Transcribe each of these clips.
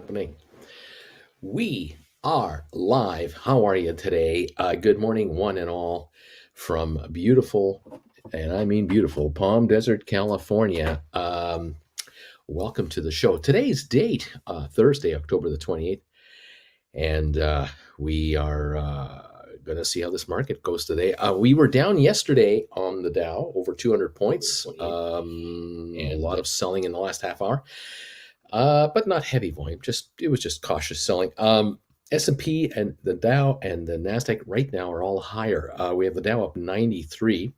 happening? We are live. How are you today? Good morning, one and all, from beautiful, and I mean beautiful, Palm Desert, California. Welcome to the show. Today's date, Thursday, October the 28th, and we are going to see how this market goes today. We were down yesterday on the Dow, over 200 points, and a lot of selling in the last half hour. But not heavy volume. It was just cautious selling. S&P and the Dow and the Nasdaq right now are all higher. We have the Dow up 93.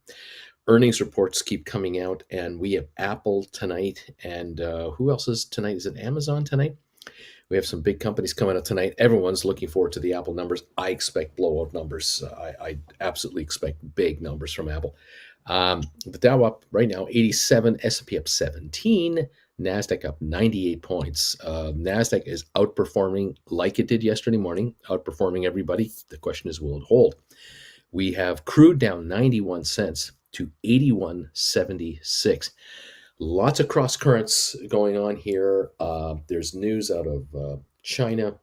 Earnings reports keep coming out, and we have Apple tonight. And who else is tonight? Is it Amazon tonight? We have some big companies coming out tonight. Everyone's looking forward to the Apple numbers. I expect blowout numbers. I absolutely expect big numbers from Apple. The Dow up right now 87, S&P up 17, Nasdaq up 98 points. Nasdaq is outperforming like it did yesterday morning, outperforming everybody. The question is, will it hold? We have crude down 91 cents to 81.76. Lots of cross currents going on here. There's news out of China,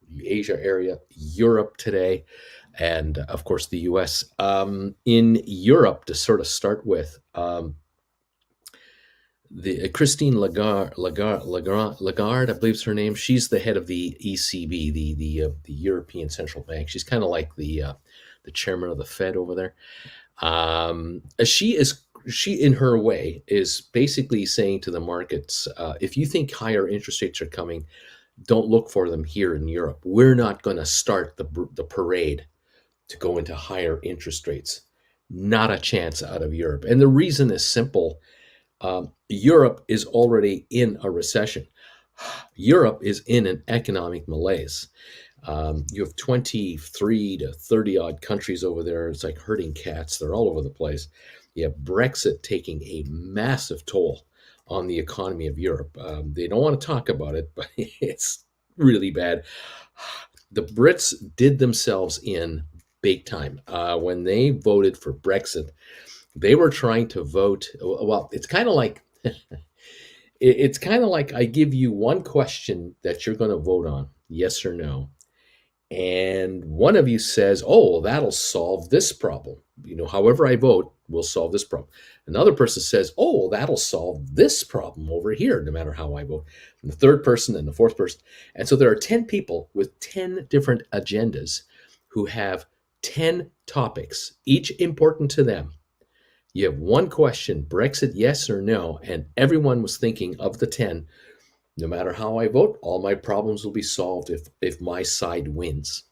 the Asia area, Europe today, and of course the US. In Europe, to sort of start with, the Christine Lagarde, I believe is her name. She's the head of the ECB, the European Central Bank. She's kind of like the chairman of the Fed over there. She in her way is basically saying to the markets, if you think higher interest rates are coming, don't look for them here in Europe. We're not going to start the parade to go into higher interest rates. Not a chance out of Europe. And the reason is simple. Europe is already in a recession. Europe is in an economic malaise. You have 23 to 30 odd countries over there. It's like herding cats. They're all over the place. You have Brexit taking a massive toll on the economy of Europe. They don't want to talk about it, but it's really bad. The Brits did themselves in big time. When they voted for Brexit, they were trying to vote. Well, it's kind of like I give you one question that you're going to vote on, yes or no. And one of you says, oh, that'll solve this problem. However I vote will solve this problem. Another person says, oh, that'll solve this problem over here, no matter how I vote. And the third person and the fourth person. And so there are 10 people with 10 different agendas who have 10 topics, each important to them. You have one question, Brexit, yes or no, and everyone was thinking of the 10. No matter how I vote, all my problems will be solved if my side wins.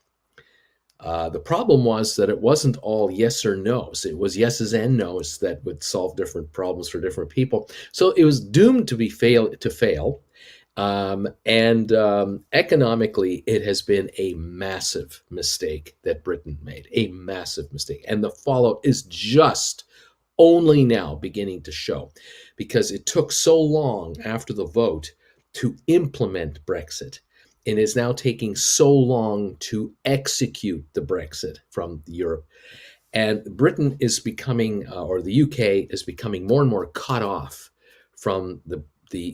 The problem was that it wasn't all yes or no's. It was yeses and no's that would solve different problems for different people. So it was doomed to fail. Economically, it has been a massive mistake that Britain made, a massive mistake. And the fallout is just only now beginning to show, because it took so long after the vote to implement Brexit, and is now taking so long to execute the Brexit from Europe. And Britain is becoming, or the UK is becoming more and more cut off from the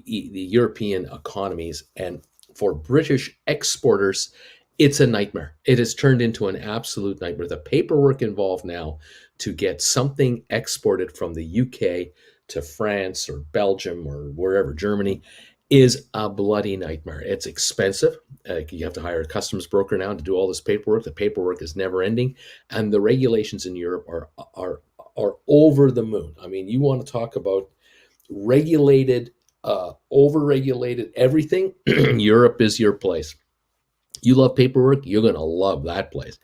European economies. And for British exporters, it's a nightmare. It has turned into an absolute nightmare. The paperwork involved now to get something exported from the UK to France or Belgium or wherever, Germany, is a bloody nightmare. It's expensive. You have to hire a customs broker now to do all this paperwork. The paperwork is never ending, and the regulations in Europe are over the moon. I mean, you want to talk about regulated, over-regulated everything. Europe is your place. You love paperwork, you're going to love that place.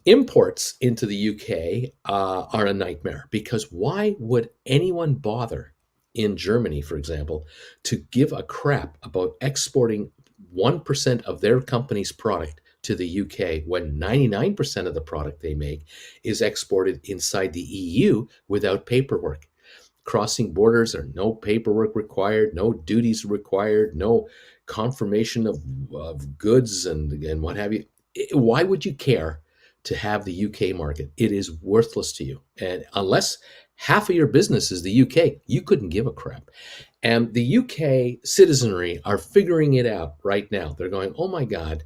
Imports into the UK are a nightmare, because why would anyone bother in Germany, for example, to give a crap about exporting 1% of their company's product to the UK when 99% of the product they make is exported inside the EU without paperwork? Crossing borders are no paperwork required, no duties required, no confirmation of goods and what have you. Why would you care to have the UK market? It is worthless to you. And unless half of your business is the UK, you couldn't give a crap. And the UK citizenry are figuring it out right now. They're going, oh my God,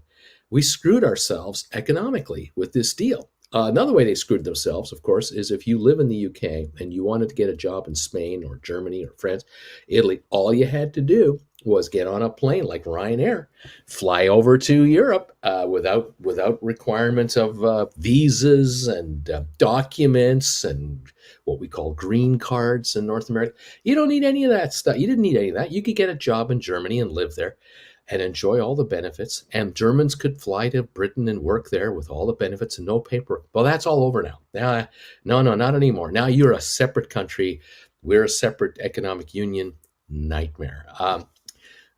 we screwed ourselves economically with this deal. Another way they screwed themselves, of course, is if you live in the UK and you wanted to get a job in Spain or Germany or France, Italy, all you had to do was get on a plane like Ryanair, fly over to Europe without requirements of visas and documents and what we call green cards in North America. You don't need any of that stuff. You didn't need any of that. You could get a job in Germany and live there and enjoy all the benefits. And Germans could fly to Britain and work there with all the benefits and no paperwork. Well, that's all over now. No, not anymore. Now you're a separate country. We're a separate economic union. Nightmare.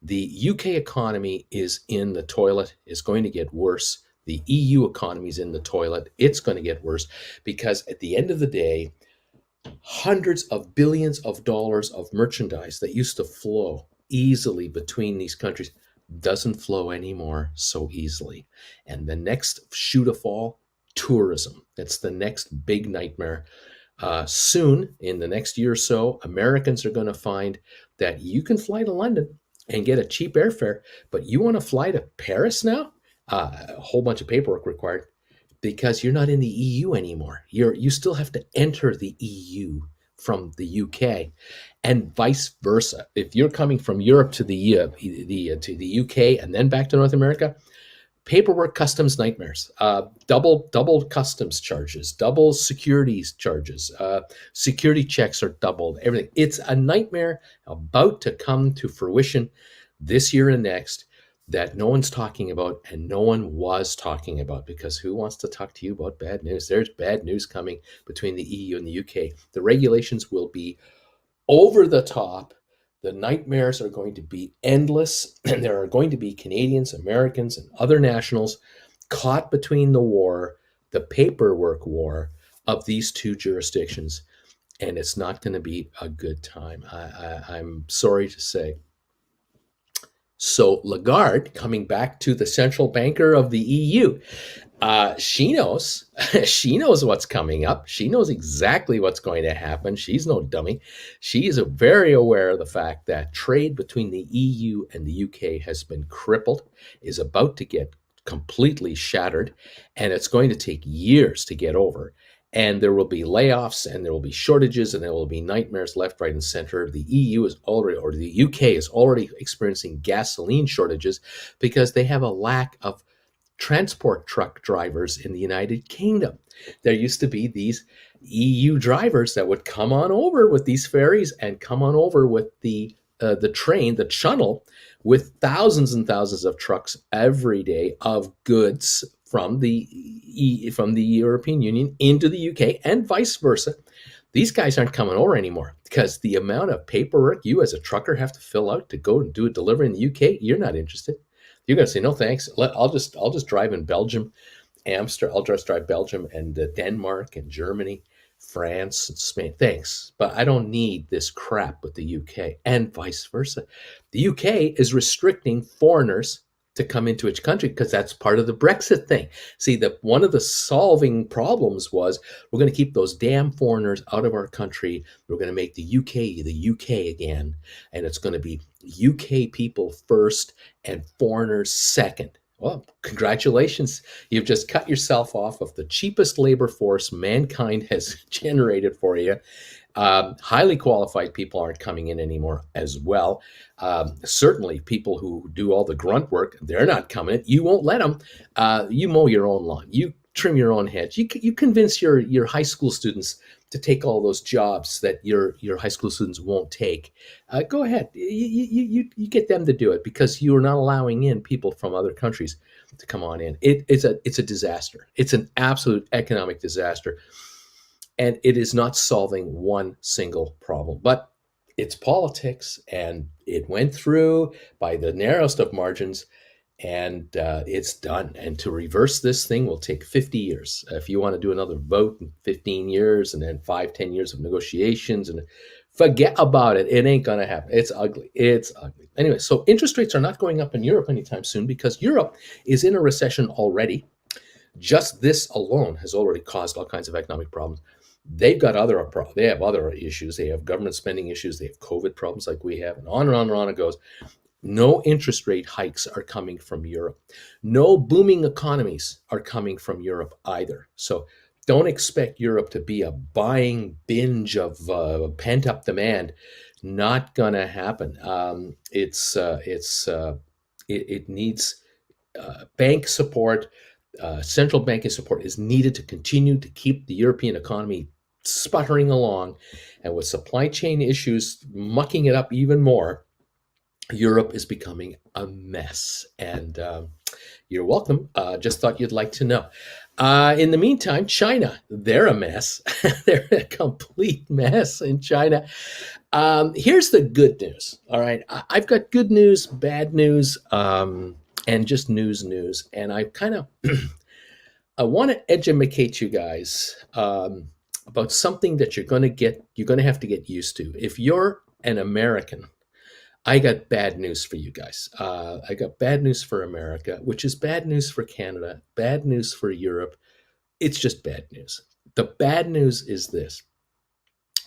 The UK economy is in the toilet. It's going to get worse. The EU economy is in the toilet. It's going to get worse because at the end of the day, hundreds of billions of dollars of merchandise that used to flow easily between these countries doesn't flow anymore so easily. And the next shoe to fall, tourism. That's the next big nightmare. Soon, in the next year or so, Americans are going to find that you can fly to London and get a cheap airfare, but you want to fly to Paris now? A whole bunch of paperwork required because you're not in the EU anymore. You still have to enter the EU from the UK, and vice versa. If you're coming from Europe to the UK and then back to North America, paperwork, customs nightmares, double customs charges, double securities charges, security checks are doubled. Everything. It's a nightmare about to come to fruition this year and next that no one's talking about and no one was talking about, because who wants to talk to you about bad news? There's bad news coming between the EU and the UK. The regulations will be over the top. The nightmares are going to be endless, and there are going to be Canadians, Americans, and other nationals caught between the paperwork war of these two jurisdictions, and it's not going to be a good time. I'm sorry to say. So Lagarde, coming back to the central banker of the EU, she knows, she knows what's coming up. She knows exactly what's going to happen. She's no dummy. She is very aware of the fact that trade between the EU and the UK has been crippled, is about to get completely shattered, and it's going to take years to get over. And there will be layoffs, and there will be shortages, and there will be nightmares left, right, and center. The EU is already, or the UK is already experiencing gasoline shortages because they have a lack of transport truck drivers in the United Kingdom. There used to be these EU drivers that would come on over with these ferries and come on over with the train, the channel, with thousands and thousands of trucks every day of goods from the European Union into the UK and vice versa. These guys aren't coming over anymore because the amount of paperwork you as a trucker have to fill out to go and do a delivery in the UK, you're not interested. You're going to say, no, thanks. I'll just drive in Belgium, Amsterdam. I'll just drive Belgium and Denmark and Germany, France and Spain. Thanks, but I don't need this crap with the UK, and vice versa. The UK is restricting foreigners to come into its country because that's part of the Brexit thing. See, one of the solving problems was we're going to keep those damn foreigners out of our country. We're going to make the UK again, and it's going to be UK people first and foreigners second. Well, congratulations. You've just cut yourself off of the cheapest labor force mankind has generated for you. Highly qualified people aren't coming in anymore as well. Certainly people who do all the grunt work, they're not coming in. You won't let them. You mow your own lawn. You trim your own hedge. You convince your high school students to take all those jobs that your high school students won't take. Go ahead. You get them to do it because you are not allowing in people from other countries to come on in. It's a disaster. It's an absolute economic disaster. And it is not solving one single problem, but it's politics, and it went through by the narrowest of margins, and it's done. And to reverse this thing will take 50 years. If you want to do another vote in 15 years and then 5-10 years of negotiations, and forget about it. It ain't going to happen. It's ugly. It's ugly. Anyway, so interest rates are not going up in Europe anytime soon because Europe is in a recession already. Just this alone has already caused all kinds of economic problems. They've got other they have other issues. They have government spending issues. They have COVID problems like we have, and on and on and on it goes. No interest rate hikes are coming from Europe. No booming economies are coming from Europe either. So don't expect Europe to be a buying binge of pent up demand. Not gonna happen. It needs bank support. Central banking support is needed to continue to keep the European economy sputtering along, and with supply chain issues mucking it up even more, Europe is becoming a mess. And you're welcome. Just thought you'd like to know. In the meantime, China, they're a mess. They're a complete mess in China. Here's the good news. All right. I've got good news, bad news, and just news. And I kind of I want to educate you guys about something that you're going to have to get used to. If you're an American, I got bad news for you guys. I got bad news for America, which is bad news for Canada, bad news for Europe. It's just bad news. The bad news is this: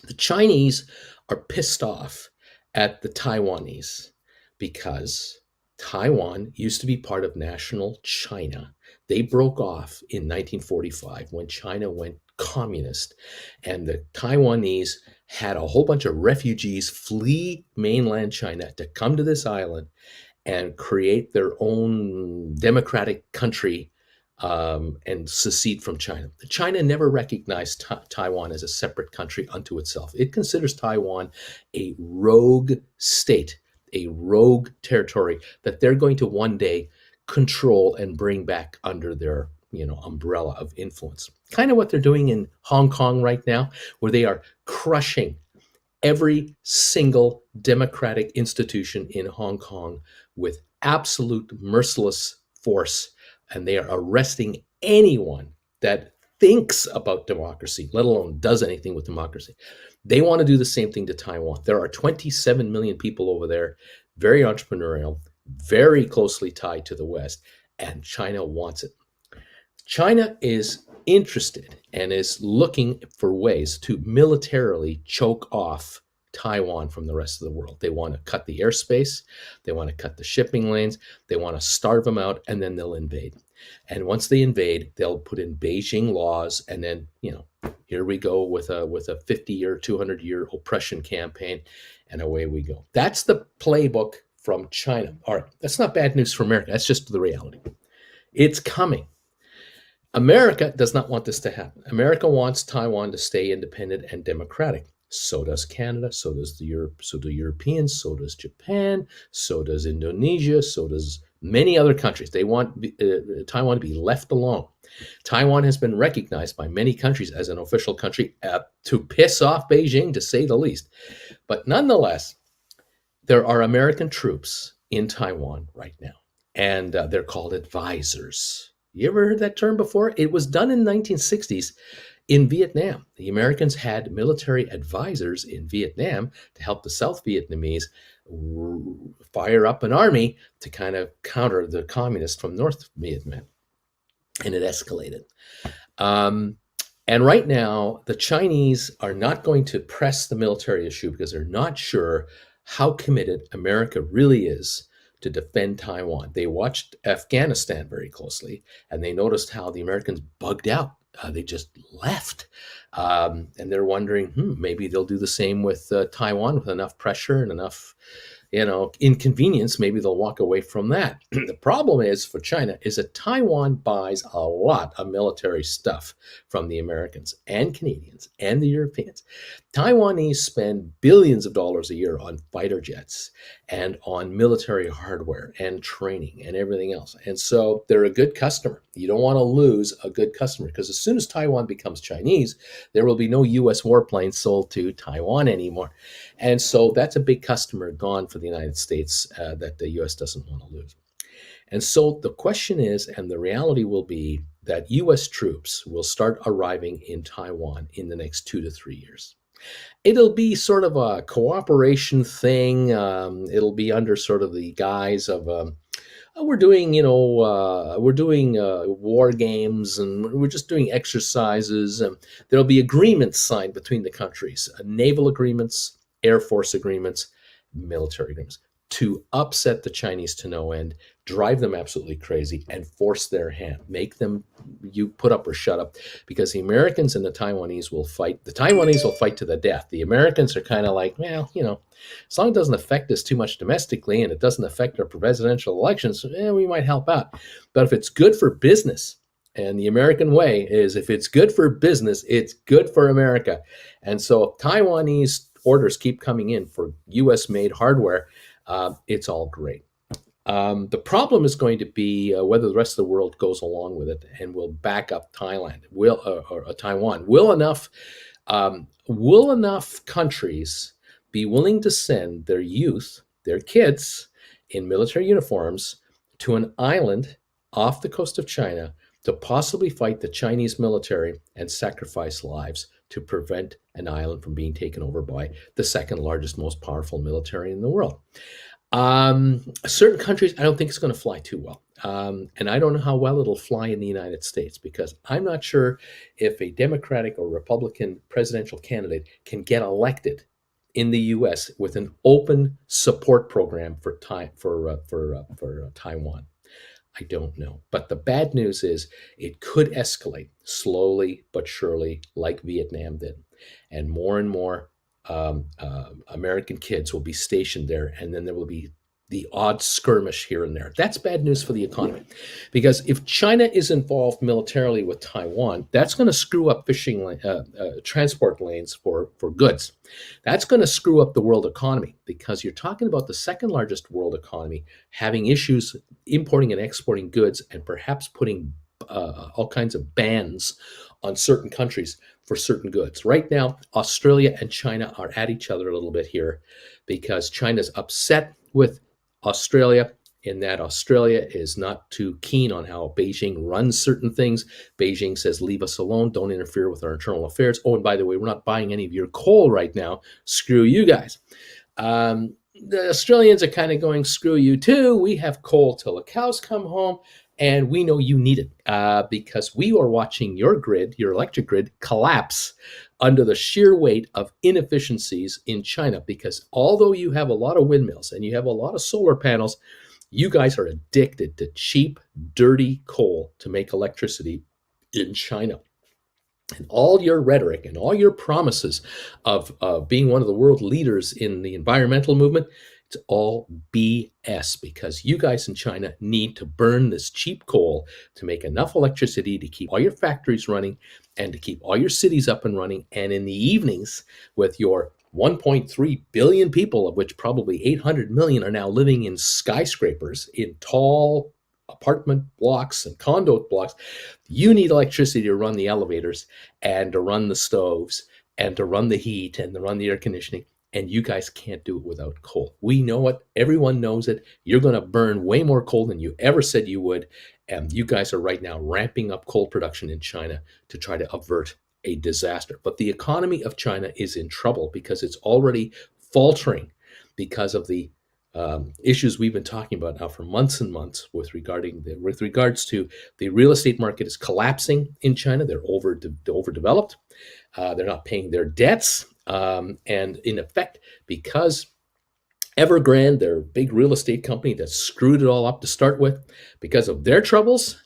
the Chinese are pissed off at the Taiwanese because Taiwan used to be part of national China. They broke off in 1945 when China went communist, and the Taiwanese had a whole bunch of refugees flee mainland China to come to this island and create their own democratic country, and secede from China. China never recognized Taiwan as a separate country unto itself. It considers Taiwan a rogue state, a rogue territory that they're going to one day control and bring back under their umbrella of influence. Kind of what they're doing in Hong Kong right now, where they are crushing every single democratic institution in Hong Kong with absolute merciless force, and they are arresting anyone that thinks about democracy, let alone does anything with democracy. They want to do the same thing to Taiwan. There are 27 million people over there, very entrepreneurial, very closely tied to the West, and China wants it. China is interested and is looking for ways to militarily choke off Taiwan from the rest of the world. They want to cut the airspace, they want to cut the shipping lanes, they want to starve them out, and then they'll invade. And once they invade, they'll put in Beijing laws, and then here we go with a 50-year, 200-year oppression campaign, and away we go. That's the playbook from China. All right, that's not bad news for America. That's just the reality. It's coming. America does not want this to happen. America wants Taiwan to stay independent and democratic. So does Canada, so does so do Europeans, so does Japan, so does Indonesia, so does many other countries. They want Taiwan to be left alone. Taiwan has been recognized by many countries as an official country, to piss off Beijing, to say the least. But nonetheless, there are American troops in Taiwan right now, and they're called advisors. You ever heard that term before? It was done in the 1960s in Vietnam. The Americans had military advisors in Vietnam to help the South Vietnamese fire up an army to kind of counter the communists from North Vietnam. And it escalated. And right now, the Chinese are not going to press the military issue because they're not sure how committed America really is to defend Taiwan. They watched Afghanistan very closely, and they noticed how the Americans bugged out. They just left. And they're wondering, maybe they'll do the same with Taiwan with enough pressure and enough inconvenience. Maybe they'll walk away from that. The problem is for China is that Taiwan buys a lot of military stuff from the Americans and Canadians and the Europeans. Taiwanese spend billions of dollars a year on fighter jets and on military hardware and training and everything else. And so they're a good customer. You don't want to lose a good customer, because as soon as Taiwan becomes Chinese, there will be no U.S. warplanes sold to Taiwan anymore. And so that's a big customer gone for the United States that the U.S. doesn't want to lose. And so the question is, and the reality will be, that U.S. troops will start arriving in Taiwan in the next 2 to 3 years. It'll be sort of a cooperation thing. It'll be under sort of the guise of we're doing, we're doing war games, and we're just doing exercises. And there'll be agreements signed between the countries, naval agreements, air force agreements, military agreements, to upset the Chinese to no end, drive them absolutely crazy, and force their hand, make them, you put up or shut up, because the Americans and the Taiwanese will fight. The Taiwanese will fight to the death. The Americans are kind of like, well, as long as it doesn't affect us too much domestically and it doesn't affect our presidential elections, we might help out. But if it's good for business, and the American way is, if it's good for business, it's good for America. And so if Taiwanese orders keep coming in for US made hardware, it's all great. The problem is going to be whether the rest of the world goes along with it and will back up Thailand, or Taiwan. Will enough countries be willing to send their youth, their kids, in military uniforms to an island off the coast of China to possibly fight the Chinese military and sacrifice lives to prevent an island from being taken over by the second largest, most powerful military in the world? Certain countries, I don't think it's going to fly too well. And I don't know how well it'll fly in the United States, because I'm not sure if a Democratic or Republican presidential candidate can get elected in the U.S. with an open support program for Taiwan. I don't know. But the bad news is it could escalate slowly but surely, like Vietnam did. And more American kids will be stationed there, and then there will be the odd skirmish here and there. That's bad news for the economy, because if China is involved militarily with Taiwan, that's going to screw up transport lanes for goods. That's going to screw up the world economy, because you're talking about the second largest world economy having issues importing and exporting goods, and perhaps putting all kinds of bans on certain countries for certain goods. Right now, Australia and China are at each other a little bit here, because China's upset with Australia in that Australia is not too keen on how Beijing runs certain things. Beijing says, leave us alone, don't interfere with our internal affairs. Oh, and by the way, we're not buying any of your coal right now. Screw you guys. The Australians are kind of going, screw you too. We have coal till the cows come home, and we know you need it, because we are watching your grid, your electric grid, collapse under the sheer weight of inefficiencies in China. Because although you have a lot of windmills and you have a lot of solar panels, you guys are addicted to cheap, dirty coal to make electricity in China. And all your rhetoric and all your promises of being one of the world leaders in the environmental movement, it's all BS, because you guys in China need to burn this cheap coal to make enough electricity to keep all your factories running and to keep all your cities up and running. And in the evenings, with your 1.3 billion people, of which probably 800 million are now living in skyscrapers, in tall apartment blocks and condo blocks, you need electricity to run the elevators and to run the stoves and to run the heat and to run the air conditioning. And you guys can't do it without coal. We know it. Everyone knows it. You're going to burn way more coal than you ever said you would. And you guys are right now ramping up coal production in China to try to avert a disaster. But the economy of China is in trouble, because it's already faltering because of the issues we've been talking about now for months and months with regards to the real estate market is collapsing in China. They're overdeveloped. They're not paying their debts. And in effect, because Evergrande, their big real estate company that screwed it all up to start with, because of their troubles,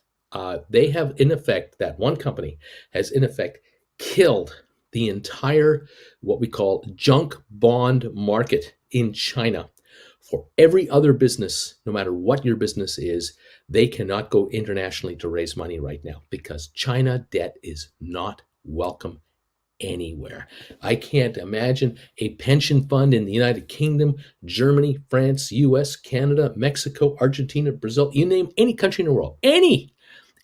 they have in effect, that one company has in effect killed the entire, what we call, junk bond market in China. For every other business, no matter what your business is, they cannot go internationally to raise money right now, because China debt is not welcome anywhere. I can't imagine a pension fund in the United Kingdom, Germany, France, US, Canada, Mexico, Argentina, Brazil, you name any country in the world,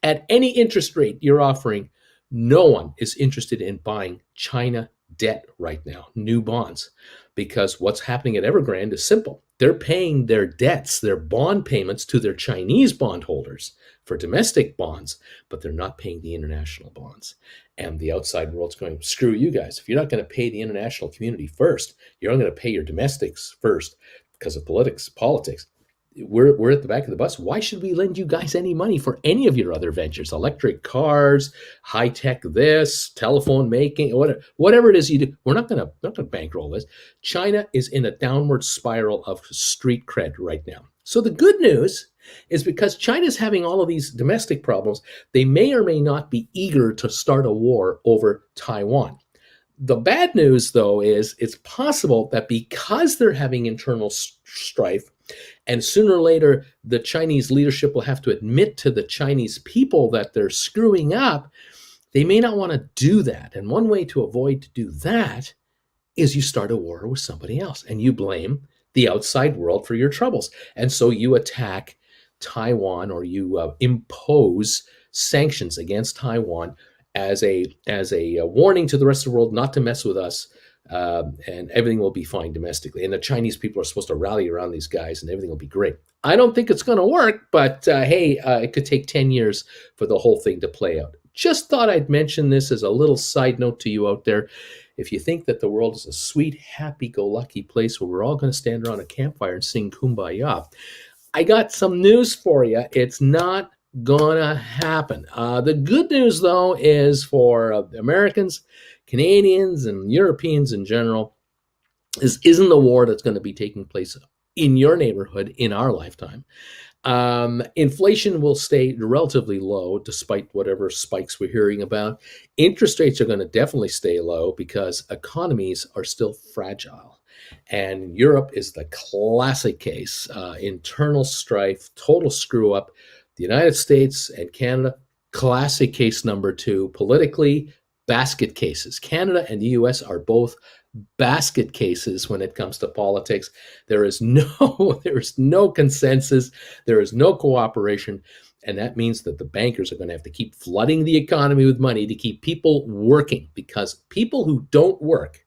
at any interest rate you're offering, no one is interested in buying China debt right now, new bonds, because what's happening at Evergrande is simple. They're paying their debts, their bond payments, to their Chinese bondholders for domestic bonds, but they're not paying the international bonds. And the outside world's going, screw you guys. If you're not going to pay the international community first, you're not going to pay your domestics first because of politics. we're at the back of the bus. Why should we lend you guys any money for any of your other ventures? Electric cars, high tech, this telephone making, whatever it is you do. We're not gonna bankroll this. China is in a downward spiral of street cred right now. So the good news is because China's having all of these domestic problems, they may or may not be eager to start a war over Taiwan. The bad news, though, is it's possible that because they're having internal strife, and sooner or later, the Chinese leadership will have to admit to the Chinese people that they're screwing up, they may not want to do that. And one way to avoid to do that is you start a war with somebody else and you blame the outside world for your troubles. And so you attack Taiwan, or you impose sanctions against Taiwan as a warning to the rest of the world not to mess with us, and everything will be fine domestically. And the Chinese people are supposed to rally around these guys, and everything will be great. I don't think it's going to work, but hey, it could take 10 years for the whole thing to play out. Just thought I'd mention this as a little side note to you out there. If you think that the world is a sweet, happy-go-lucky place where we're all going to stand around a campfire and sing Kumbaya, I got some news for you. It's not gonna happen. The good news, though, is for Americans, Canadians, and Europeans in general, this isn't a war that's going to be taking place in your neighborhood in our lifetime. Inflation will stay relatively low despite whatever spikes we're hearing about. Interest rates are going to definitely stay low because economies are still fragile. And Europe is the classic case. Internal strife, total screw up. The United States and Canada, classic case number two. Politically, basket cases. Canada and the US are both basket cases when it comes to politics. There is no consensus. There is no cooperation. And that means that the bankers are going to have to keep flooding the economy with money to keep people working, because people who don't work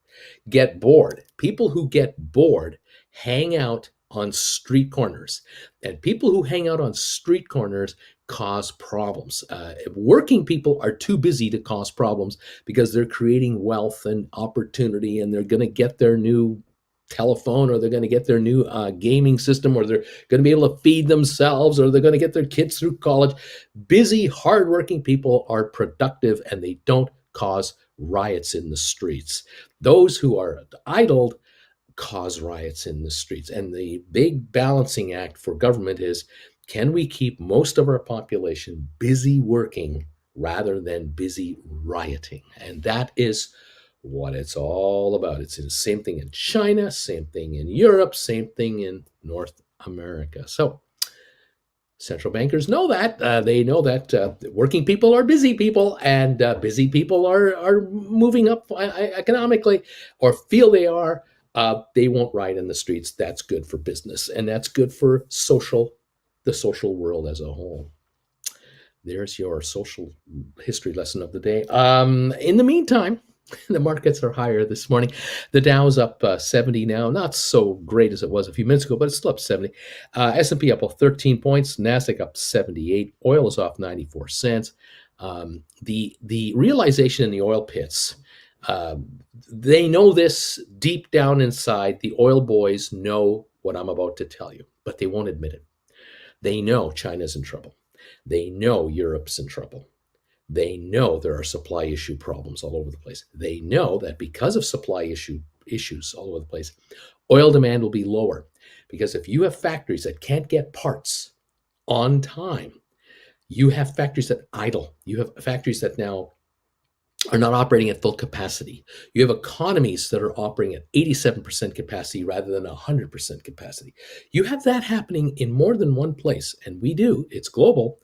get bored. People who get bored hang out on street corners. And people who hang out on street corners cause problems. Working people are too busy to cause problems because they're creating wealth and opportunity, and they're going to get their new telephone, or they're going to get their new gaming system, or they're going to be able to feed themselves, or they're going to get their kids through college. Busy, hardworking people are productive, and they don't cause riots in the streets. Those who are idled cause riots in the streets. And the big balancing act for government is, can we keep most of our population busy working rather than busy rioting? And that is what it's all about. It's the same thing in China, same thing in Europe, same thing in North America. So central bankers know that. They know that working people are busy people, and busy people are moving up economically, or feel they are. They won't riot in the streets. That's good for business, and that's good for the social world as a whole. There's your social history lesson of the day. In the meantime, the markets are higher this morning. The Dow's up 70 now. Not so great as it was a few minutes ago, but it's still up 70. S&P up 13 points. NASDAQ up 78. Oil is off 94 cents. The realization in the oil pits, they know this deep down inside. The oil boys know what I'm about to tell you, but they won't admit it. They know China's in trouble. They know Europe's in trouble. They know there are supply issue problems all over the place. They know that because of supply issues all over the place, oil demand will be lower. Because if you have factories that can't get parts on time, you have factories that idle. You have factories that now are not operating at full capacity. You have economies that are operating at 87% capacity rather than 100% capacity. You have that happening in more than one place, and we do. It's global.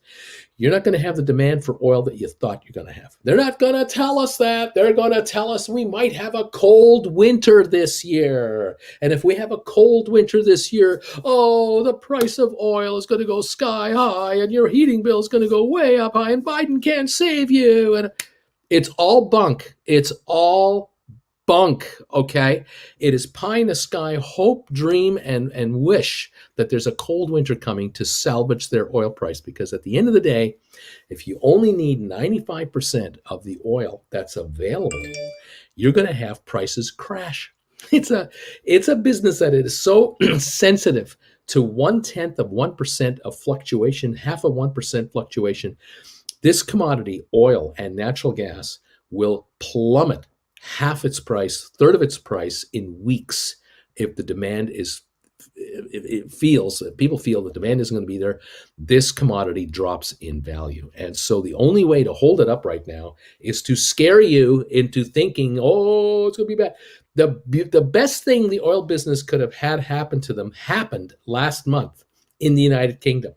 You're not going to have the demand for oil that you thought you're going to have. They're not going to tell us that. They're going to tell us we might have a cold winter this year. And if we have a cold winter this year, oh, the price of oil is going to go sky high, and your heating bill is going to go way up high, and Biden can't save you. And it's all bunk. It's all bunk, okay? It is pie in the sky, hope, dream, and wish that there's a cold winter coming to salvage their oil price, because at the end of the day, if you only need 95% of the oil that's available, you're going to have prices crash. It's a business that is so sensitive to 0.1% of fluctuation, half of 1% fluctuation, this commodity, oil and natural gas, will plummet half its price, third of its price in weeks if the demand is people feel the demand isn't going to be there. This commodity drops in value. And so the only way to hold it up right now is to scare you into thinking, oh, it's going to be bad. The best thing the oil business could have had happen to them happened last month in the United Kingdom.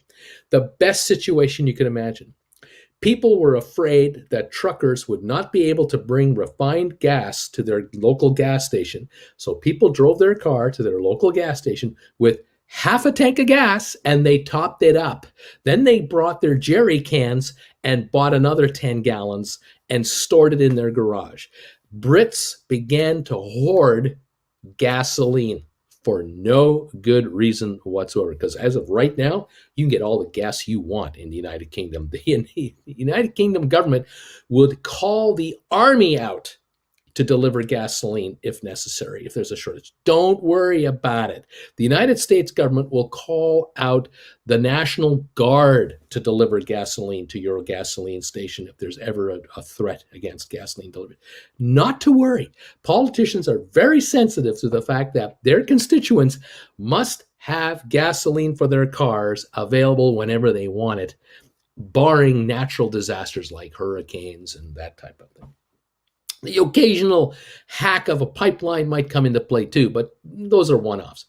The best situation you could imagine. People were afraid that truckers would not be able to bring refined gas to their local gas station. So people drove their car to their local gas station with half a tank of gas and they topped it up. Then they brought their jerry cans and bought another 10 gallons and stored it in their garage. Brits began to hoard gasoline for no good reason whatsoever. Because as of right now, you can get all the gas you want in the United Kingdom. The United Kingdom government would call the army out to deliver gasoline if necessary, if there's a shortage. Don't worry about it. The United States government will call out the National Guard to deliver gasoline to your gasoline station if there's ever a threat against gasoline delivery. Not to worry. Politicians are very sensitive to the fact that their constituents must have gasoline for their cars available whenever they want it, barring natural disasters like hurricanes and that type of thing. The occasional hack of a pipeline might come into play too, but those are one-offs.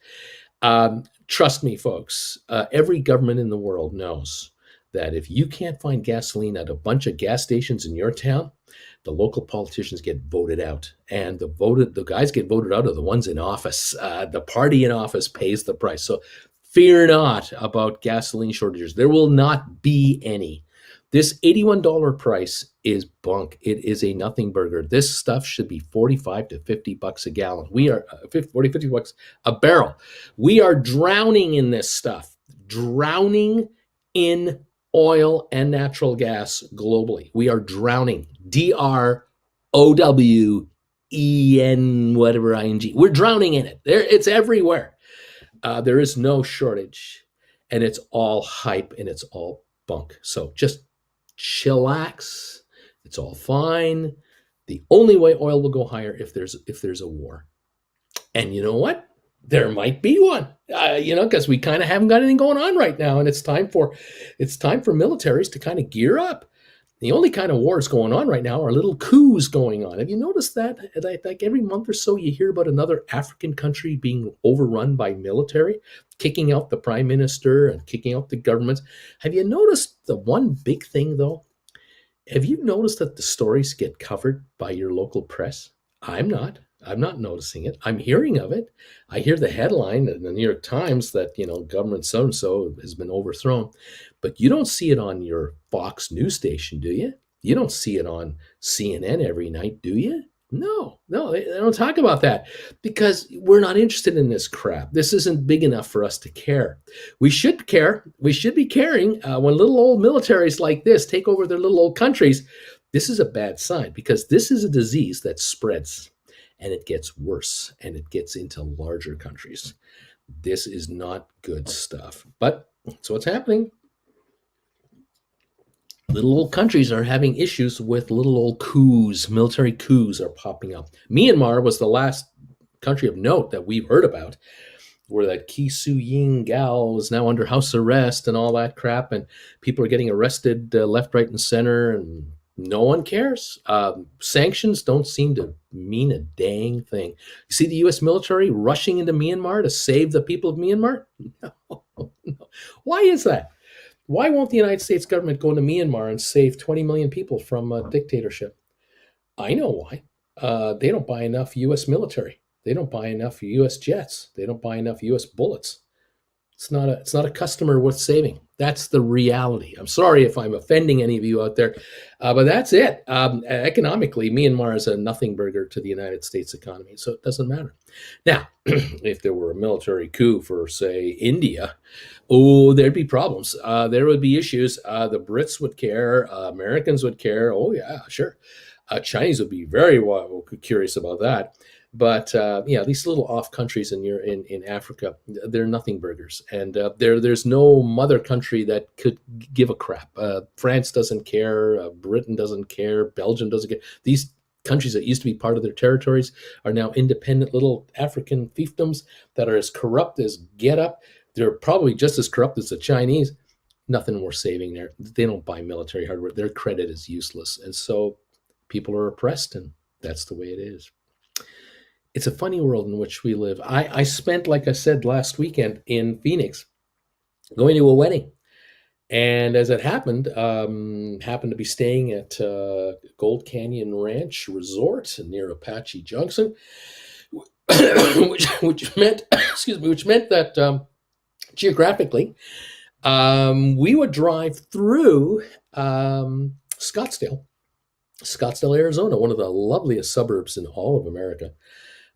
Trust me, folks, every government in the world knows that if you can't find gasoline at a bunch of gas stations in your town, the local politicians get voted out. And the guys get voted out are the ones in office. The party in office pays the price. So fear not about gasoline shortages. There will not be any. This $81 price is bunk. It is a nothing burger. This stuff should be 45 to 50 bucks a gallon. We are 40, 50 bucks a barrel. We are drowning in this stuff, drowning in oil and natural gas globally. We are drowning. DROWEN, whatever ING. We're drowning in it. It's everywhere. There is no shortage, and it's all hype and it's all bunk. So just chillax. It's all fine. The only way oil will go higher if there's a war. And you know what? There might be one. Because we kind of haven't got anything going on right now, and it's time for militaries to kind of gear up. The only kind of wars going on right now are little coups going on. Have you noticed that? Like every month or so, you hear about another African country being overrun by military, kicking out the prime minister and kicking out the governments. Have you noticed the one big thing, though? Have you noticed that the stories get covered by your local press? I'm not. I'm not noticing it. I'm hearing of it. I hear the headline in the New York Times that, government so-and-so has been overthrown. But you don't see it on your Fox news station, do you? You don't see it on CNN every night, do you? No, they don't talk about that because we're not interested in this crap. This isn't big enough for us to care. We should care. We should be caring when little old militaries like this take over their little old countries. This is a bad sign because this is a disease that spreads and it gets worse and it gets into larger countries. This is not good stuff, but that's what's happening. Little old countries are having issues with little old coups. Military coups are popping up. Myanmar was the last country of note that we've heard about, where that Kee Soo-ying gal is now under house arrest and all that crap, and people are getting arrested left, right, and center, and no one cares. Sanctions don't seem to mean a dang thing. You see the U.S. military rushing into Myanmar to save the people of Myanmar? No. Why is that? Why won't the United States government go into Myanmar and save 20 million people from a dictatorship? I know why. They don't buy enough U.S. military. They don't buy enough U.S. jets. They don't buy enough U.S. bullets. It's not a customer worth saving. That's the reality. I'm sorry if I'm offending any of you out there, but that's it. Economically, Myanmar is a nothing burger to the United States economy, so it doesn't matter. Now, if there were a military coup for, say, India, there'd be problems. There would be issues. The Brits would care. Americans would care. Oh, yeah, sure. Chinese would be very curious about that. But yeah, these little off countries in Africa, they're nothing burgers, and there's no mother country that could give a crap. France doesn't care, Britain doesn't care, Belgium doesn't care. These countries that used to be part of their territories are now independent little African fiefdoms that are as corrupt as get up. They're probably just as corrupt as the Chinese. Nothing worth saving there. They don't buy military hardware. Their credit is useless, and so people are oppressed, and that's the way it is. It's a funny world in which we live. I spent, like I said, last weekend in Phoenix going to a wedding. And as it happened to be staying at Gold Canyon Ranch Resort near Apache Junction, which meant, excuse me, which meant that geographically, we would drive through Scottsdale, Arizona, one of the loveliest suburbs in all of America.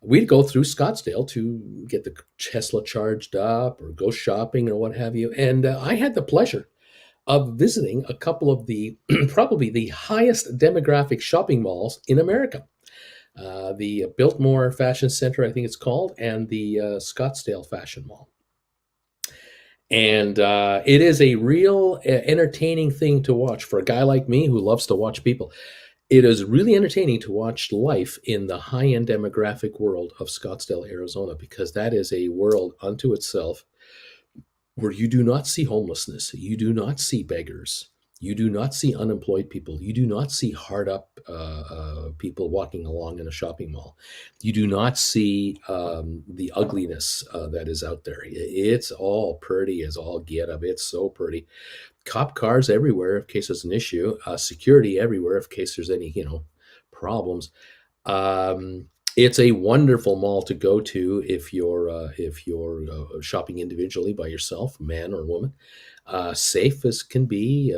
We'd go through Scottsdale to get the Tesla charged up or go shopping or what have you. And I had the pleasure of visiting a couple of the probably the highest demographic shopping malls in America. The Biltmore Fashion Center, I think it's called, and the Scottsdale Fashion Mall. And it is a real entertaining thing to watch for a guy like me who loves to watch people. It is really entertaining to watch life in the high-end demographic world of Scottsdale, Arizona, because that is a world unto itself where you do not see homelessness, you do not see beggars, you do not see unemployed people, you do not see hard up people walking along in a shopping mall, you do not see the ugliness that is out there. It's all pretty as all get up. It's so pretty. Cop cars everywhere in case there's an issue, security everywhere in case there's any problems. It's a wonderful mall to go to if you're shopping individually by yourself, man or woman. Safe as can be,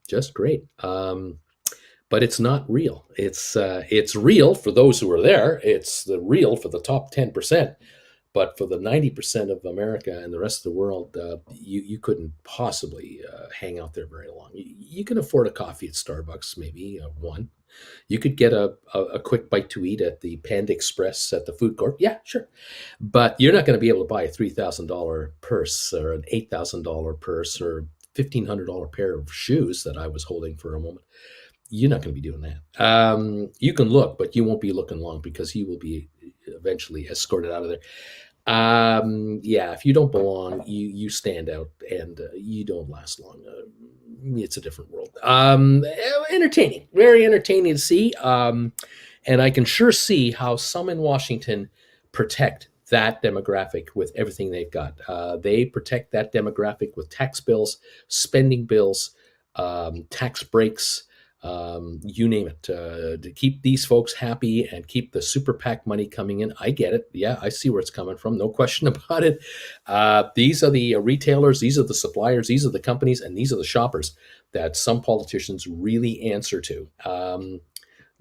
just great. But it's not real. It's real for those who are there. It's the real for the top 10%. But for the 90% of America and the rest of the world, you couldn't possibly hang out there very long. You can afford a coffee at Starbucks, maybe one. You could get a quick bite to eat at the Panda Express at the food court. Yeah, sure. But you're not going to be able to buy a $3,000 purse or an $8,000 purse or $1,500 pair of shoes that I was holding for a moment. You're not going to be doing that. You can look, but you won't be looking long because you will be eventually escorted out of there. Yeah, if you don't belong, you stand out and you don't last long. It's a different world. Entertaining, very entertaining to see. And I can sure see how some in Washington protect that demographic with everything they've got. They protect that demographic with tax bills, spending bills, tax breaks, you name it, to keep these folks happy and keep the super PAC money coming in. I get it. Yeah, I see where it's coming from. No question about it. These are the retailers, these are the suppliers, these are the companies, and these are the shoppers that some politicians really answer to.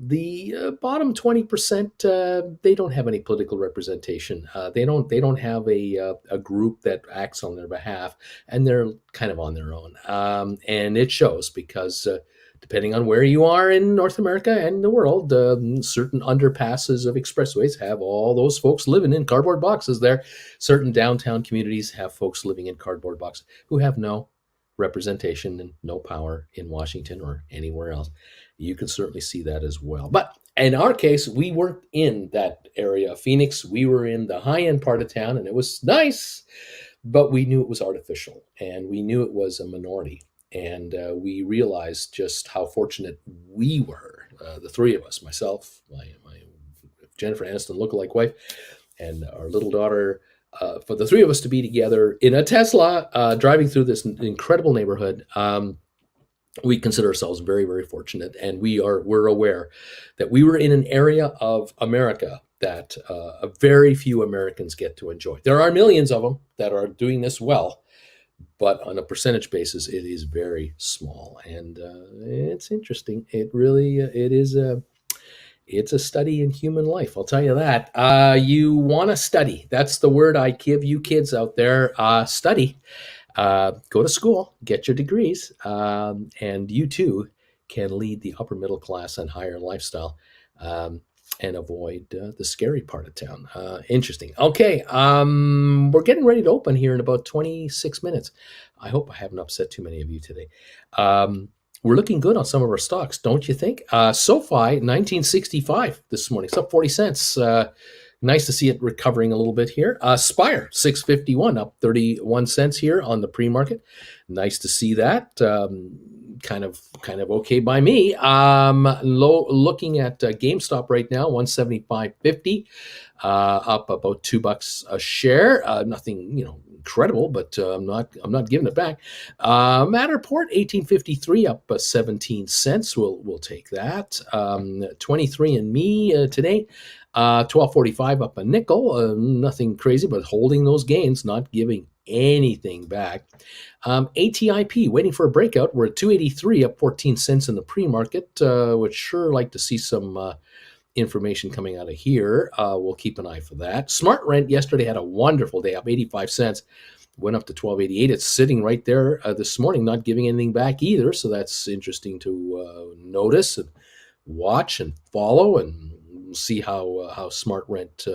The bottom 20%, they don't have any political representation. They don't have a group that acts on their behalf, and they're kind of on their own. And it shows because depending on where you are in North America and the world, certain underpasses of expressways have all those folks living in cardboard boxes there. Certain downtown communities have folks living in cardboard boxes who have no representation and no power in Washington or anywhere else. You can certainly see that as well. But in our case, we weren't in that area of Phoenix. We were in the high-end part of town, and it was nice, but we knew it was artificial, and we knew it was a minority. And we realized just how fortunate we were, the three of us, myself, my Jennifer Aniston lookalike wife, and our little daughter, for the three of us to be together in a Tesla, driving through this incredible neighborhood. We consider ourselves very, very fortunate, and we're aware that we were in an area of America that very few Americans get to enjoy. There are millions of them that are doing this well, but on a percentage basis, it is very small, and it's interesting. It really it is it's a study in human life. I'll tell you that. You want to study. That's the word I give you kids out there. Study. Go to school, get your degrees, and you too can lead the upper middle class and higher lifestyle. and avoid the scary part of town. Interesting. Okay, we're getting ready to open here in about 26 minutes. I hope I haven't upset too many of you today. Um, we're looking good on some of our stocks, don't you think? SoFi, 1965 this morning. It's up 40 cents. Nice to see it recovering a little bit here. Spire, 651, up 31 cents here on the pre-market. Nice to see that. Kind of okay by me. Looking at GameStop right now, 175.50, up about $2 a share. Nothing, incredible, but I'm not giving it back. Matterport, 1853, up 17 cents. We'll take that. 23 and Me today. 1245 up a nickel. Nothing crazy, but holding those gains, not giving anything back. ATIP waiting for a breakout. We're at 283, up 14 cents in the pre-market. Would sure like to see some information coming out of here. We'll keep an eye for that. Smart Rent yesterday had a wonderful day, up 85 cents. Went up to 1288. It's sitting right there this morning, not giving anything back either. So that's interesting to notice and watch and follow, and see how Smart Rent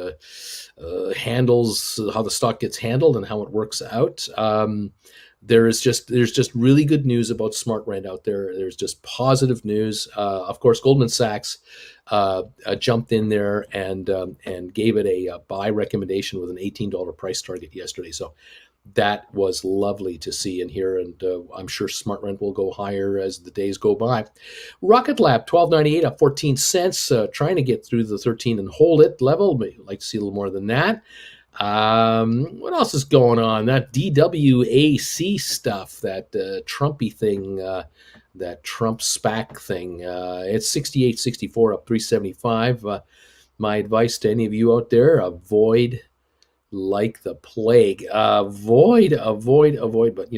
handles, how the stock gets handled and how it works out. There's just really good news about Smart Rent out there. There's just positive news. Of course, Goldman Sachs jumped in there and gave it a buy recommendation with an $18 price target yesterday. So that was lovely to see and hear, and I'm sure Smart Rent will go higher as the days go by. Rocket Lab, 12.98, up 14 cents, trying to get through the 13 and hold it level. I'd like to see a little more than that. What else is going on? That DWAC stuff, that Trumpy thing, that Trump SPAC thing. It's 68.64, up 375. My advice to any of you out there: avoid like the plague. Avoid. But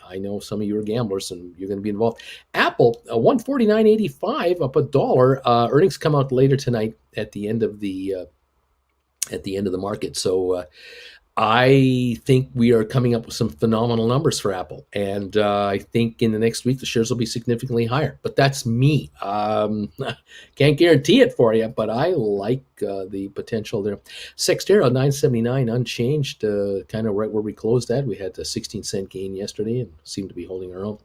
I know some of you are gamblers and you're going to be involved. Apple, 149.85, up $1. Earnings come out later tonight at the end of the market. So I think we are coming up with some phenomenal numbers for Apple, and I think in the next week the shares will be significantly higher. But that's me. Can't guarantee it for you, but I like the potential there. Sextera, 9.79, unchanged, kind of right where we closed at. We had a 16-cent gain yesterday and seem to be holding our own.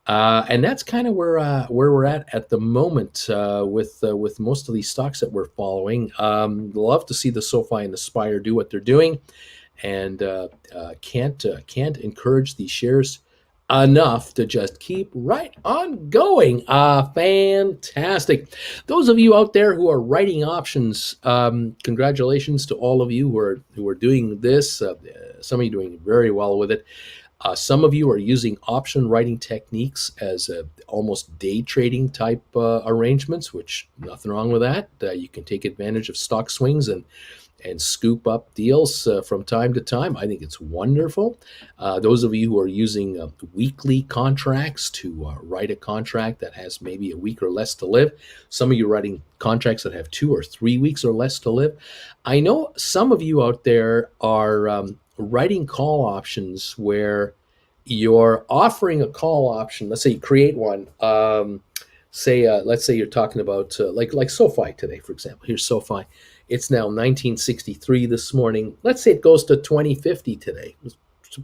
And that's kind of where we're at the moment with most of these stocks that we're following. Love to see the SoFi and the Spire do what they're doing, and can't encourage these shares enough to just keep right on going. Fantastic. Those of you out there who are writing options, congratulations to all of you who are doing this. Some of you doing very well with it. Some of you are using option writing techniques as almost day trading type arrangements, which nothing wrong with that. You can take advantage of stock swings and scoop up deals from time to time. I think it's wonderful. Those of you who are using weekly contracts to write a contract that has maybe a week or less to live. Some of you are writing contracts that have 2 or 3 weeks or less to live. I know some of you out there are writing call options where you're offering a call option. Let's say you create one. Let's say you're talking about like SoFi today, for example. Here's SoFi. It's now 1963 this morning. Let's say it goes to 2050 today. Let's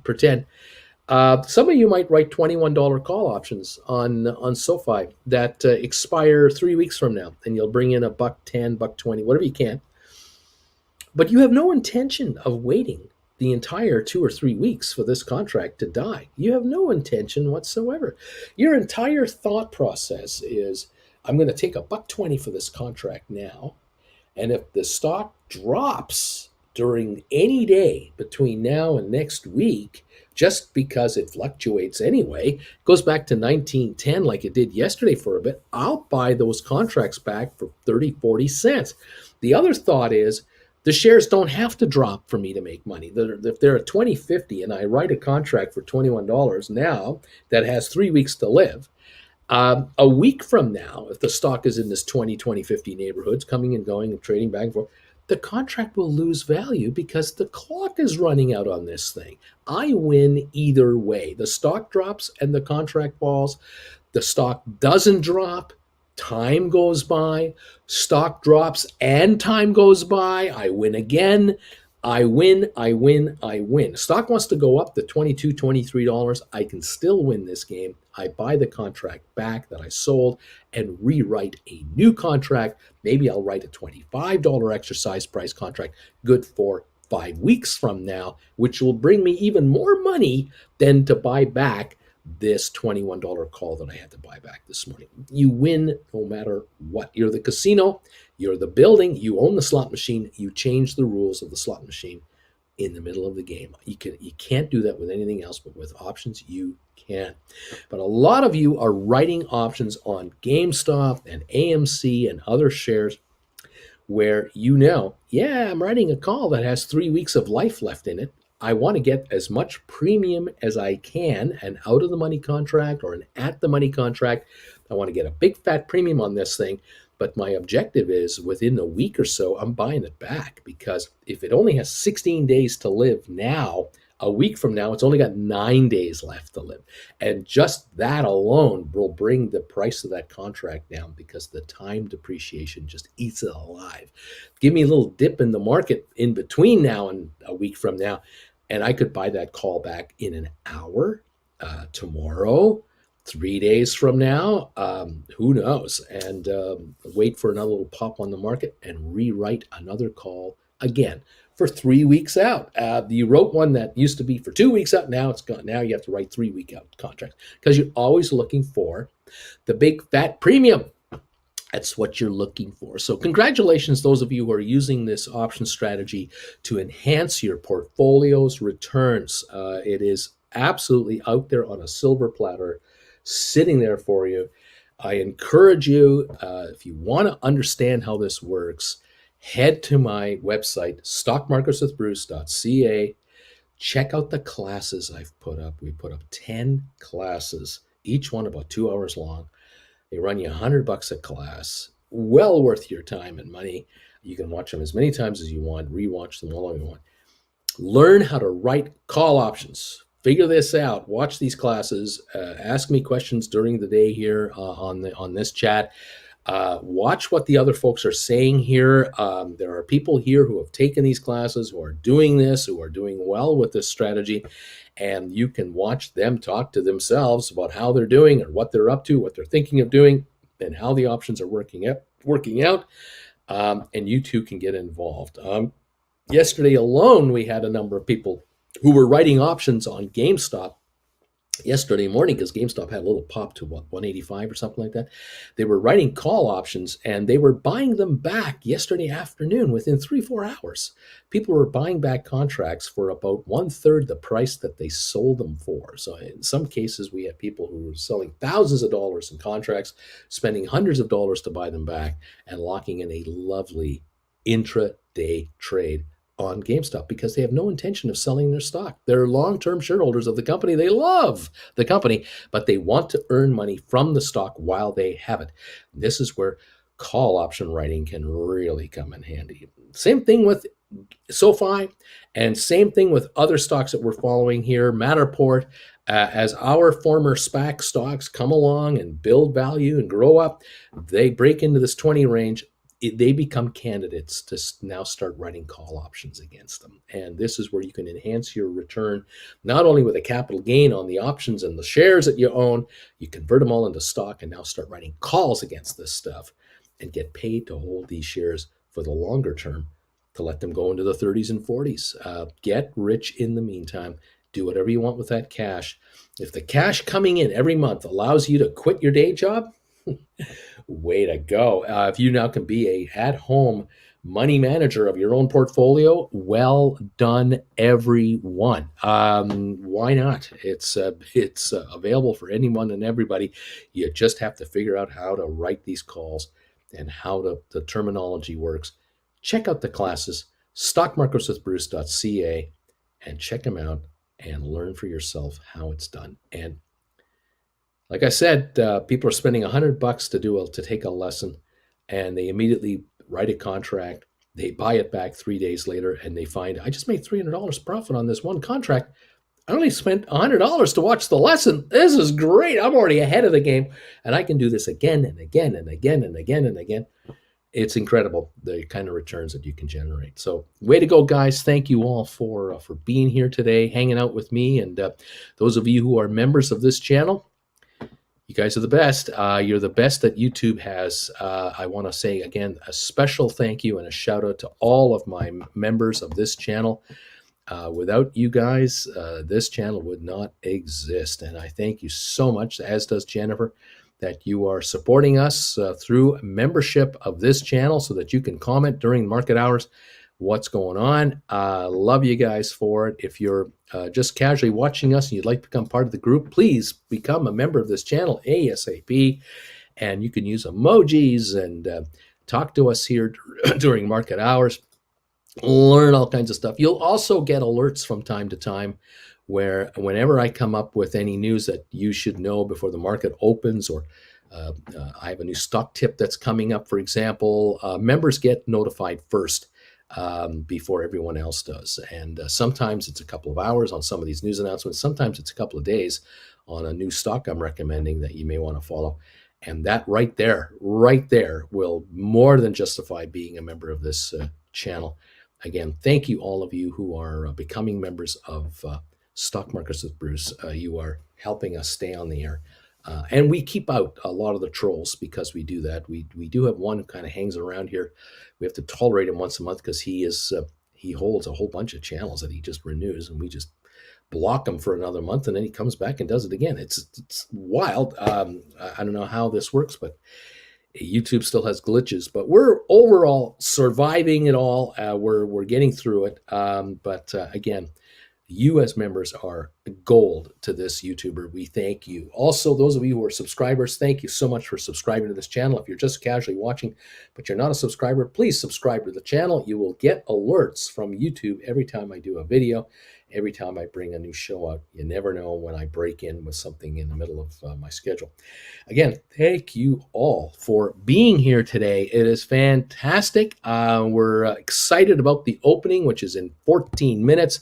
pretend. Some of you might write $21 call options on SoFi that expire 3 weeks from now, and you'll bring in $1.10, $1.20, whatever you can. But you have no intention of waiting the entire 2 or 3 weeks for this contract to die. You have no intention whatsoever. Your entire thought process is, I'm going to take $1.20 for this contract now, and if the stock drops during any day between now and next week, just because it fluctuates anyway, goes back to 1910 like it did yesterday for a bit, I'll buy those contracts back for 30, 40 cents. The other thought is, the shares don't have to drop for me to make money. If they're at 2050 and I write a contract for $21 now that has 3 weeks to live, a week from now, if the stock is in this 20-50 neighborhoods, coming and going and trading back and forth, the contract will lose value because the clock is running out on this thing. I win either way. The stock drops and the contract falls. The stock doesn't drop. Time goes by, stock drops, and time goes by. I win again. I win, I win, I win. Stock wants to go up to $22, $23. I can still win this game. I buy the contract back that I sold and rewrite a new contract. Maybe I'll write a $25 exercise price contract, good for 5 weeks from now, which will bring me even more money than to buy back this $21 call that I had to buy back this morning. You win no matter what. You're the casino, you're the building, you own the slot machine, you change the rules of the slot machine in the middle of the game. You can't do that with anything else, but with options you can. But a lot of you are writing options on GameStop and AMC and other shares where yeah, I'm writing a call that has 3 weeks of life left in it. I want to get as much premium as I can, an out of the money contract or an at the money contract. I want to get a big fat premium on this thing. But my objective is within a week or so, I'm buying it back, because if it only has 16 days to live now, a week from now, it's only got 9 days left to live. And just that alone will bring the price of that contract down, because the time depreciation just eats it alive. Give me a little dip in the market in between now and a week from now, and I could buy that call back in an hour, tomorrow, 3 days from now, who knows, and wait for another little pop on the market and rewrite another call again for 3 weeks out. You wrote one that used to be for 2 weeks out. Now it's gone. Now you have to write 3 week out contracts, because you're always looking for the big fat premium. That's what you're looking for. So congratulations, those of you who are using this option strategy to enhance your portfolio's returns. It is absolutely out there on a silver platter, sitting there for you. I encourage you, if you want to understand how this works, head to my website, stockmarkerswithbruce.ca. Check out the classes I've put up. We put up 10 classes, each one about 2 hours long. They run you $100 a class, well worth your time and money. You can watch them as many times as you want, rewatch them all you want. Learn how to write call options. Figure this out. Watch these classes. Ask me questions during the day here on this chat. Watch what the other folks are saying here. There are people here who have taken these classes, who are doing this, who are doing well with this strategy, and you can watch them talk to themselves about how they're doing or what they're up to, what they're thinking of doing, and how the options are working out. And you too can get involved. Yesterday alone, we had a number of people who were writing options on GameStop yesterday morning, because GameStop had a little pop to 185 or something like that. They were writing call options, and they were buying them back yesterday afternoon within 3-4 hours. People were buying back contracts for about 1/3 the price that they sold them for. So in some cases, we had people who were selling thousands of dollars in contracts, spending hundreds of dollars to buy them back, and locking in a lovely intraday trade on GameStop, because they have no intention of selling their stock. They're long-term shareholders of the company. They love the company, but they want to earn money from the stock while they have it. This is where call option writing can really come in handy. Same thing with SoFi, and same thing with other stocks that we're following here. Matterport, as our former SPAC stocks come along and build value and grow up, they break into this 20 range. They become candidates to now start writing call options against them. And this is where you can enhance your return, not only with a capital gain on the options and the shares that you own, you convert them all into stock and now start writing calls against this stuff and get paid to hold these shares for the longer term, to let them go into the 30s and 40s. Get rich in the meantime. Do whatever you want with that cash. If the cash coming in every month allows you to quit your day job, way to go. If you now can be a at-home money manager of your own portfolio, well done, everyone. Why not? It's available for anyone and everybody. You just have to figure out how to write these calls and how the terminology works. Check out the classes, stockmarkerswithbruce.ca, and check them out and learn for yourself how it's done. And like I said, people are spending $100 to take a lesson, and they immediately write a contract. They buy it back 3 days later, and they find, I just made $300 profit on this one contract. I only spent $100 to watch the lesson. This is great. I'm already ahead of the game, and I can do this again and again and again and again and again. It's incredible the kind of returns that you can generate. So, way to go, guys! Thank you all for being here today, hanging out with me, and those of you who are members of this channel. You guys are the best. You're the best that YouTube has. I want to say again a special thank you and a shout out to all of my members of this channel. Without you guys, this channel would not exist. And I thank you so much, as does Jennifer, that you are supporting us through membership of this channel so that you can comment during market hours what's going on. Love you guys for it. If you're just casually watching us and you'd like to become part of the group, please become a member of this channel ASAP. And you can use emojis and talk to us here during market hours. Learn all kinds of stuff. You'll also get alerts from time to time where whenever I come up with any news that you should know before the market opens, or I have a new stock tip that's coming up, for example, members get notified first before everyone else does. And sometimes it's a couple of hours on some of these news announcements. Sometimes it's a couple of days on a new stock I'm recommending that you may want to follow. And that right there will more than justify being a member of this channel. Again, thank you all of you who are becoming members of Stock Markets with Bruce. You are helping us stay on the air. And we keep out a lot of the trolls because we do that. We do have one who kind of hangs around here. We have to tolerate him once a month because he holds a whole bunch of channels that he just renews, and we just block him for another month, and then he comes back and does it again. It's wild. I don't know how this works, but YouTube still has glitches, but we're overall surviving it all. We're getting through it. But again, you as members are gold to this YouTuber. We thank you. Also, those of you who are subscribers, thank you so much for subscribing to this channel. If you're just casually watching, but you're not a subscriber, please subscribe to the channel. You will get alerts from YouTube every time I do a video, every time I bring a new show out. You never know when I break in with something in the middle of my schedule. Again, thank you all for being here today. It is fantastic. We're excited about the opening, which is in 14 minutes.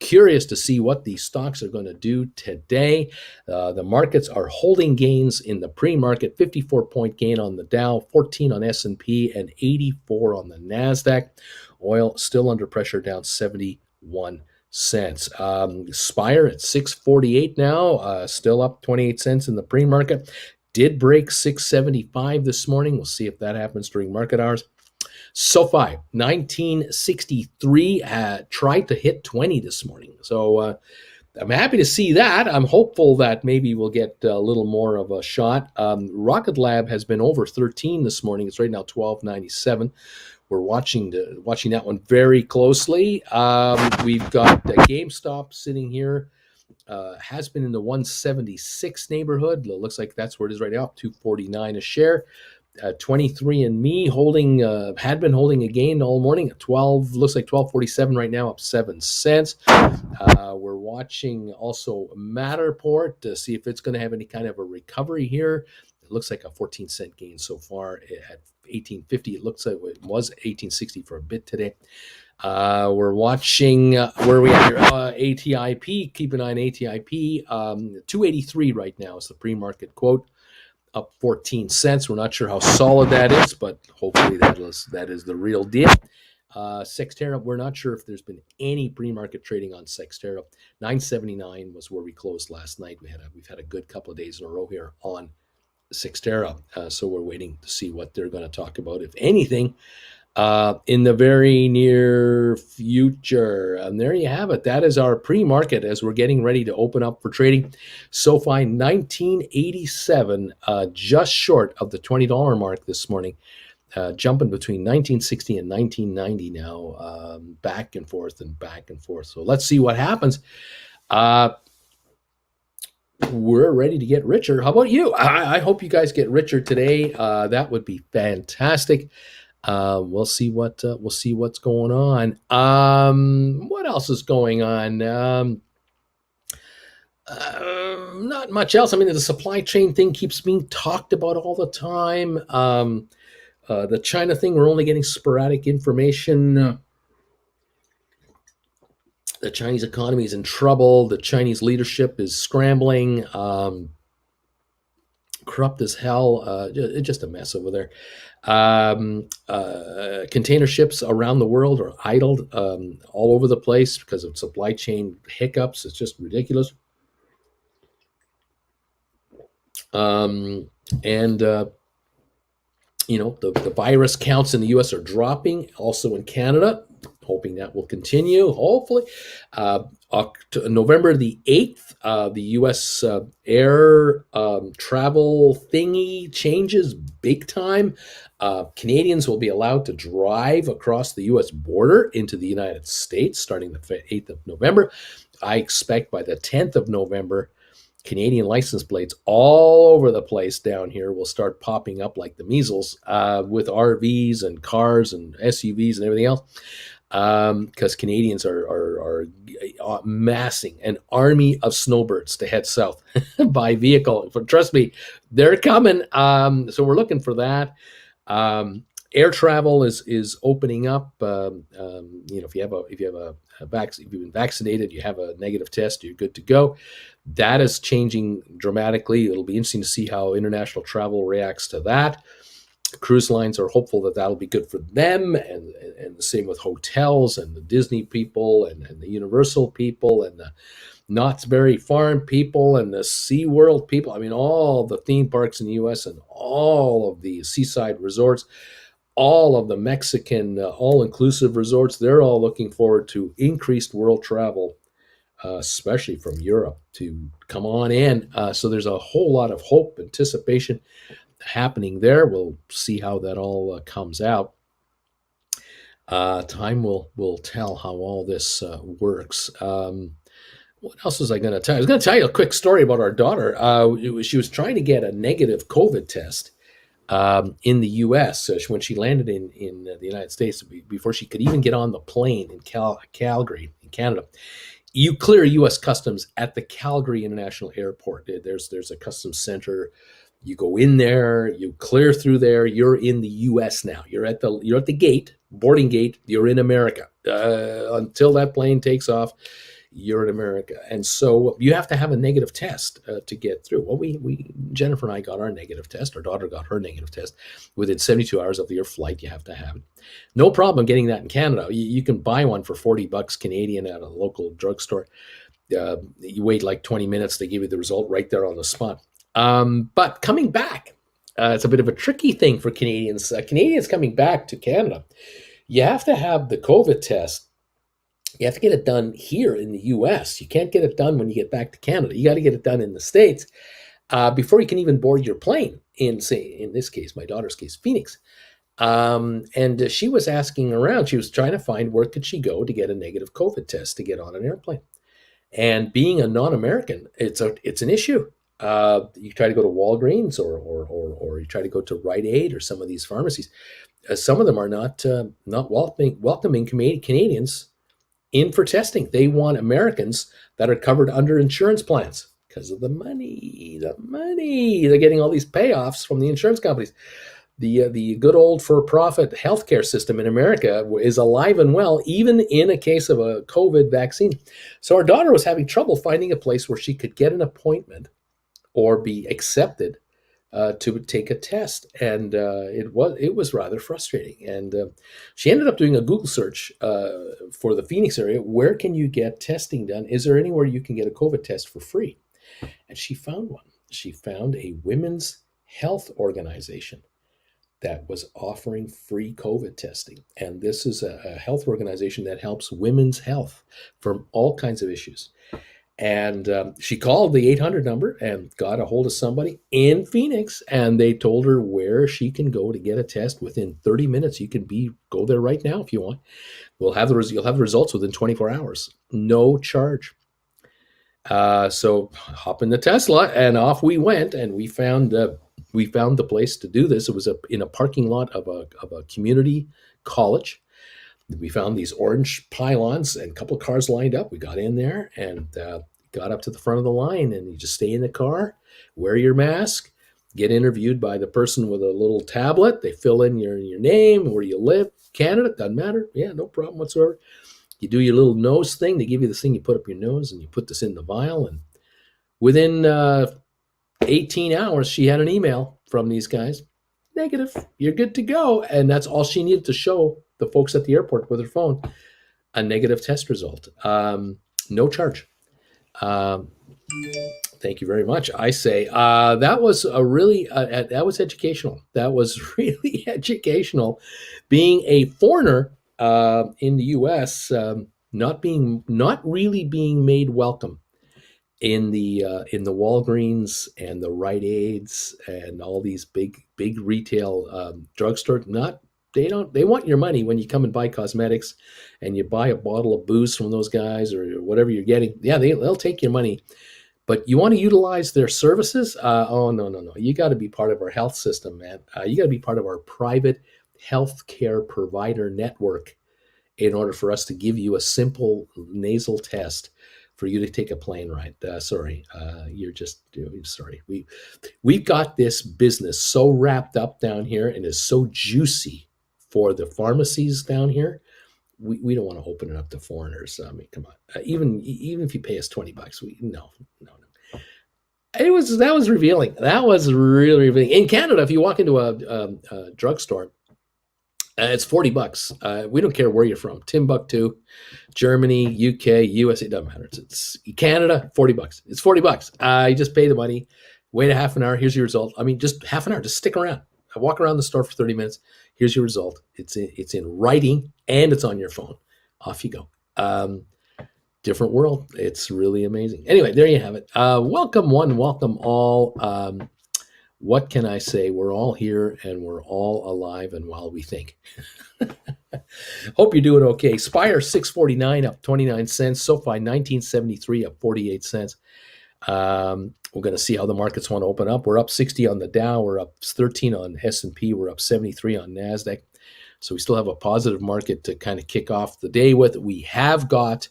Curious to see what these stocks are going to do today. The markets are holding gains in the pre-market, 54-point gain on the Dow, 14 on S&P, and 84 on the NASDAQ. Oil still under pressure, down 71 cents. Spire at 648 now, still up 28 cents in the pre-market. Did break 675 this morning. We'll see if that happens during market hours. SoFi, 1963, tried to hit 20 this morning. So I'm happy to see that. I'm hopeful that maybe we'll get a little more of a shot. Rocket Lab has been over 13 this morning. It's right now 12.97. We're watching that one very closely. We've got GameStop sitting here. Has been in the 176 neighborhood. It looks like that's where it is right now, up $2.49 a share. 23andMe had been holding a gain all morning at 12, looks like 12.47 right now, up 7 cents. We're watching also Matterport to see if it's going to have any kind of a recovery here. It looks like a 14-cent gain so far at 18.50. It looks like it was 18.60 for a bit today. We're watching where we are here. ATIP, keep an eye on ATIP. 283 right now is the pre-market quote, up 14 cents. We're not sure how solid that is, but hopefully that is the real deal. Sextera, we're not sure if there's been any pre-market trading on Sextera. 979 was where we closed last night. We've had a good couple of days in a row here on Sextera, so we're waiting to see what they're going to talk about, if anything, in the very near future. And there you have it. That is our pre-market as we're getting ready to open up for trading. SoFi 1987, just short of the $20 mark this morning, jumping between 1960 and 1990 now, back and forth and back and forth. So let's see what happens. We're ready to get richer. How about you? I hope you guys get richer today. That would be fantastic. We'll see what's going on. What else is going on? Not much else. I mean, the supply chain thing keeps being talked about all the time. The China thing, we're only getting sporadic information. The Chinese economy is in trouble. The Chinese leadership is scrambling, corrupt as hell. Just a mess over there. Container ships around the world are idled all over the place because of supply chain hiccups. It's just ridiculous. Um, and the virus counts in the U.S. are dropping, also in Canada. Hoping that will continue. Hopefully, November the 8th, the U.S. Air travel thingy changes big time. Canadians will be allowed to drive across the U.S. border into the United States starting the 8th of November. I expect by the 10th of November, Canadian license plates all over the place down here will start popping up like the measles with RVs and cars and SUVs and everything else, because Canadians are massing an army of snowbirds to head south by vehicle. But trust me, they're coming. So we're looking for that. Air travel is opening up. If you have if you've been vaccinated, you have a negative test, you're good to go. That is changing dramatically. It'll be interesting to see how international travel reacts to that. Cruise lines are hopeful that that'll be good for them, and the same with hotels and the Disney people and the Universal people and the Knott's Berry Farm people and the SeaWorld people. I mean, all the theme parks in the U.S. and all of the seaside resorts, all of the Mexican all-inclusive resorts, they're all looking forward to increased world travel, especially from Europe, to come on in. So there's a whole lot of hope, anticipation happening there. We'll see how that all comes out. Time will tell how all this works. What else was I going to tell you? I was going to tell you a quick story about our daughter. She was trying to get a negative COVID test in the U.S. When she landed in the United States, before she could even get on the plane in Calgary, in Canada. You clear U.S. customs at the Calgary International Airport. There's a customs center. You go in there, you clear through there. You're in the U.S. now. You're at the gate, boarding gate. You're in America until that plane takes off. You're in America, and so you have to have a negative test to get through. Well, we Jennifer and I got our negative test. Our daughter got her negative test within 72 hours of your flight. You have to have it. No problem getting that in Canada. You can buy one for $40 Canadian at a local drugstore. You wait like 20 minutes. They give you the result right there on the spot. But coming back, it's a bit of a tricky thing for Canadians. Canadians coming back to Canada, you have to have the COVID test. You have to get it done here in the U.S. You can't get it done when you get back to Canada. You got to get it done in the States before you can even board your plane. In this case, my daughter's case, Phoenix. And she was asking around. She was trying to find where could she go to get a negative COVID test to get on an airplane. And being a non-American, it's an issue. You try to go to Walgreens or you try to go to Rite Aid or some of these pharmacies. Some of them are not welcoming Canadians in for testing. They want Americans that are covered under insurance plans because of the money. They're getting all these payoffs from the insurance companies. The good old for-profit healthcare system in America is alive and well, even in a case of a COVID vaccine. So our daughter was having trouble finding a place where she could get an appointment or be accepted to take a test, and it was rather frustrating. And she ended up doing a Google search for the Phoenix area. Where can you get testing done? Is there anywhere you can get a COVID test for free? And she found one. She found a women's health organization that was offering free COVID testing. And this is a health organization that helps women's health from all kinds of issues. And she called the 800 number and got a hold of somebody in Phoenix, and they told her where she can go to get a test within 30 minutes. You can go there right now if you want. You'll have the results within 24 hours, no charge. So hop in the Tesla, and off we went, and we found the place to do this. It was in a parking lot of a community college. We found these orange pylons and a couple of cars lined up. We got in there and got up to the front of the line, and you just stay in the car, wear your mask, get interviewed by the person with a little tablet. They fill in your name, where you live, Canada, doesn't matter. Yeah, no problem whatsoever. You do your little nose thing. They give you this thing you put up your nose, and you put this in the vial. And within 18 hours, she had an email from these guys. Negative. You're good to go. And that's all she needed to show the folks at the airport with her phone, a negative test result. No charge. Um, Thank you very much. I say that was a really that was educational. That was really educational. Being a foreigner in the U.S., not really being made welcome in the Walgreens and the Rite Aids and all these big retail drugstores. Not they want your money when you come and buy cosmetics, and you buy a bottle of booze from those guys or whatever you're getting. Yeah, they'll take your money. But you want to utilize their services? Oh, no. You got to be part of our health system, man. You got to be part of our private healthcare provider network in order for us to give you a simple nasal test for you to take a plane ride. Sorry, sorry. We've got this business so wrapped up down here and is so juicy for the pharmacies down here. We don't want to open it up to foreigners. I mean, come on. Even if you pay us $20, no. That was revealing. That was really revealing. In Canada, if you walk into a drugstore, it's $40. We don't care where you're from. Timbuktu, Germany, UK, US. It doesn't matter. It's Canada. $40. It's $40. You just pay the money. Wait a half an hour. Here's your result. I mean, just half an hour. Just stick around. I walk around the store for 30 minutes. Here's your result. It's in writing and it's on your phone. Off you go. Different world. It's really amazing. Anyway, there you have it. Welcome one, welcome all. What can I say? We're all here and we're all alive and while we think. Hope you're doing okay. Spire 649 up 29 cents. SoFi 1973 up 48 cents. We're going to see how the markets want to open up. We're up 60 on the Dow. We're up 13 on S&P. We're up 73 on NASDAQ. So we still have a positive market to kind of kick off the day with. We have got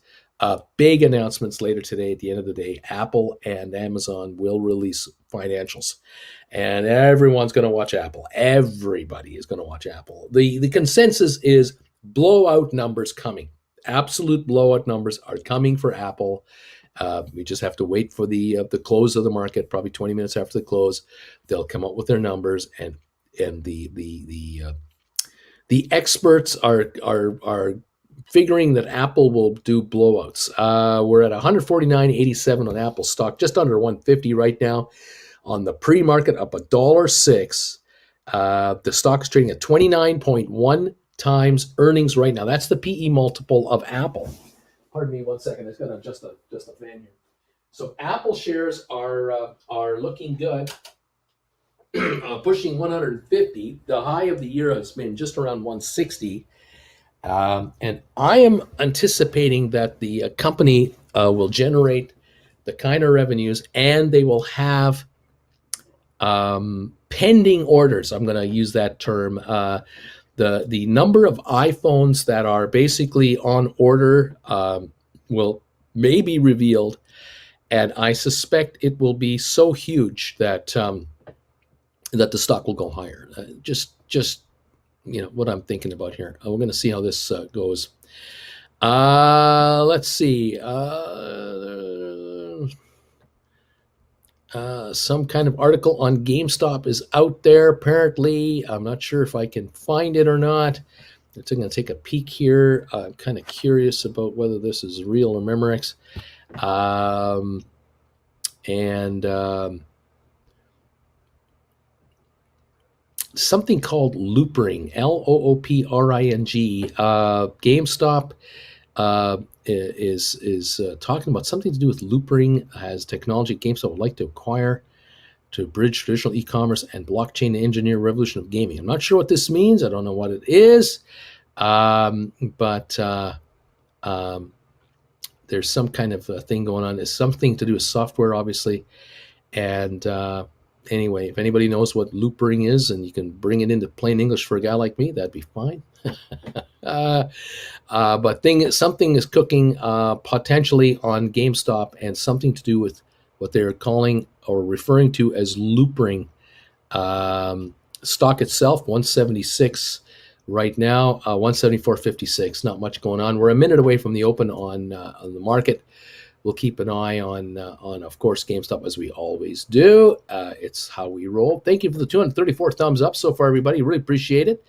big announcements later today. At the end of the day, Apple and Amazon will release financials. And everyone's going to watch Apple. Everybody is going to watch Apple. The consensus is blowout numbers coming. Absolute blowout numbers are coming for Apple. We just have to wait for the close of the market, probably 20 minutes after the close. They'll come up with their numbers, and the experts are figuring that Apple will do blowouts. We're at 149.87 on Apple stock, just under 150 right now. On the pre-market, up $1.06. The stock's trading at 29.1 times earnings right now. That's the PE multiple of Apple. Pardon me 1 second. It's going to adjust a fan here. So Apple shares are looking good, pushing 150. The high of the year has been just around 160. And I am anticipating that the company will generate the kind of revenues, and they will have pending orders. I'm going to use that term. The number of iPhones that are basically on order will may be revealed, and I suspect it will be so huge that that the stock will go higher. Just what I'm thinking about here. We're going to see how this goes. Let's see. Some kind of article on GameStop is out there, apparently. I'm not sure if I can find it or not. I'm going to take a peek here. I'm kind of curious about whether this is real or Memorex. Something called loopring, Loopring. GameStop is talking about something to do with loopring as technology GameStop would like to acquire to bridge traditional e-commerce and blockchain to engineer revolution of gaming. I'm not sure what this means. I don't know what it is, but there's some kind of thing going on. It's something to do with software, obviously. And anyway, if anybody knows what loopring is and you can bring it into plain English for a guy like me, that'd be fine. But something is cooking potentially on GameStop, and something to do with what they're calling or referring to as loopring. Stock itself, 176, right now. 174.56. Not much going on. We're a minute away from the open on the market. We'll keep an eye on, of course, GameStop as we always do. It's how we roll. Thank you for the 234 thumbs up so far, everybody. Really appreciate it.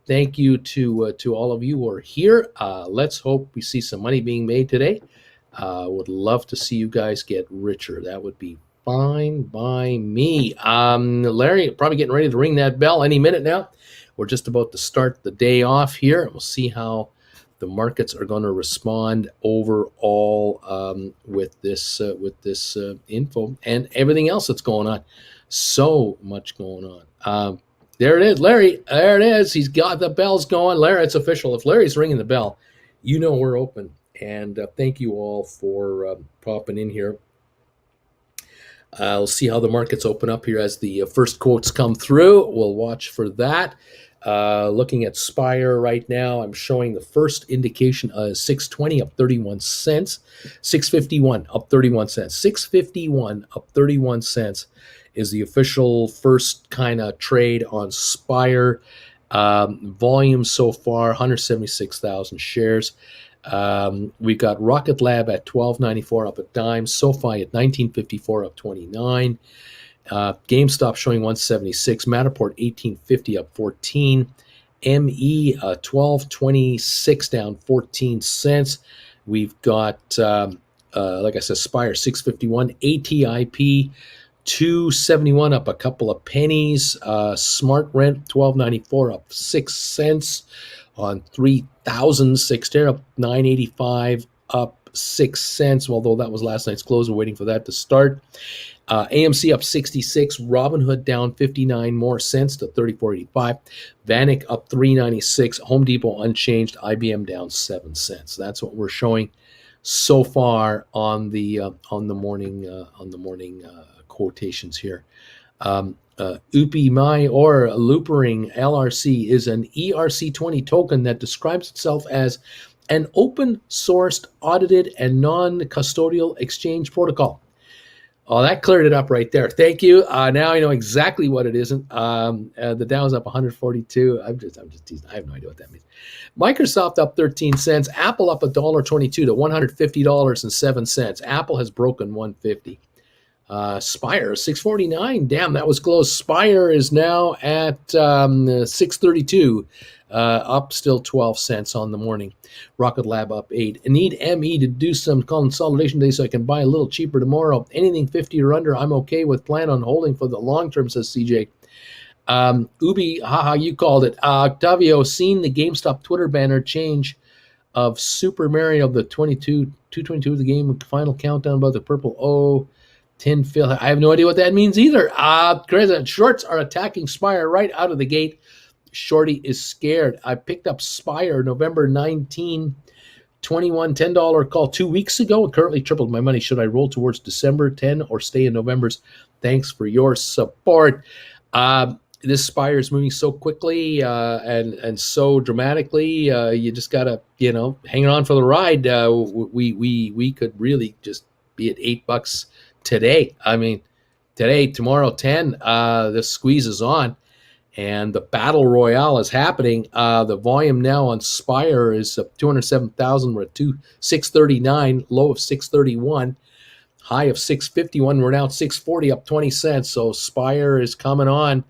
Thank you to all of you who are here. Let's hope we see some money being made today. Would love to see you guys get richer. That would be fine by me. Larry, probably getting ready to ring that bell any minute now. We're just about to start the day off here. We'll see how the markets are going to respond overall with this info and everything else that's going on. So much going on. There it is, Larry. There it is. He's got the bells going. Larry, it's official. If Larry's ringing the bell, you know we're open. And thank you all for popping in here. We'll see how the markets open up here as the first quotes come through. We'll watch for that. Looking at Spire right now, I'm showing the first indication 620 up 31 cents, 651 up 31 cents, 651 up 31 cents is the official first kind of trade on Spire. Volume so far 176,000 shares. We've got Rocket Lab at $12.94 up a dime, SoFi at $19.54 up 29. GameStop showing 176, Matterport 18.50 up 14, ME 12.26 down 14 cents. We've got like I said, Spire 651, ATIP 271 up a couple of pennies, Smart Rent 12.94 up 6 cents on 3,000, Sixter up 9.85 up 6 cents, although that was last night's close. We're waiting for that to start. AMC up 66, Robinhood down 59 more cents to 34.85, Vanik up 3.96, Home Depot unchanged, IBM down 7 cents. That's what we're showing so far on the morning quotations here. UPI My or Loopering LRC is an ERC20 token that describes itself as an open sourced, audited, and non-custodial exchange protocol. Oh, that cleared it up right there. Thank you. Now I know exactly what it isn't. The Dow's up 142. I'm just teasing. I have no idea what that means. Microsoft up 13 cents. Apple up $1.22 to $150.07. Apple has broken 150. Spire 649. Damn, that was close. Spire is now at 632. Up still 12 cents on the morning. Rocket Lab up 8. I need ME to do some consolidation today so I can buy a little cheaper tomorrow. Anything 50 or under, I'm okay with. Plan on holding for the long term, says CJ. Ubi, haha, you called it. Octavio, seen the GameStop Twitter banner change of Super Mario of the 222 of the game final countdown about the purple 10 fill. I have no idea what that means either. Shorts are attacking Spire right out of the gate. Shorty is scared. I picked up Spire November 19, 21, $10 call 2 weeks ago. And currently tripled my money. Should I roll towards December 10 or stay in November's? Thanks for your support. This Spire is moving so quickly and so dramatically. You just gotta, hang on for the ride. We could really just be at $8 today. I mean, today, tomorrow, 10. The squeeze is on. And the battle royale is happening. The volume now on Spire is 207,000. We're at 639, low of 631, high of 651. We're now at 640, up 20 cents. So Spire is coming on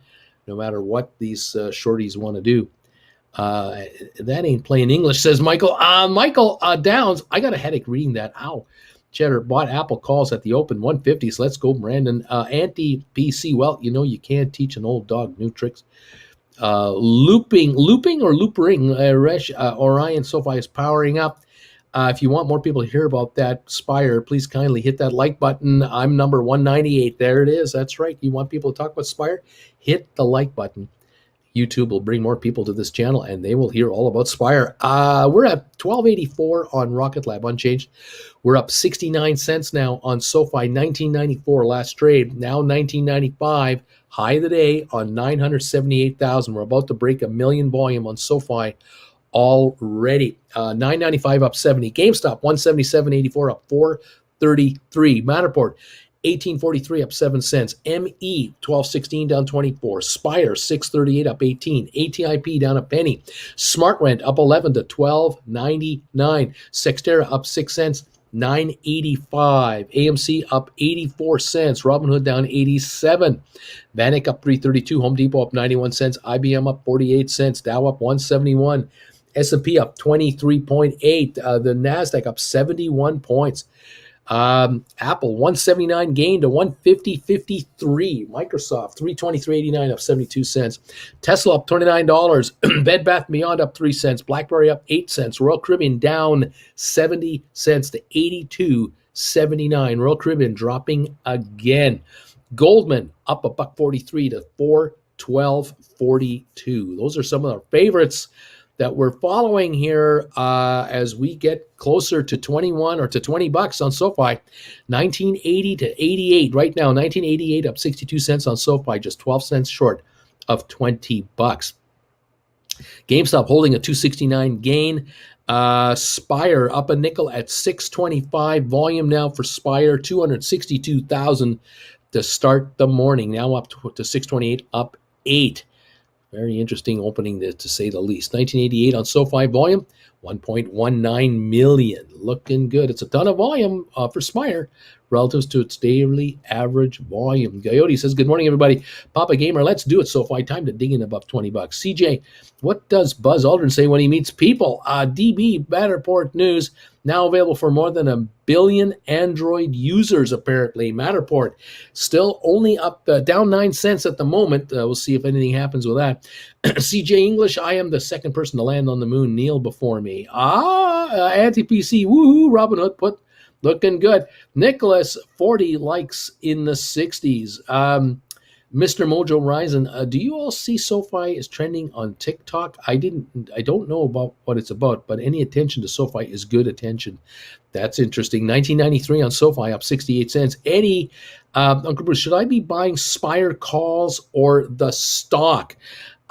no matter what these shorties want to do. That ain't plain English, says Michael. Michael Downs, I got a headache reading that. Ow. Cheddar bought Apple calls at the open 150. So let's go, Brandon. Anti-PC. Well, you can't teach an old dog new tricks. Looping or loopering. Orion SoFi is powering up. If you want more people to hear about that Spire, please kindly hit that like button. I'm number 198. There it is. That's right. You want people to talk about Spire? Hit the like button. YouTube will bring more people to this channel, and they will hear all about Spire. We're at 1284 on Rocket Lab, unchanged. We're up 69 cents now on SoFi, 1994 last trade, now 1995. High of the day on 978,000. We're about to break 1 million volume on SoFi already. 995 up 70. GameStop 177.84 up 433. Matterport 1843 up 7 cents. ME 1216 down 24. Spire 638 up 18. ATIP down a penny. Smart Rent up 11 to 12.99. Sextera up 6 cents. 985. AMC up 84 cents. Robinhood down 87. Vanek up 332. Home Depot up 91 cents. IBM up 48 cents. Dow up 171. S&P up 23.8. The NASDAQ up 71 points. Apple 179 gain to 150.53. Microsoft 323.89 up 72 cents. Tesla up $29. Bed Bath & Beyond up 3 cents. BlackBerry up 8 cents. Royal Caribbean down 70 cents to 82.79. Royal Caribbean dropping again. Goldman up $1.43 to 412.42. Those are some of our favorites that we're following here as we get closer to 21 or to 20 bucks on SoFi. 1980 to 88 right now. 1988 up 62 cents on SoFi, just 12 cents short of 20 bucks. GameStop holding a 269 gain. Spire up a nickel at 625. Volume now for Spire 262,000 to start the morning. Now up to 628, up 8. Very interesting opening to say the least. 1988 on SoFi volume, 1.19 million. Looking good. It's a ton of volume for Spire relative to its daily average volume. Coyote says, good morning, everybody. Papa Gamer, let's do it. SoFi, time to dig in above 20 bucks. CJ, what does Buzz Aldrin say when he meets people? DB Matterport News, now available for more than 1 billion Android users, apparently. Matterport still only up, down 9 cents at the moment. We'll see if anything happens with that. CJ English, I am the second person to land on the moon. Kneel before me. Anti-PC, woohoo, Robinhood put looking good. Nicholas, 40 likes in the 60s. Mr. Mojo Ryzen, do you all see SoFi is trending on TikTok? I don't know about what it's about, but any attention to SoFi is good attention. That's interesting. 1993 on SoFi, up 68 cents. Eddie, Uncle Bruce, should I be buying Spire calls or the stock?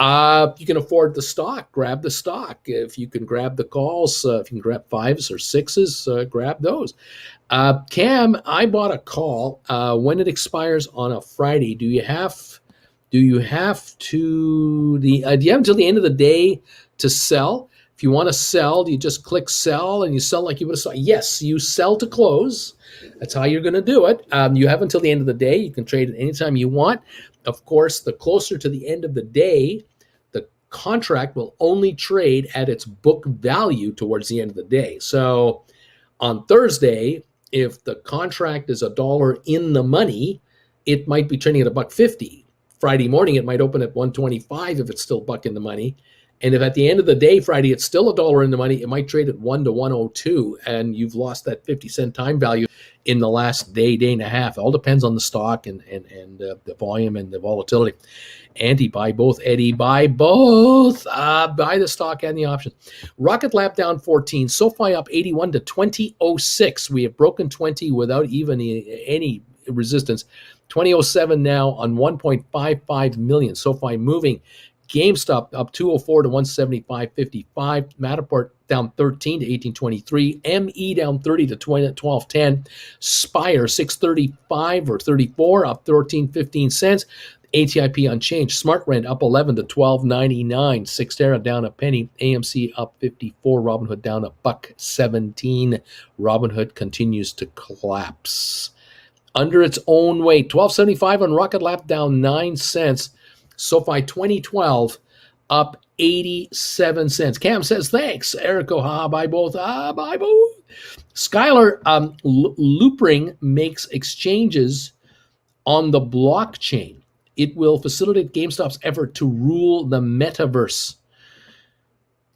You can afford the stock, grab the stock. If you can grab the calls, if you can grab 5s or 6s, grab those. Cam, I bought a call. When it expires on a Friday, do you have until the end of the day to sell? If you want to sell, do you just click sell and you sell like you would have sold? Yes, you sell to close. That's how you're going to do it. You have until the end of the day. You can trade it anytime you want. Of course, the closer to the end of the day, the contract will only trade at its book value towards the end of the day. So on Thursday, if the contract is $1 in the money, it might be trading at $1.50. Friday morning, it might open at $1.25 if it's still $1 in the money. And if at the end of the day, Friday, it's still $1 in the money, it might trade at $1 to $1.02, and you've lost that 50-cent time value in the last day and a half. It all depends on the stock and the volume and the volatility. Andy, buy both. Eddie, buy both. Buy the stock and the option. Rocket Lab down 14. SoFi up 81 to 20.06. We have broken 20 without even any resistance. 20.07 now on 1.55 million. SoFi moving. GameStop up 204 to 175.55. Matterport down 13 to 1823. ME down 30 to 12.10. Spire 635 or 34 up 13.15 cents. ATIP unchanged. Smart Rent up 11 to 12.99. Sixtera down a penny. AMC up 54. Robinhood down $1.17. Robinhood continues to collapse under its own weight. 12.75 on Rocket Lab down 9 cents. SoFi 2012 up 87 cents. Cam says, thanks. Erico, buy both. Buy both. Skylar, Loopring makes exchanges on the blockchain. It will facilitate GameStop's effort to rule the metaverse.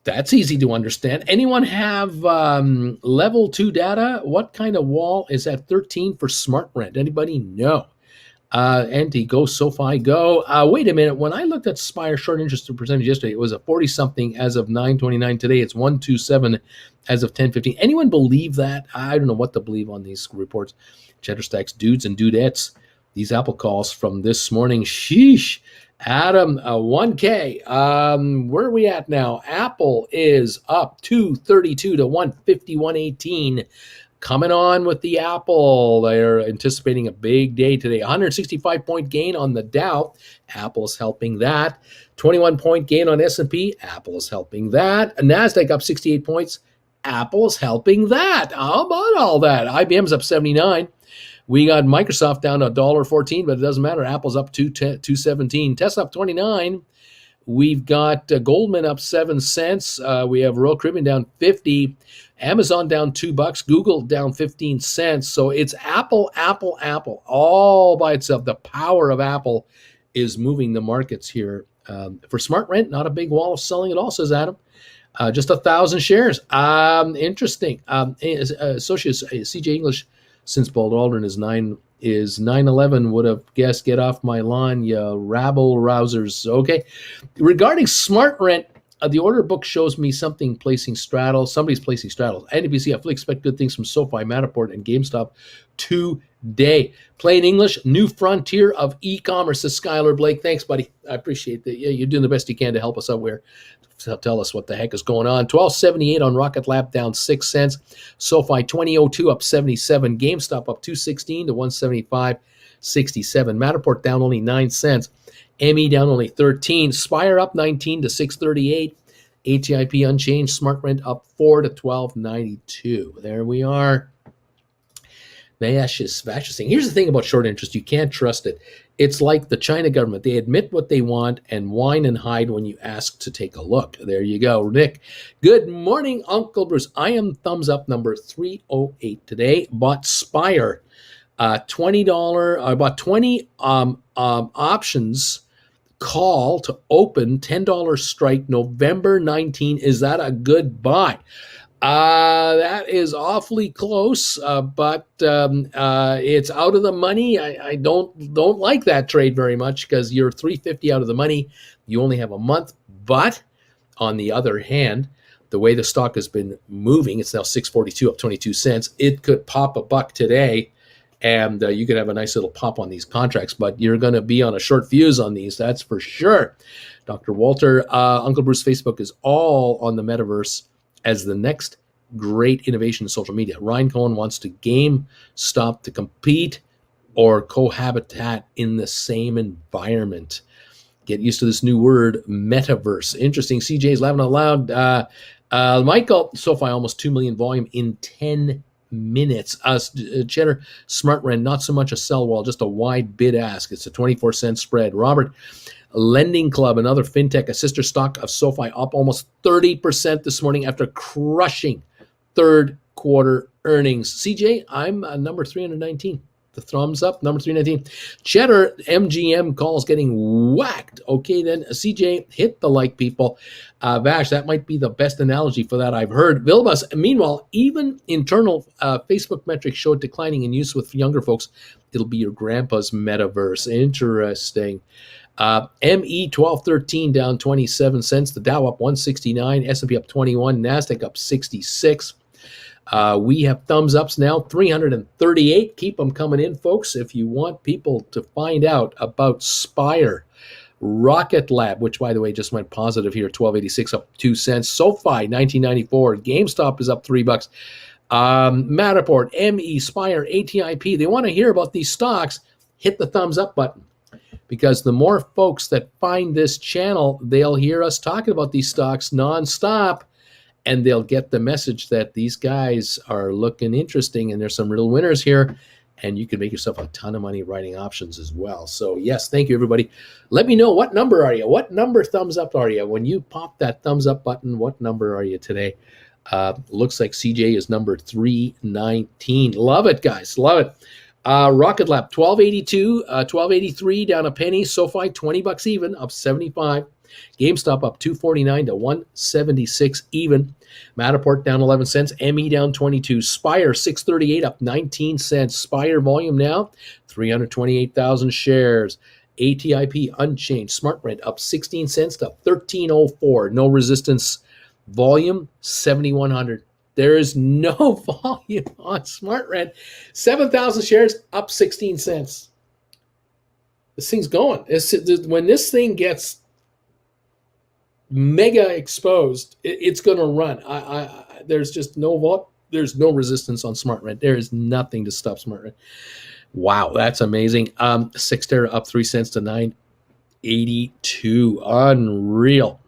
That's easy to understand. Anyone have level 2 data? What kind of wall is at 13 for Smart Rent? Anybody? No. Andy, go SoFi, go. Wait a minute. When I looked at Spire short interest percentage yesterday, it was a 40-something as of 9:29. Today, it's 127 as of 10:15. Anyone believe that? I don't know what to believe on these reports. Cheddar Stacks, dudes and dudettes. These Apple calls from this morning. Sheesh. Adam, 1K. Where are we at now? Apple is up 232 to 151.18. coming on with the Apple. They're anticipating a big day today. 165-point gain on the Dow. Apple's helping that. 21-point gain on S&P. Apple's helping that. NASDAQ up 68 points. Apple's helping that. How about all that? IBM's up 79. We got Microsoft down $1.14, but it doesn't matter. Apple's up 2.17. Tesla up 29. We've got Goldman up 7 cents. We have Royal Caribbean down 50. Amazon down $2. Google down 15 cents. So it's Apple, Apple, Apple, all by itself. The power of Apple is moving the markets here. For Smart Rent, not a big wall of selling at all, says Adam. Just 1,000 shares. Interesting. Associates CJ English, since Bald Aldrin is 9/11, would have guessed get off my lawn, you rabble rousers. Okay. Regarding Smart Rent, the order book shows me something placing straddles. Somebody's placing straddles. NBC, I fully expect good things from SoFi, Matterport, and GameStop today. Plain English, new frontier of e-commerce, says Skylar Blake. Thanks, buddy. I appreciate that. Yeah, you're doing the best you can to help us out here. Tell us what the heck is going on. 12.78 on Rocket Lab, down 6 cents. SoFi 20.02 up 77. GameStop up 2.16 to 175.67. Matterport down only 9 cents. ME down only 13. Spire up 19 to 6.38. ATIP unchanged. Smart Rent up 4 to 12.92. There we are. Here's the thing about short interest. You can't trust it. It's like the China government. They admit what they want and whine and hide when you ask to take a look. There you go. Nick, good morning, Uncle Bruce. I am thumbs up number 308 today. Bought Spire, $20. I bought 20 options call to open, $10 strike, November 19. Is that a good buy? That is awfully close, but it's out of the money. I don't like that trade very much because you're $350 out of the money. You only have a month. But on the other hand, the way the stock has been moving, it's now 642 up 22 cents. It could pop a buck today, and you could have a nice little pop on these contracts. But you're going to be on a short fuse on these, that's for sure. Dr. Walter, Uncle Bruce, Facebook is all on the metaverse as the next great innovation in social media. Ryan Cohen wants to GameStop to compete or cohabitat in the same environment. Get used to this new word, metaverse. Interesting. CJ's laughing out loud. Michael, SoFi almost 2 million volume in 10 minutes. Cheddar, Smart Rent, not so much a sell wall, just a wide bid ask. It's a 24-cent spread. Robert, Lending Club, another fintech, a sister stock of SoFi, up almost 30% this morning after crushing third quarter earnings. CJ, I'm number 319. The thumbs up, number 319. Cheddar, MGM calls getting whacked. Okay, then, CJ, hit the like, people. Vash, that might be the best analogy for that I've heard. Vilbus, meanwhile, even internal Facebook metrics show it declining in use with younger folks. It'll be your grandpa's metaverse. Interesting. ME 1213 down 27 cents. The Dow up 169. S&P up 21. NASDAQ up 66. We have thumbs ups now, 338. Keep them coming in, folks. If you want people to find out about Spire, Rocket Lab, which, by the way, just went positive here, 1286 up 2 cents. SoFi, 1994. GameStop is up $3. Matterport, ME, Spire, ATIP. They want to hear about these stocks. Hit the thumbs up button. Because the more folks that find this channel, they'll hear us talking about these stocks nonstop, and they'll get the message that these guys are looking interesting, and there's some real winners here, and you can make yourself a ton of money writing options as well. So, yes, thank you, everybody. Let me know, what number are you? What number thumbs up are you? When you pop that thumbs up button, what number are you today? Looks like CJ is number 319. Love it, guys. Love it. Rocket Lab, 1282, 1283 down a penny. SoFi, $20 even, up 75. GameStop up 249 to 176 even. Matterport down 11 cents. ME down 22. Spire 638 up 19 cents. Spire volume now 328,000 shares. ATIP unchanged. Smart Rent up 16 cents to 1304. No resistance. Volume 7,100. There is no volume on Smart Rent. 7,000 shares up 16 cents. This thing's going. When this thing gets mega exposed, it's going to run. There's just no There's no resistance on smart rent. There is nothing to stop smart rent. Wow, that's amazing. Cyxtera up 3 cents to 9.82. Unreal.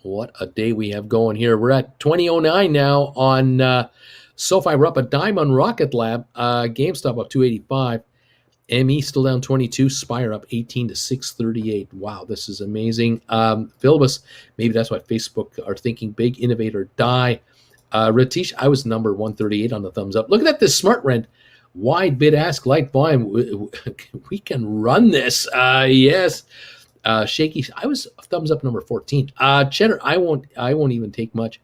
What a day we have going here. We're at 2009 now on SoFi. We're up a dime on Rocket Lab. GameStop up 285. ME still down 22. Spire up 18 to 638. Wow, this is amazing. Philbus, maybe that's why Facebook are thinking big, innovator, die. Ratish, I was number 138 on the thumbs up. Look at this smart rent. Wide bid ask, light volume. We can run this. Yes. Shaky, I was thumbs up number 14. Cheddar, I won't even take much.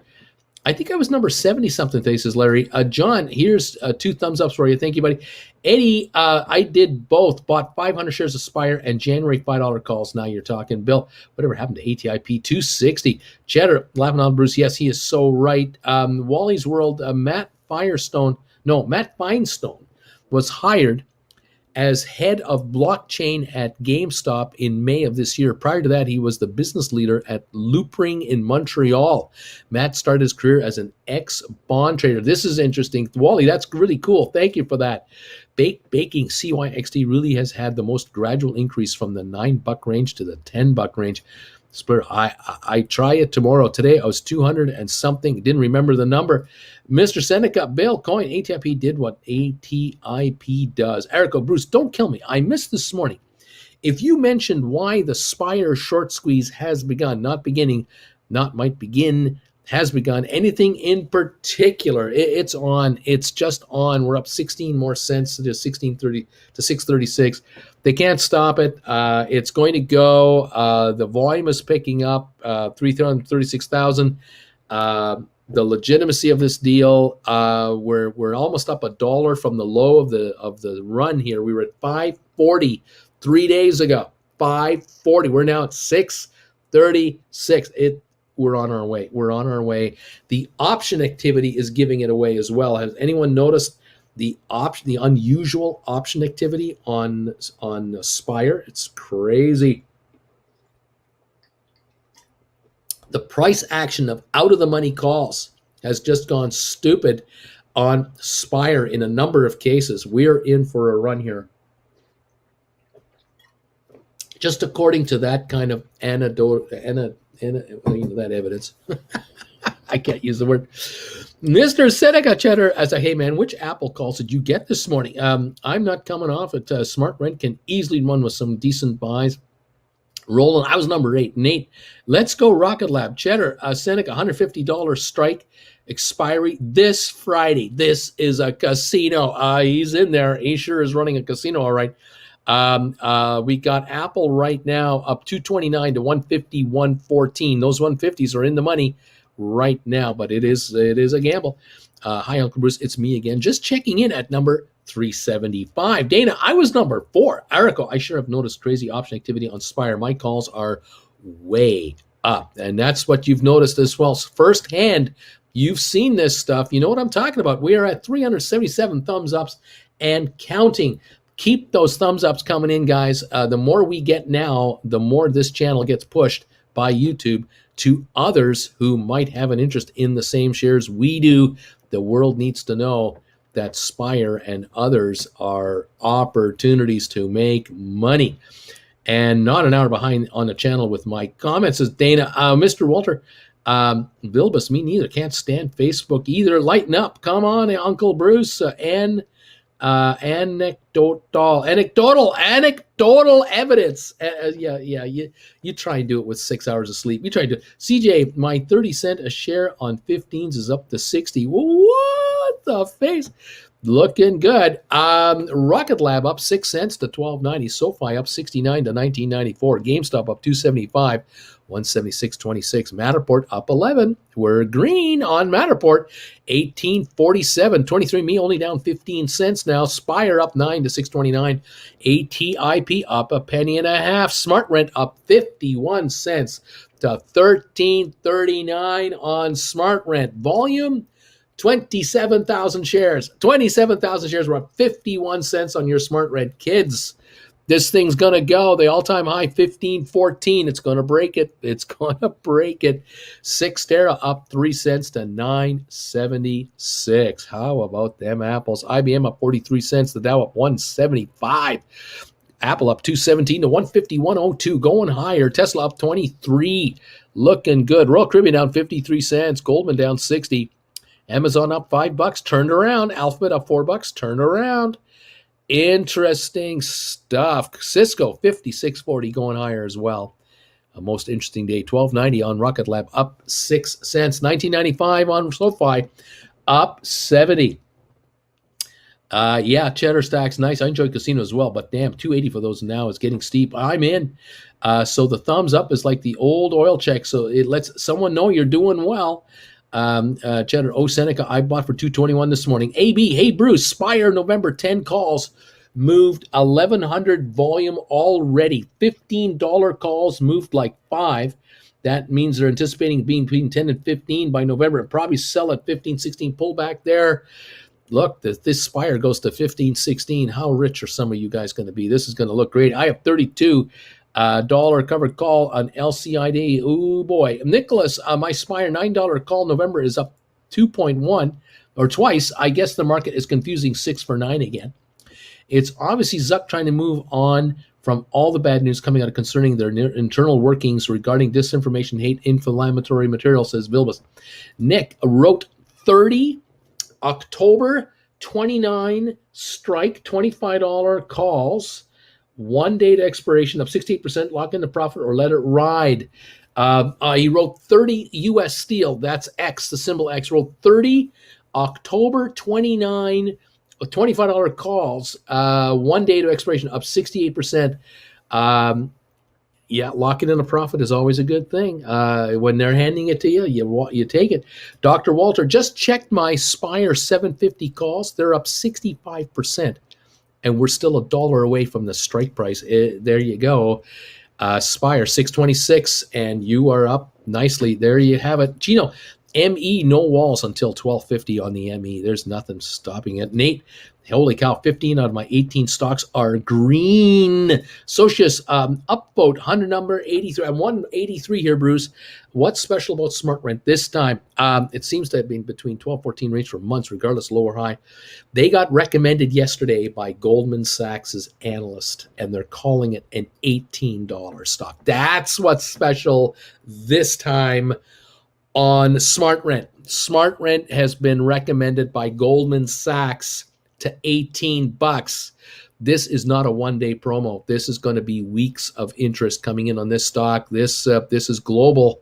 I think I was number 70 something today, says Larry. John, here's 2 thumbs ups for you. Thank you, buddy. Eddie, I did both. Bought 500 shares of Spire and January $5 calls. Now you're talking. Bill, whatever happened to ATIP 260? Cheddar, laughing on Bruce. Yes, he is so right. Wally's World, Matt Feinstone was hired as head of blockchain at GameStop in May of this year. Prior to that, he was the business leader at Loopring in Montreal. Matt started his career as an ex-bond trader. This is interesting. Wally, that's really cool. Thank you for that. Baking CYXT really has had the most gradual increase from the $9 range to the $10 range. Spur, I try it tomorrow. Today I was 200 and something. Didn't remember the number. Mr. Seneca, Bill, coin, ATIP did what ATIP does. Erico, Bruce, don't kill me. I missed this morning. If you mentioned why the Spire short squeeze has begun, not beginning, not might begin, has begun, anything in particular, it's on. It's just on. We're up 16 more cents to 16.30 to 6.36. They can't stop it. It's going to go. The volume is picking up. 336,000. The legitimacy of this deal. We're almost up $1 from the low of the run here. We were at 540 3 days ago. 540. We're now at 636. We're on our way. We're on our way. The option activity is giving it away as well. Has anyone noticed the unusual option activity on Spire? It's crazy. The price action of out of the money calls has just gone stupid on Spire in a number of cases. We're in for a run here. Just according to that kind of that evidence. I can't use the word. Mr. Seneca Cheddar, as a hey man, which Apple calls did you get this morning? I'm not coming off it. Smart Rent can easily run with some decent buys. Rolling, I was number 8. Nate, let's go Rocket Lab. Cheddar, Seneca, $150 strike expiry this Friday. This is a casino. He's in there. He sure is running a casino, all right. We got Apple right now up 229 to 150, 114. Those 150s are in the money right now, but it is a gamble. Hi, Uncle Bruce. It's me again. Just checking in at number 375. Dana, I was number 4. Erico, I sure have noticed crazy option activity on Spire. My calls are way up, and that's what you've noticed as well. Firsthand, you've seen this stuff. You know what I'm talking about. We are at 377 thumbs ups and counting. Keep those thumbs ups coming in, guys. The more we get now, the more this channel gets pushed by YouTube to others who might have an interest in the same shares we do. The world needs to know that Spire and others are opportunities to make money. And not an hour behind on the channel with my comments, says Dana. Mr. Walter, Vilbus, me neither. Can't stand Facebook either. Lighten up. Come on, Uncle Bruce. Anecdotal evidence. You try and do it with 6 hours of sleep. You try to do it. CJ, my 30 cent a share on 15s is up to 60. What the face? Looking good. Rocket Lab up 6 cents to $12.90. SoFi up 69 to $19.94. GameStop up 275. 176.26. Matterport up 11. We're green on Matterport. 18.47. 23andMe only down 15 cents now. Spire up 9 to 6.29. ATIP up a penny and a half. Smart Rent up 51 cents to 13.39 on Smart Rent. Volume 27,000 shares. 27,000 shares. We're up 51 cents on your Smart Rent. Kids, This thing's going to go. The all-time high, 15.14. It's going to break it. It's going to break it. Cyxtera up 3 cents to 9.76. How about them apples? IBM up 43 cents. The Dow up 175. Apple up 217 to 151.02. Going higher. Tesla up 23. Looking good. Royal Caribbean down 53 cents. Goldman down 60. Amazon up $5. Turned around. Alphabet up $4. Turned around. Interesting stuff. Cisco 56.40 going higher as well. A most interesting day. 12.90 on Rocket Lab up 6 cents. 19.95 on SoFi up 70. Yeah, Cheddar Stacks nice. I enjoy Casino as well, but damn, 280 for those now is getting steep. I'm in. So the thumbs up is like the old oil check. So it lets someone know you're doing well. Cheddar Seneca, I bought for 221 this morning. AB, hey Bruce, Spire November 10 calls moved 1,100 volume already. $15 calls moved like 5. That means they're anticipating being between 10 and 15 by November and probably sell at 15, 16 pullback there. Look, this Spire goes to 15, 16. How rich are some of you guys going to be? This is going to look great. I have 32 dollar covered call on LCID. Oh boy, Nicholas, my Spire $9 call November is up 2.1 or twice. I guess the market is confusing 6 for 9 again. It's obviously Zuck trying to move on from all the bad news coming out concerning their internal workings regarding disinformation, hate, inflammatory material, says Vilbus. Nick wrote 30 October 29 strike $25 calls. 1 day to expiration of 68%, lock in the profit or let it ride. He wrote 30 US steel, that's X, the symbol X, wrote 30 October 29, $25 calls, 1 day to expiration, up 68%. Yeah, locking in a profit is always a good thing. When they're handing it to you, you take it. Dr. Walter, just checked my Spire 750 calls. They're up 65%. And we're still $1 away from the strike price. There you go. Spire 626, and you are up nicely. There you have it. Gino, ME, no walls until 12.50 on the ME. There's nothing stopping it. Nate, holy cow, 15 out of my 18 stocks are green. Socius, upvote, 100 number, 83. I'm 183 here, Bruce. What's special about Smart Rent this time? It seems to have been between 12, 14 range for months, regardless, low or high. They got recommended yesterday by Goldman Sachs' analyst, and they're calling it an $18 stock. That's what's special this time on Smart Rent. Smart Rent has been recommended by Goldman Sachs to $18. This is not a one-day promo. This is going to be weeks of interest coming in on this stock. This is global.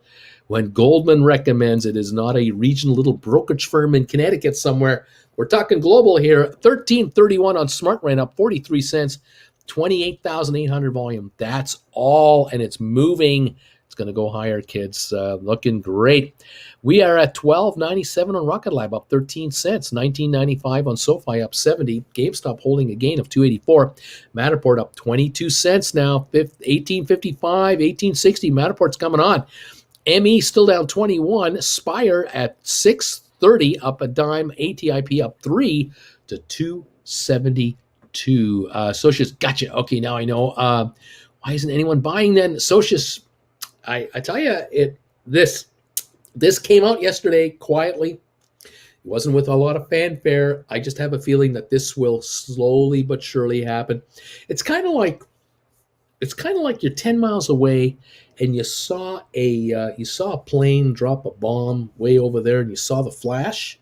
When Goldman recommends, it is not a regional little brokerage firm in Connecticut somewhere. We're talking global here. 1331 on Smart Rent, up 43 cents, 28,800 volume. That's all, and it's moving. It's going to go higher, kids. Looking great. We are at $12.97 on Rocket Lab, up 13 cents. $19.95 on SoFi, up 70. GameStop holding a gain of $2.84. Matterport up 22 cents now. $18.55, $18.60. Matterport's coming on. ME still down 21. Spire at $6.30, up a dime. ATIP up 3 to $2.72. Socius, gotcha. Okay, now I know. Why isn't anyone buying then? Socius, I tell you, this came out yesterday quietly. It wasn't with a lot of fanfare. I just have a feeling that this will slowly but surely happen. It's kind of like you're 10 miles away and you saw a plane drop a bomb way over there, and you saw the flash,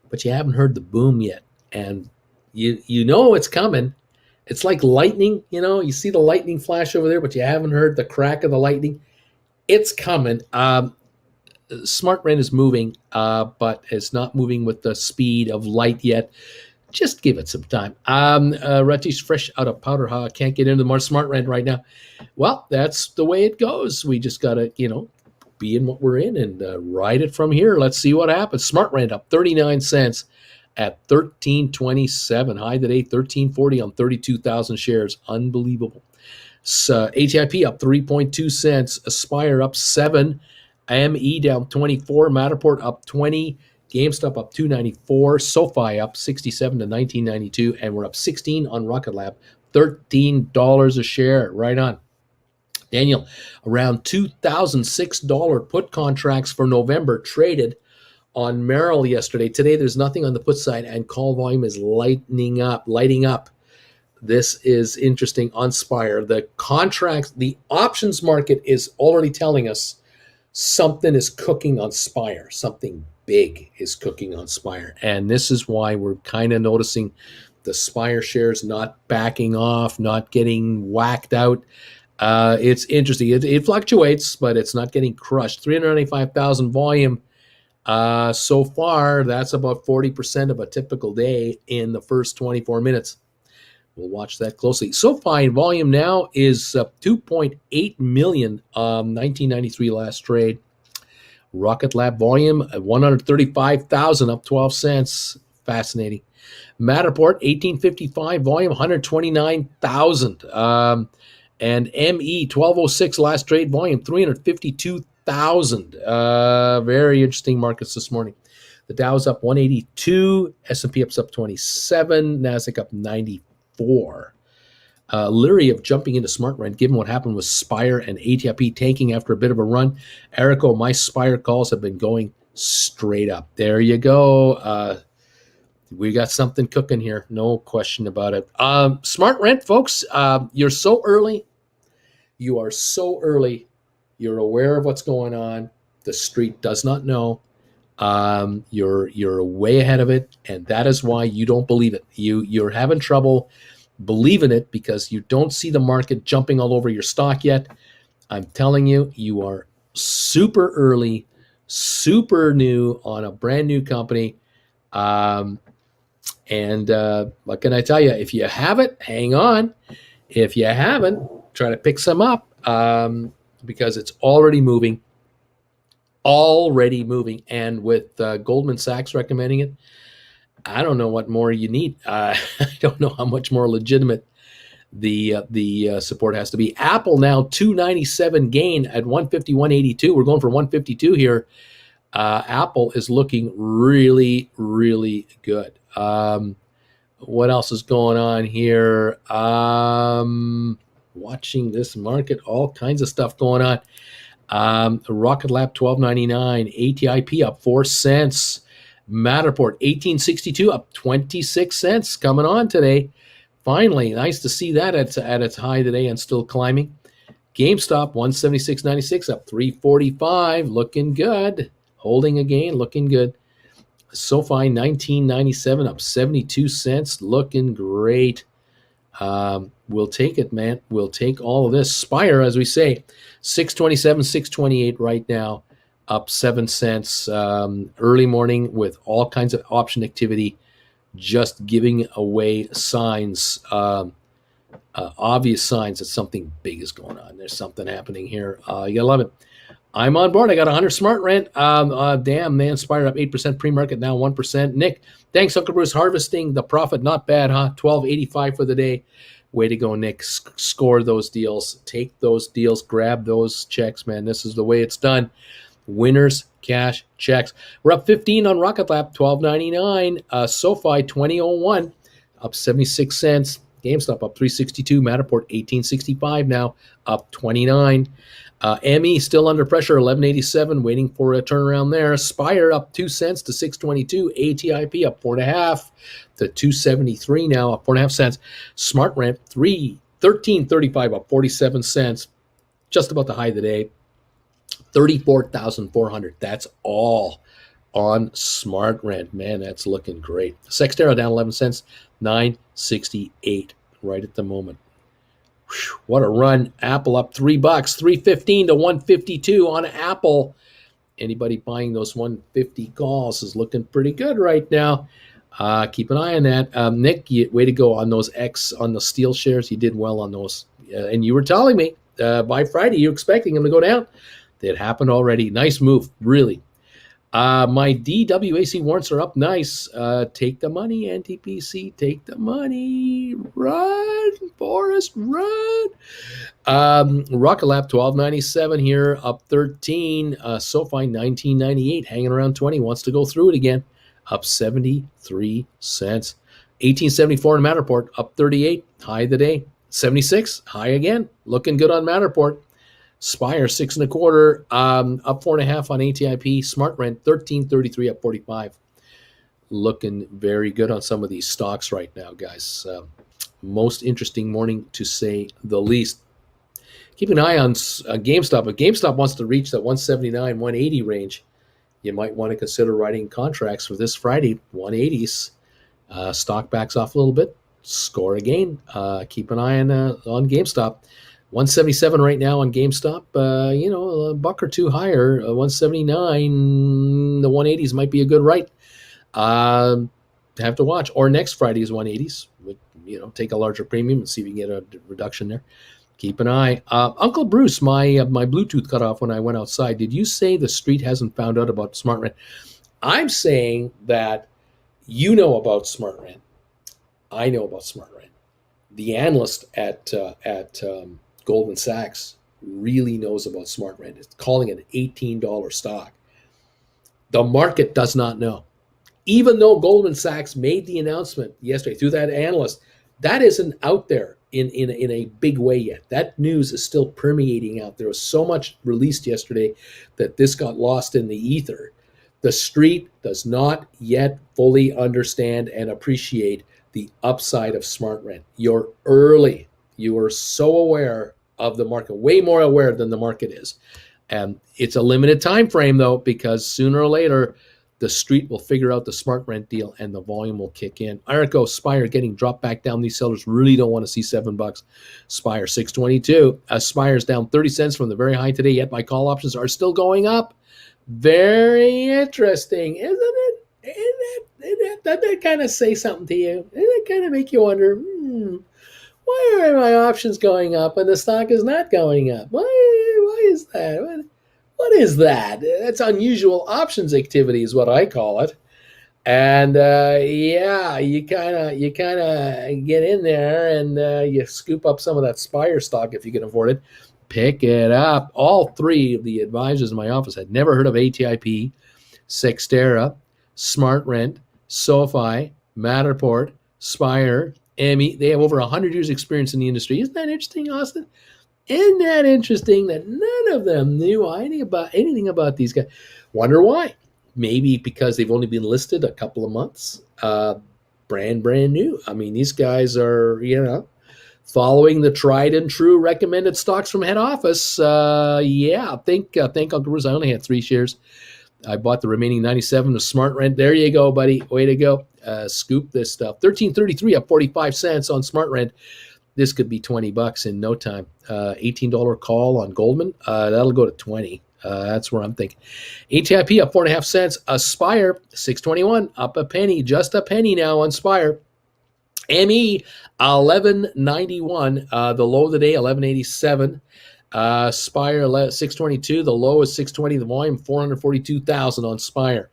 but you haven't heard the boom yet, and you know it's coming. It's like lightning, you see the lightning flash over there, but you haven't heard the crack of the lightning. It's coming. Smart Rent is moving, but it's not moving with the speed of light yet. Just give it some time. Ratish, fresh out of powder, can't get into more Smart Rent right now. Well, that's the way it goes. We just got to, be in what we're in and ride it from here. Let's see what happens. Smart Rent up 39 cents at 13.27. High today, 13.40 on 32,000 shares. Unbelievable. So ATIP up 3.2 cents. Aspire up 7. ME down 24. Matterport up 20. GameStop up 294. SoFi up 67 to 1992. And we're up 16 on Rocket Lab. $13 a share. Right on. Daniel, around $2,006 put contracts for November traded on Merrill yesterday. Today, there's nothing on the put side, and call volume is lighting up. This is interesting on Spire. The contracts, the options market is already telling us something is cooking on Spire. Something big is cooking on Spire. And this is why we're kind of noticing the Spire shares not backing off, not getting whacked out. It's interesting. It fluctuates, but it's not getting crushed. 395,000 volume. So far, that's about 40% of a typical day in the first 24 minutes. We'll watch that closely. SoFi volume now is 2.8 million, 1993 last trade. Rocket Lab volume at 135,000, up 12 cents. Fascinating. Matterport 1855 volume 129,000. And ME 1206 last trade volume 352,000. Very interesting markets this morning. The Dow's up 182, S&P up 27, Nasdaq up 94. Leery of jumping into smart rent given what happened with Spire and ATIP tanking after a bit of a run. Erico, my Spire calls have been going straight up. There you go. We got something cooking here, no question about it. Smart rent, folks, you're so early. You are so early. You're aware of what's going on. The street does not know. You're way ahead of it, and that is why you don't believe it. You're having trouble believing it because you don't see the market jumping all over your stock yet. I'm telling you, you are super early, super new on a brand new company. And what can I tell you? If you have it, hang on. If you haven't, try to pick some up because it's already moving. And with Goldman Sachs recommending it, I don't know what more you need. I don't know how much more legitimate the support has to be. Apple now 297 gain at 151.82. We're going for 152 here. Apple is looking really, really good. What else is going on here? Watching this market, all kinds of stuff going on. Rocket Lab 12.99, ATIP up 4 cents. Matterport 18.62 up 26 cents coming on today. Finally, nice to see that at its high today and still climbing. GameStop 176.96 up 3.45, looking good. Holding a gain, looking good. SoFi 19.97 up 72 cents, looking great. We'll take it, man. We'll take all of this. Spire, as we say, 627, 628 right now, up 7 cents. Early morning with all kinds of option activity, just giving away signs, obvious signs that something big is going on. There's something happening here. You gotta love it. I'm on board. I got 100 smart rent. Damn, man. Spire up 8% pre-market, now 1%. Nick, thanks, Uncle Bruce. Harvesting the profit. Not bad, huh? 12.85 for the day. Way to go, Nick. Score those deals. Take those deals. Grab those checks, man. This is the way it's done. Winners, cash, checks. We're up 15 on Rocket Lab, 12.99. SoFi, 20.01, up 76 cents. GameStop up 362. Matterport, 18.65 now, up 29. ME still under pressure, 11.87, waiting for a turnaround there. Spire up 2 cents to 6.22. ATIP up 4.5 to 2.73 now, up 4.5 cents. Smart Rent 13.35, up 47 cents. Just about the high of the day. 34,400. That's all on Smart Rent. Man, that's looking great. Sextera down 11 cents, 9.68 right at the moment. Whew, what a run. Apple up $3, 315 to 152 on Apple. Anybody buying those 150 calls is looking pretty good right now. Keep an eye on that. Nick, way to go on those on the steel shares. You did well on those. And you were telling me by Friday you're expecting them to go down. It happened already. Nice move, really. My DWAC warrants are up nice. Take the money, NTPC. Take the money. Run, Forrest, run. Rocket Lab 12.97 here, up 13. SoFi 19.98, hanging around 20. Wants to go through it again. Up 73 cents. 1874 in Matterport, up 38, high of the day. 76, high again, looking good on Matterport. Spire 6.25, up 4.5 on ATIP. Smart Rent 1333, up 45. Looking very good on some of these stocks right now, guys. Most interesting morning to say the least. Keep an eye on GameStop. If GameStop wants to reach that 179, 180 range, you might want to consider writing contracts for this Friday, 180s. Stock backs off a little bit, score again. Keep an eye on GameStop. 177 right now on GameStop. A buck or two higher. 179. The 180s might be a good right. Have to watch. Or next Friday's 180s. Take a larger premium and see if you can get a reduction there. Keep an eye. Uncle Bruce, my Bluetooth cut off when I went outside. Did you say the street hasn't found out about Smart Rent? I'm saying that you know about Smart Rent. I know about Smart Rent. The analyst at Goldman Sachs really knows about Smart Rent. It's calling it an $18 stock. The market does not know. Even though Goldman Sachs made the announcement yesterday through that analyst, that isn't out there in a big way yet. That news is still permeating out. There was so much released yesterday that this got lost in the ether. The street does not yet fully understand and appreciate the upside of Smart Rent. You're early. You are so aware of the market, way more aware than the market is. And it's a limited time frame, though, because sooner or later, the street will figure out the Smart Rent deal and the volume will kick in. Irco, Spire getting dropped back down. These sellers really don't want to see $7. Spire 622. Spire's down 30 cents from the very high today, yet my call options are still going up. Very interesting, isn't it? Doesn't that kind of say something to you? Doesn't that kind of make you wonder, why are my options going up and the stock is not going up? Why is that? What is that? That's unusual options activity is what I call it. And you kind of get in there and you scoop up some of that Spire stock if you can afford it. Pick it up. All three of the advisors in my office had never heard of ATIP, Sextera, Smart Rent, SoFi, Matterport, Spire, ME. They have over 100 years experience in the industry. Isn't that interesting, Austin? Isn't that interesting that none of them knew anything about these guys? Wonder why? Maybe because they've only been listed a couple of months. Brand new. I mean, these guys are, following the tried and true recommended stocks from head office. Thank Uncle Bruce. I only had 3 shares. I bought the remaining 97 of Smart Rent. There you go, buddy. Way to go. Scoop this stuff. 13.33 up 45 cents on Smart Rent. This could be $20 in no time. $18 call on Goldman. That'll go to 20. That's where I'm thinking. ATIP up 4.5 cents. Spire 621 up a penny. Just a penny now on Spire. ME 1191. The low of the day 1187. Spire 622. The low is 620. The volume 442,000 on Spire.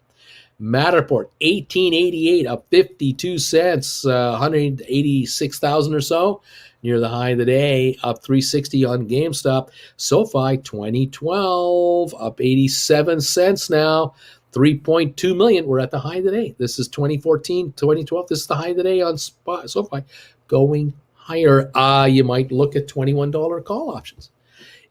Matterport 1888 up 52 cents. 186,000 or so. Near the high of the day, up 360 on GameStop. SoFi 2012 up 87 cents now. 3.2 million. We're at the high of the day. This is 2014, 2012. This is the high of the day on SoFi. Going higher. You might look at $21 call options.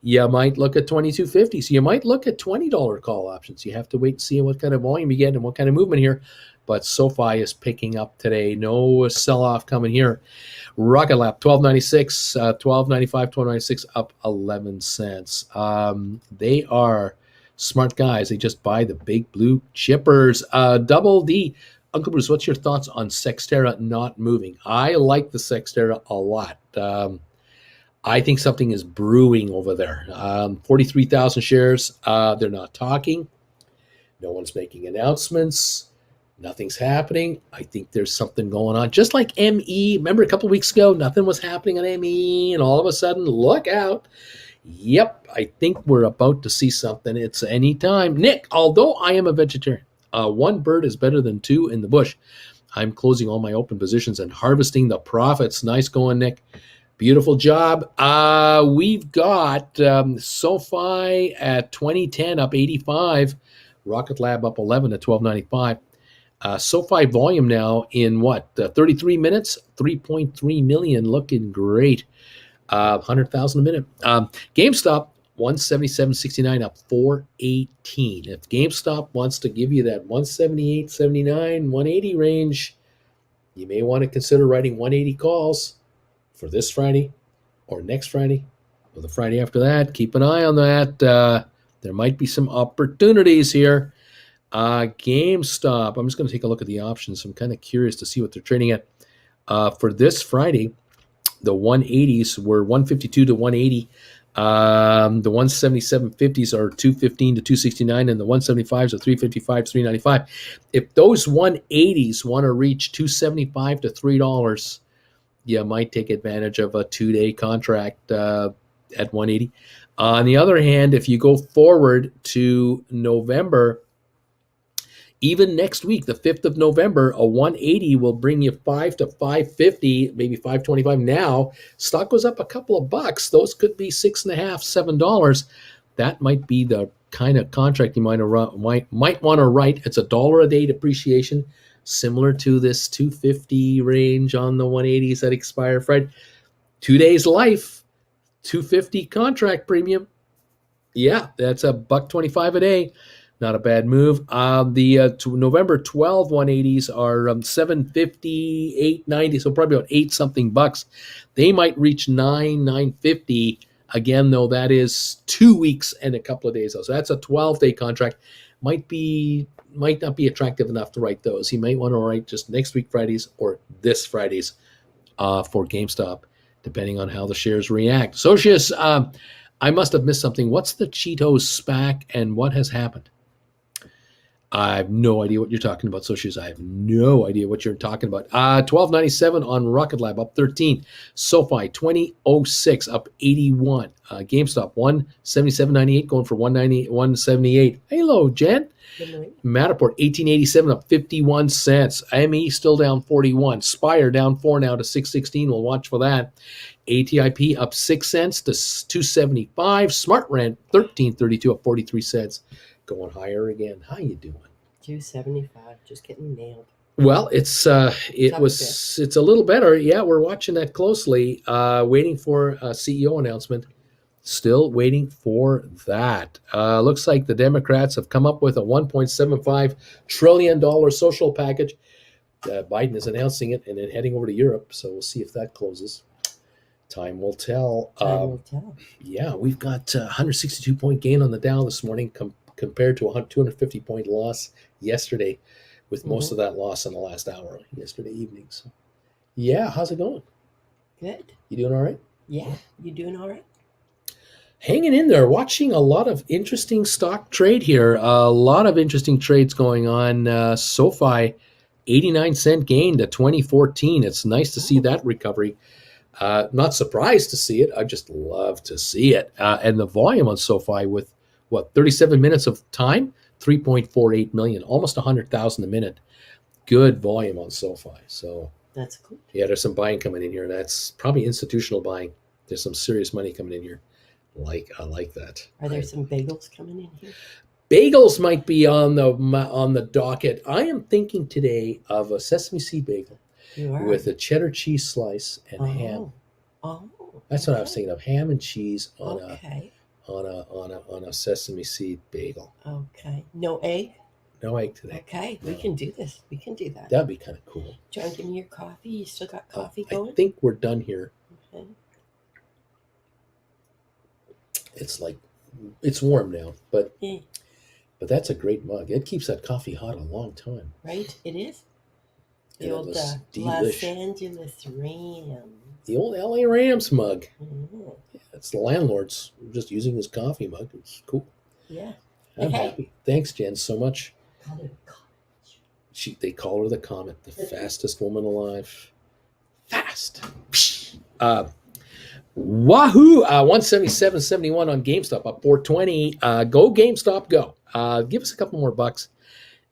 You might look at $22.50. So you might look at $20 call options. You have to wait and see what kind of volume you get and what kind of movement here. But SoFi is picking up today. No sell-off coming here. Rocket Lab, $12.96, $12.95, $12.96, up 11 cents. They are smart guys. They just buy the big blue chippers. Double D. Uncle Bruce, what's your thoughts on Sextera not moving? I like the Sextera a lot. I think something is brewing over there. 43,000 shares. They're not talking. No one's making announcements. Nothing's happening. I think there's something going on. Just like ME. Remember a couple of weeks ago, nothing was happening on ME, and all of a sudden, look out. Yep, I think we're about to see something. It's any time. Nick, although I am a vegetarian, one bird is better than two in the bush. I'm closing all my open positions and harvesting the profits. Nice going, Nick. Beautiful job. We've got SoFi at 2010 up 85. Rocket Lab up 11 at 12.95. SoFi volume now in 33 minutes, 3.3 million, looking great. 100,000 a minute. GameStop 177.69 up 418. If GameStop wants to give you that 178.79, 180 range, you may want to consider writing 180 calls for this Friday or next Friday or the Friday after that. Keep an eye on that. There might be some opportunities here. GameStop, I'm just going to take a look at the options. I'm kind of curious to see what they're trading at. For this Friday, the 180s were 152 to 180. The 177.50s are 215 to 269, and the 175s are 355 to 395. If those 180s want to reach 275 to $3, you might take advantage of a 2-day contract at 180. On the other hand, if you go forward to November, even next week, the 5th of November, a 180 will bring you 5 to 550, maybe 525. Now, stock goes up a couple of bucks. Those could be $6.50, $7. That might be the kind of contract you might want to write. It's $1 a day depreciation, similar to this 250 range on the 180s that expire Friday. 2 days life, 250 contract premium. Yeah, that's $1.25 a day. Not a bad move. The November 12 180s are 750, 890, so probably about 8 something bucks. They might reach 950. Again, though, that is 2 weeks and a couple of days. So that's a 12-day contract. Might not be attractive enough to write those. You might want to write just next week Fridays or this Fridays for GameStop, depending on how the shares react. Socius, I must have missed something. What's the Cheetos SPAC and what has happened? I have no idea what you're talking about, Socius. I have no idea what you're talking about. 12.97 on Rocket Lab, up 13. SoFi 20.06, up 81. GameStop 177.98, going for 178. Hello, Jen. Matterport 18.87, up 51 cents. ME still down 41. Spire down 4 now to 6.16. We'll watch for that. ATIP up 6 cents to 2.75. SmartRent 13.32, up 43 cents. Going higher again. How you doing? 275, just getting nailed. Well, it's a little better. Yeah, we're watching that closely. Waiting for a CEO announcement. Still waiting for that. Looks like the Democrats have come up with a $1.75 trillion social package. Biden is announcing it and then heading over to Europe. So we'll see if that closes. Time will tell. Time will tell. Yeah, we've got 162-point gain on the Dow this morning compared to a 250-point loss yesterday, with most of that loss in the last hour yesterday evening. So, yeah, how's it going? Good. You doing all right? Yeah, you doing all right? Hanging in there, watching a lot of interesting stock trade here. A lot of interesting trades going on. SoFi, 89-cent gain to 2014. It's nice to see that recovery. Not surprised to see it. I just love to see it. And the volume on SoFi with 37 minutes of time, 3.48 million, almost 100,000 a minute. Good volume on SoFi. So that's cool. Yeah, there's some buying coming in here. That's probably institutional buying. There's some serious money coming in here. I like that. Are there some bagels coming in here? Bagels might be on the docket. I am thinking today of a sesame seed bagel with a cheddar cheese slice and ham. Oh, that's what I was thinking of. Ham and cheese on a sesame seed bagel. Okay. No egg? No egg today. Okay, we can do this. We can do that. That'd be kind of cool. John, give me your coffee. You still got coffee going? I think we're done here. Okay. It's warm now, but that's a great mug. It keeps that coffee hot a long time. Right, it is. The old Los Angeles Rams. The old LA Rams mug. Mm-hmm. Yeah, it's the landlord's just using his coffee mug. It's cool. Yeah. I'm happy. Thanks, Jen, so much. They call her the Comet, the fastest woman alive. Fast. Wahoo! 177.71 on GameStop, up 420. Go GameStop, go. Give us a couple more bucks,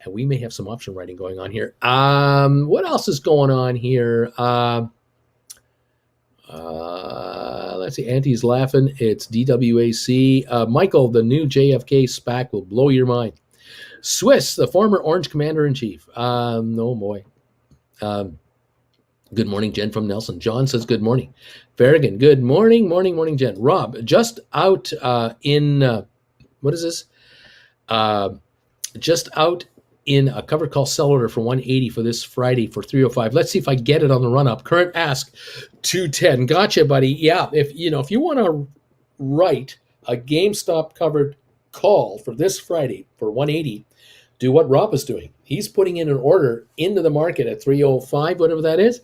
and we may have some option writing going on here. What else is going on here? Let's see. Auntie's laughing. It's DWAC. Michael, the new JFK SPAC will blow your mind. Swiss, the former Orange Commander-in-Chief. Oh, boy. Good morning, Jen from Nelson. John says good morning. Farragon, good morning, morning, Jen. Rob, just out in, what is this? Just out in a covered call sell order for 180 for this Friday for 305. Let's see if I get it on the run up. Current ask 210. Gotcha, buddy. Yeah, if you want to write a GameStop covered call for this Friday for 180, do what Rob is doing. He's putting in an order into the market at 305, whatever that is.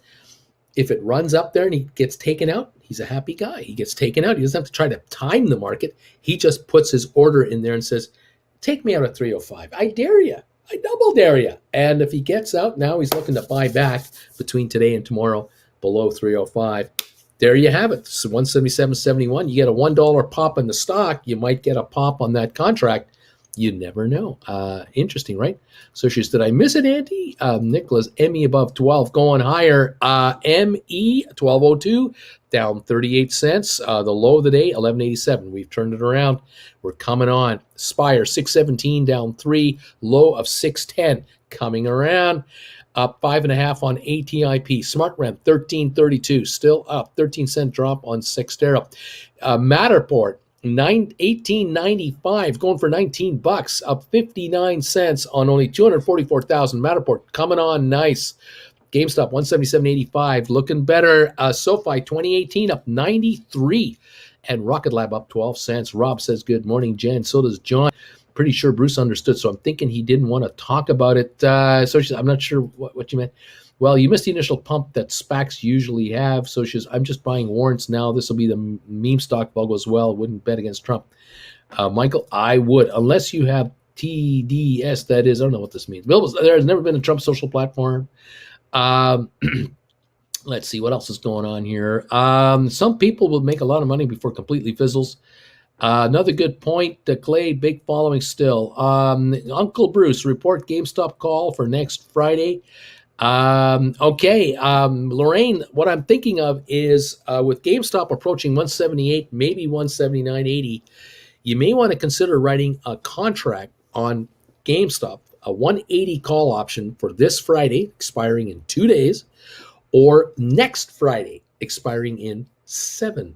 If it runs up there and he gets taken out, he's a happy guy. He gets taken out. He doesn't have to try to time the market. He just puts his order in there and says, take me out at 305. I dare you. I double dare you. And if he gets out, now he's looking to buy back between today and tomorrow below 305. There you have it. So 177.71. You get a $1 pop in the stock. You might get a pop on that contract. You never know. Interesting, right? So she's, did I miss it, Andy? Nicholas, ME above 12, going higher. ME 1202, down 38 cents. The low of the day, 11.87. We've turned it around. We're coming on. Spire 617, down 3, low of 610, coming around. Up 5.5 on ATIP. SmartRent 13.32, still up. 13-cent drop on Sextera. Matterport 18.95, going for $19, up 59 cents on only 244,000. Matterport coming on nice. GameStop 177.85, looking better. SoFi 2018 up 93, and Rocket Lab up 12 cents. Rob says good morning, Jen. So does John. Pretty sure Bruce understood, so I'm thinking he didn't want to talk about it. So I'm not sure what you meant. Well, you missed the initial pump that SPACs usually have. So she's, I'm just buying warrants now. This will be the meme stock bubble as well. Wouldn't bet against Trump. Michael, I would, unless you have TDS, that is, I don't know what this means. Bill, there has never been a Trump social platform. Let's see, what else is going on here? Some people will make a lot of money before it completely fizzles. Another good point, Clay, big following still. Uncle Bruce, report GameStop call for next Friday. Okay, Lorraine, what I'm thinking of is with GameStop approaching 178, maybe 179.80, you may want to consider writing a contract on GameStop, a 180 call option for this Friday, expiring in 2 days, or next Friday, expiring in 7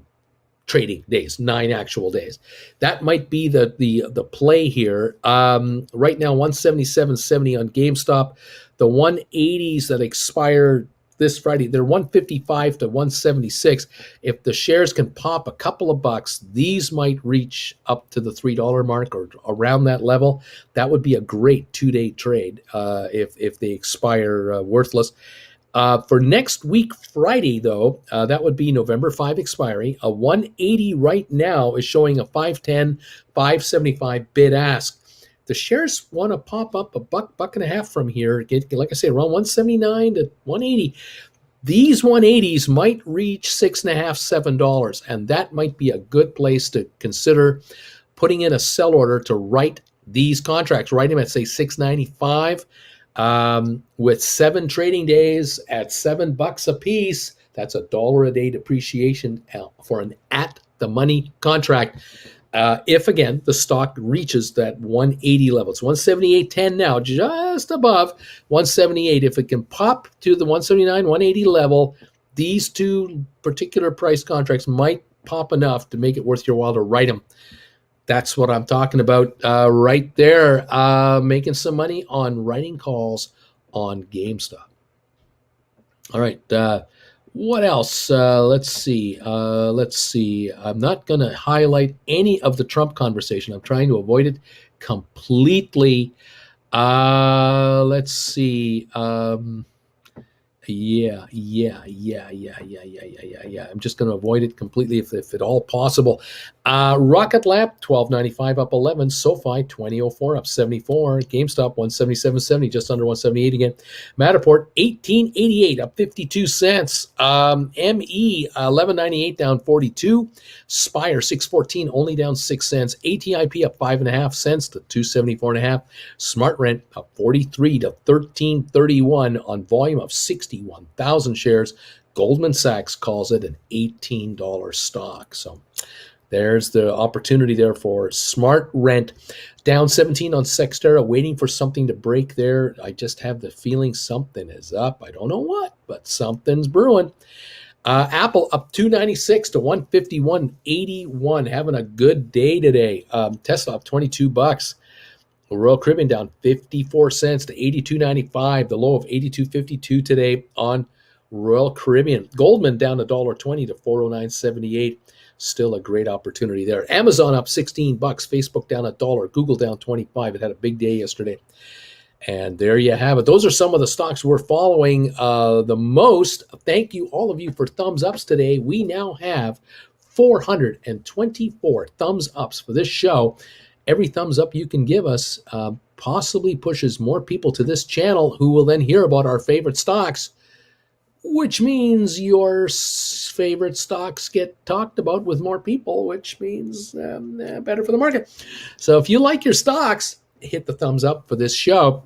trading days, 9 actual days. That might be the play here. Right now, 177.70 on GameStop. The 180s that expire this Friday, they're 155 to 176. If the shares can pop a couple of bucks, these might reach up to the $3 mark or around that level. That would be a great 2-day trade if they expire worthless. For next week, Friday, though, that would be November 5 expiry. A 180 right now is showing a 510, 575 bid ask. The shares want to pop up a buck and a half from here. Get, like I say, around 179 to 180. These 180s might reach $6.50, $7, and that might be a good place to consider putting in a sell order to write these contracts. Write them at, say, $6.95. With 7 trading days at $7 a piece, that's $1 a day depreciation for an at-the-money contract. If, again, the stock reaches that 180 level. It's 178.10 now, just above 178. If it can pop to the 179, 180 level, these 2 particular price contracts might pop enough to make it worth your while to write them. That's what I'm talking about right there. Making some money on writing calls on GameStop. All right. What else? Let's see. I'm not going to highlight any of the Trump conversation. I'm trying to avoid it completely. Let's see. Yeah. I'm just going to avoid it completely if at all possible. Rocket Lab, $12.95 up 11. SoFi, $20.04 up 74. GameStop, $177.70, just under 178 again. Matterport, $18.88 up 52 cents. ME, $11.98 down 42. Spire, $6.14 only down 6 cents. ATIP up 5.5 cents to 274.5. SmartRent up 43 to 13.31 on volume of 61,000 shares. Goldman Sachs calls it an $18 stock. So There's the opportunity there for smart rent. Down 17 on Sextera, waiting for something to break there. I just have the feeling something is up. I don't know what, but something's brewing. Apple up 296 to 151.81. Having a good day today. Tesla up $22. Royal Caribbean down 54 cents to 82.95. The low of 82.52 today on Royal Caribbean. Goldman down $1.20 to 409.78. Still a great opportunity there. Amazon up $16. Facebook down $1. Google down 25. It had a big day yesterday. And there you have it. Those are some of the stocks we're following the most. Thank you, all of you, for thumbs ups today. We now have 424 thumbs ups for this show. Every thumbs up you can give us possibly pushes more people to this channel who will then hear about our favorite stocks, which means your favorite stocks get talked about with more people, which means better for the market. So if you like your stocks, hit the thumbs up for this show.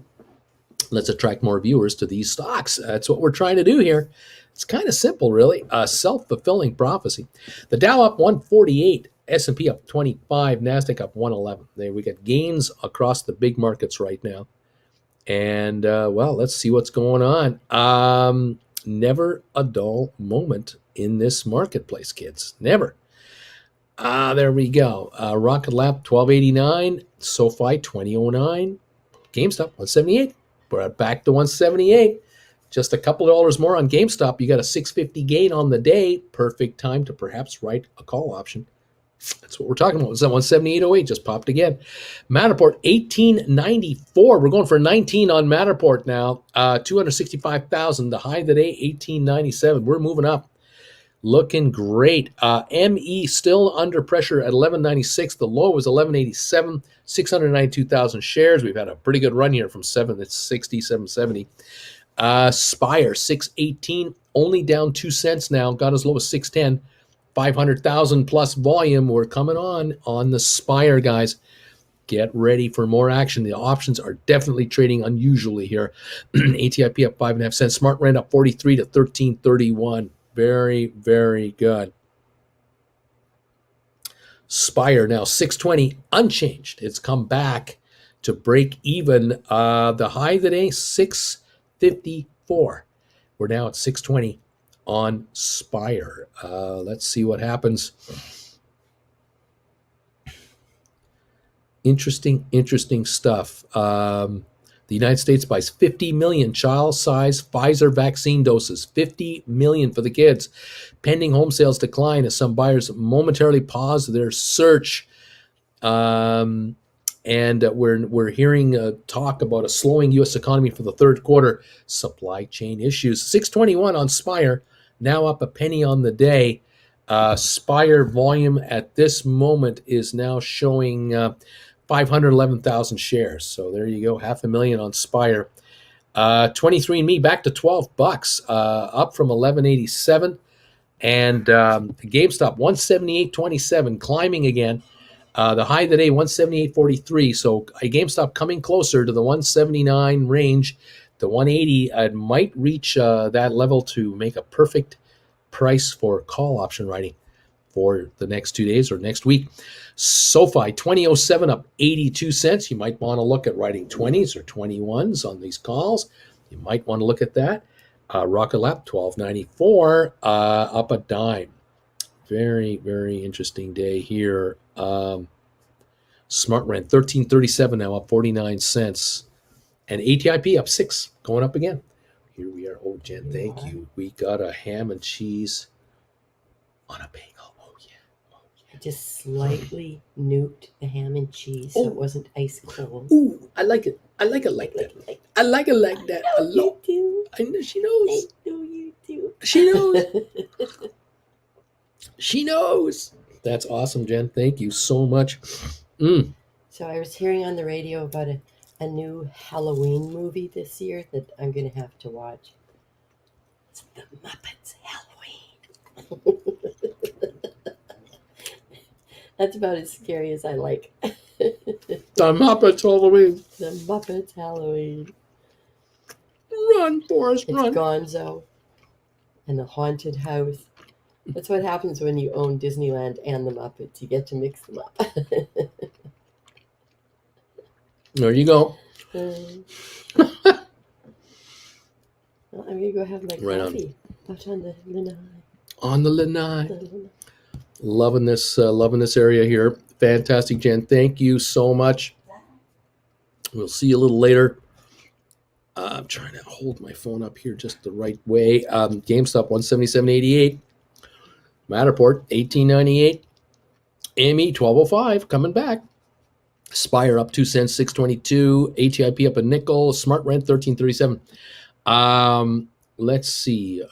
Let's attract more viewers to these stocks. That's what we're trying to do here. It's kind of simple, really. A self-fulfilling prophecy. The Dow up 148, S&P up 25, NASDAQ up 111. There we got gains across the big markets right now. And, well, let's see what's going on. Never a dull moment in this marketplace, kids. Never. There we go. Rocket Lab 1289, SoFi 2009, GameStop 178. We're back to 178. Just a couple of dollars more on GameStop. You got a 650 gain on the day. Perfect time to perhaps write a call option. That's what we're talking about. It's at 178.08. Just popped again. Matterport 1894. We're going for 19 on Matterport now. 265,000. The high today 1897. We're moving up. Looking great. ME still under pressure at 1196. The low was 1187. 692,000 shares. We've had a pretty good run here from 760, 770. Spire 618, only down 2 cents now. Got as low as 610. 500,000 plus volume. We're coming on the Spire, guys. Get ready for more action. The options are definitely trading unusually here. ATIP up 5.5 cents. Smart Rent up 43 to 1331. Very, very good. Spire now 620, unchanged. It's come back to break even. The high today, 654. We're now at 620 on Spire. Let's see what happens. Interesting stuff. The United States buys 50 million child-size Pfizer vaccine doses. 50 million for the kids. Pending home sales decline as some buyers momentarily pause their search. And we're hearing talk about a slowing U.S. economy for the third quarter. Supply chain issues. 621 on Spire, now up a penny on the day. Spire volume at this moment is now showing 511,000 shares. So there you go, 500,000 on Spire. 23andMe back to $12, up from 1187. And GameStop 178.27, climbing again. The high today 178.43. So GameStop coming closer to the 179 range. The 180 might reach that level to make a perfect price for call option writing for the next 2 days or next week. SoFi 2007 up 82 cents. You might want to look at writing 20s or 21s on these calls. You might want to look at that. Rocket Lab 1294 up a dime. Very, very interesting day here. Smart Rent 1337 now up 49 cents. And ATIP up 6, going up again. Here we are. Oh, Jen, thank you. We got a ham and cheese on a bagel. Oh, yeah. I just slightly nuked the ham and cheese so it wasn't ice cold. Ooh, I like it. I like it like that. I like it like that. I know you do. I know she knows. I know you do. She knows. She knows. That's awesome, Jen. Thank you so much. So I was hearing on the radio about a new Halloween movie this year that I'm going to have to watch. It's The Muppets Halloween. That's about as scary as I like. The Muppets Halloween. The Muppets Halloween. Run, Forrest, run. It's Gonzo and the haunted house. That's what happens when you own Disneyland and the Muppets. You get to mix them up. There you go. Well, I'm gonna go have my Right on. coffee out on the lanai. On the lanai. Loving this area here. Fantastic, Jen. Thank you so much. We'll see you a little later. I'm trying to hold my phone up here just the right way. GameStop 177.88. Matterport 18.98. ME 12.05 coming back. Spire up 2 cents, 6.22. ATIP up a nickel. Smart Rent 13.37. Let's see.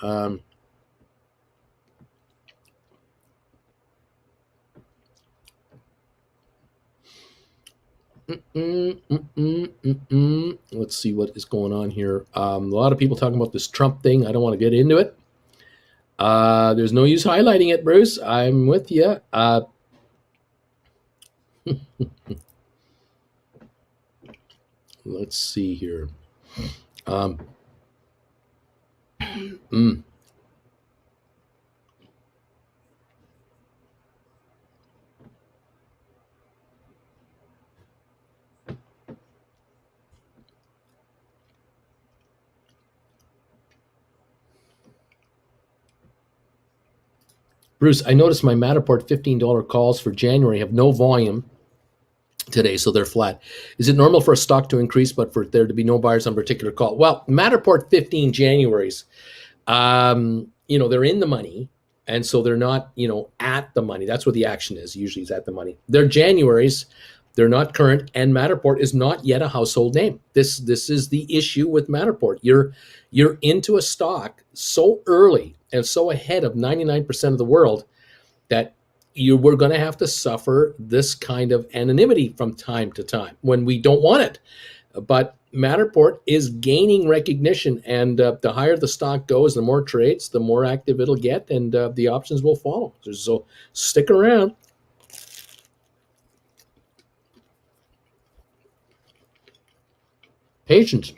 Let's see what is going on here. A lot of people talking about this Trump thing. I don't want to get into it. There's no use highlighting it, Bruce. I'm with you. Let's see here. Bruce, I noticed my Matterport $15 calls for January have no volume today, so they're flat. Is it normal for a stock to increase, but for there to be no buyers on a particular call? Well, Matterport 15 Januaries, they're in the money, and so they're not, at the money. That's where the action is. Usually it's at the money. They're Januaries. They're not current, and Matterport is not yet a household name. This is the issue with Matterport. You're into a stock so early and so ahead of 99% of the world that we're going to have to suffer this kind of anonymity from time to time when we don't want it. But Matterport is gaining recognition, and the higher the stock goes, the more trades, the more active it'll get, and the options will follow. So stick around. Patience.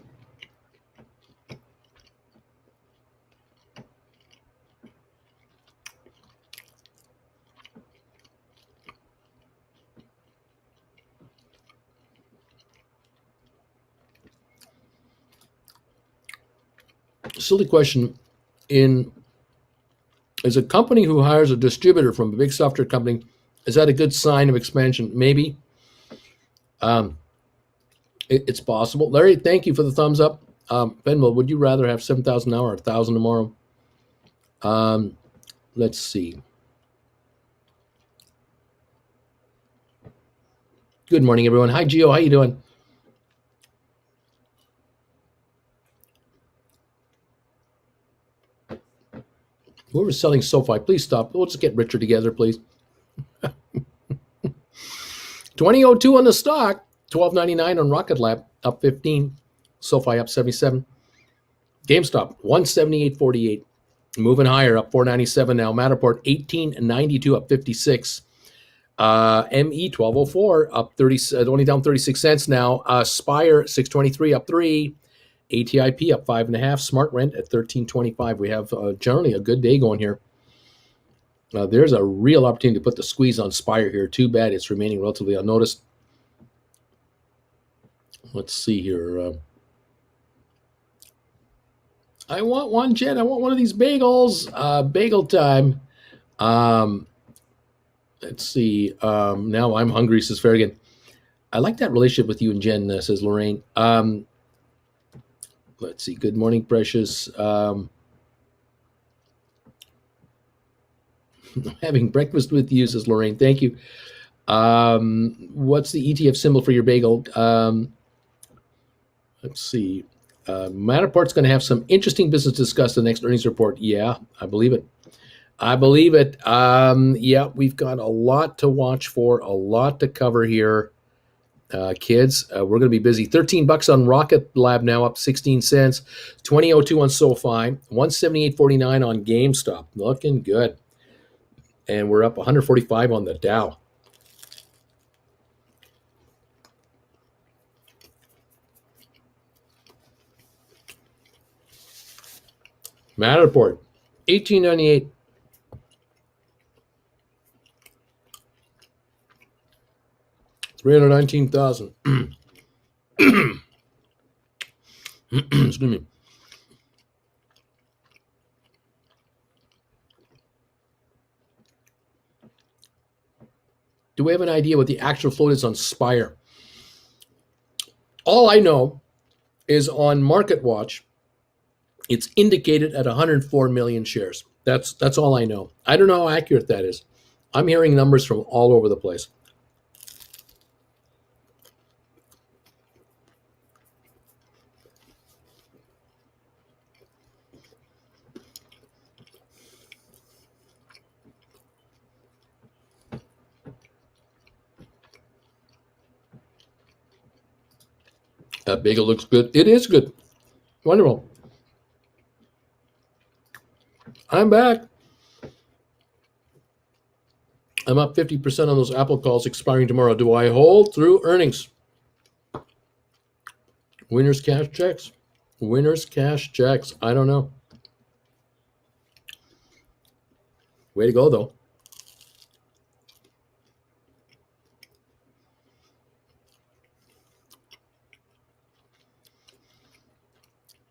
Silly question. Is a company who hires a distributor from a big software company, is that a good sign of expansion? Maybe. It's possible. Larry, thank you for the thumbs up. Benwell, would you rather have 7,000 now or 1,000 tomorrow? Let's see. Good morning, everyone. Hi, Gio. How you doing? Whoever's selling SoFi, please stop. Let's get richer together, please. 2002 on the stock, 12.99 on Rocket Lab, up 15. SoFi up 77. GameStop 178.48, moving higher, up 4.97 now. Matterport 18.92, up 56. ME 1204 up 30, only down 36 cents now. Spire 623 up 3. ATIP up 5.5. Smart Rent at 13.25. We have generally a good day going here. There's a real opportunity to put the squeeze on Spire here. Too bad it's remaining relatively unnoticed. Let's see here. I want one, Jen. I want one of these bagels. Bagel time. Let's see. Now I'm hungry, says Farragon. I like that relationship with you and Jen, says Lorraine. Let's see. Good morning, Precious. Having breakfast with you, says Lorraine. Thank you. What's the ETF symbol for your bagel? Let's see. Matterport's going to have some interesting business to discuss in the next earnings report. Yeah, I believe it. Yeah, we've got a lot to watch for, a lot to cover here. Kids, we're going to be busy. $13 on Rocket Lab now, up 16 cents. 20.02 on SoFi. 178.49 on GameStop. Looking good. And we're up 145 on the Dow. Matterport, 18.98. 319,000. Excuse me. Do we have an idea what the actual float is on Spire? All I know is on Market Watch, it's indicated at 104 million shares. That's all I know. I don't know how accurate that is. I'm hearing numbers from all over the place. That bagel looks good. It is good. Wonderful. I'm back. I'm up 50% on those Apple calls expiring tomorrow. Do I hold through earnings? Winners cash checks. Winners cash checks. I don't know. Way to go, though.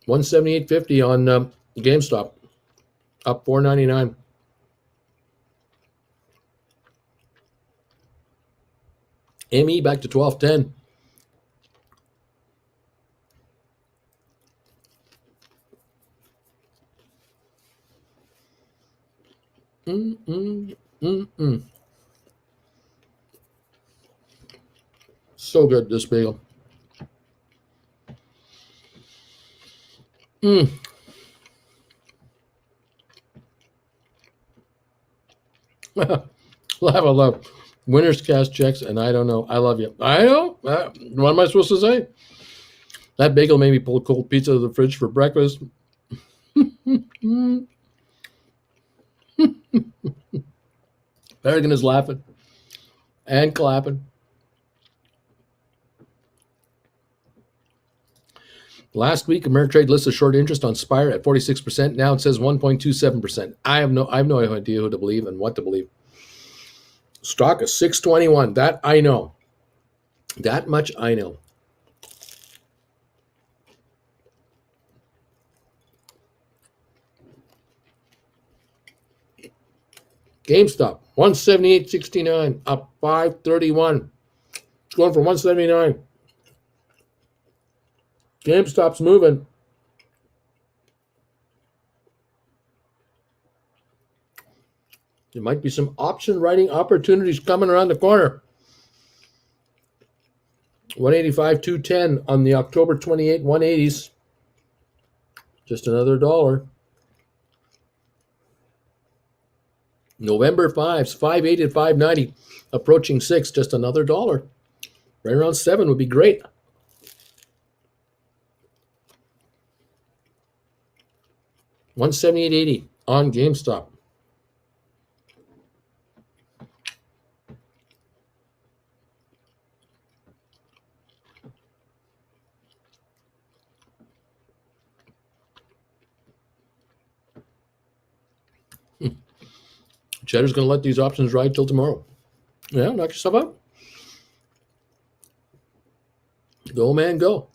$178.50 on GameStop, up $4.99. ME back to 12.10. So good, this bagel. Love. Winners cash checks, and I don't know. I love you. I know. What am I supposed to say? That bagel made me pull a cold pizza out of the fridge for breakfast. Berrigan is laughing and clapping. Last week, Ameritrade listed short interest on Spire at 46%. Now it says 1.27%. I have no idea who to believe and what to believe. Stock is 621. That I know. That much I know. GameStop, 178.69, up 531. It's going for 179. GameStop's moving. There might be some option writing opportunities coming around the corner. 185, 210 on the October 28 180s. Just another dollar. November 5s, 580 and 590, approaching 6, just another dollar. Right around 7 would be great. $178.80 on GameStop. Cheddar's going to let these options ride till tomorrow. Yeah, knock yourself out. Go, man, go.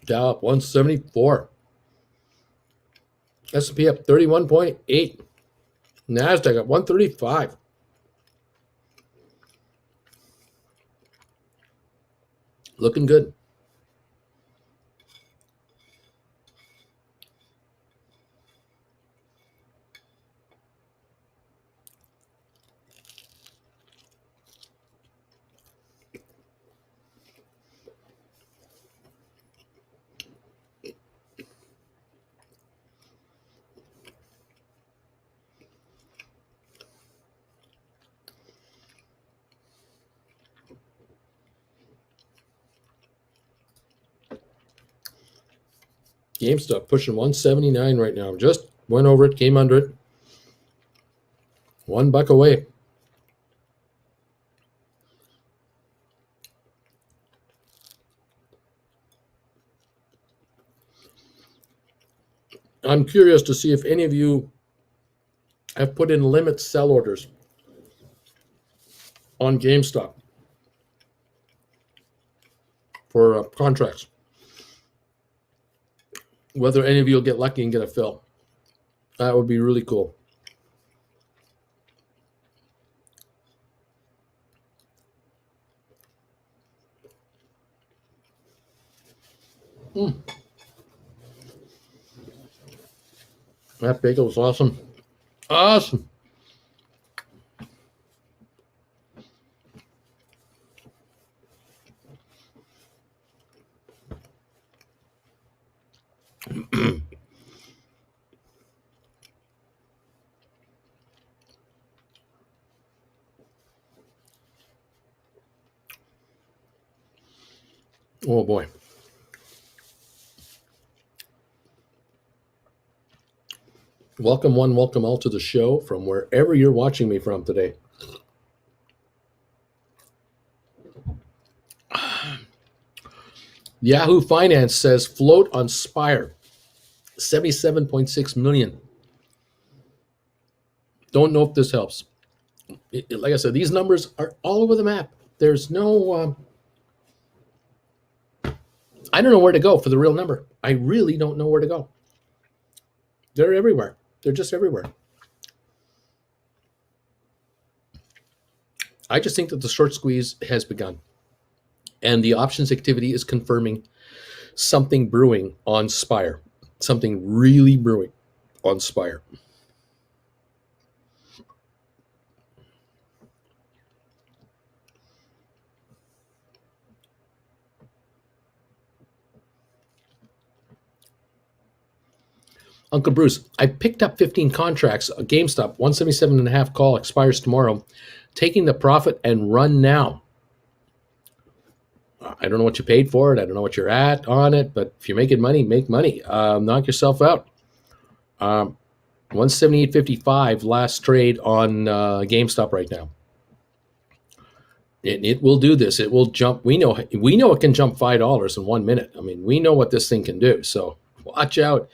Dow up 174. S&P up 31.8. NASDAQ up 135. Looking good. GameStop pushing 179 right now. Just went over it, came under it. $1 away. I'm curious to see if any of you have put in limit sell orders on GameStop for contracts. Whether any of you will get lucky and get a fill. That would be really cool. Mm, that bagel was awesome. Awesome. Oh boy. Welcome one, welcome all to the show from wherever you're watching me from today. Yahoo Finance says float on Spire, 77.6 million. Don't know if this helps. Like I said, these numbers are all over the map. There's no, I don't know where to go for the real number. I really don't know where to go. They're everywhere. They're just everywhere. I just think that the short squeeze has begun. And the options activity is confirming something brewing on Spire. Something really brewing on Spire. Uncle Bruce, I picked up 15 contracts. A GameStop 177.5 call expires tomorrow. Taking the profit and run now. I don't know what you paid for it. I don't know what you're at on it, but if you're making money, make money. Knock yourself out. 178.55 last trade on GameStop right now. It will do this. It will jump. We know it can jump $5 in 1 minute. I mean, we know what this thing can do. So watch out.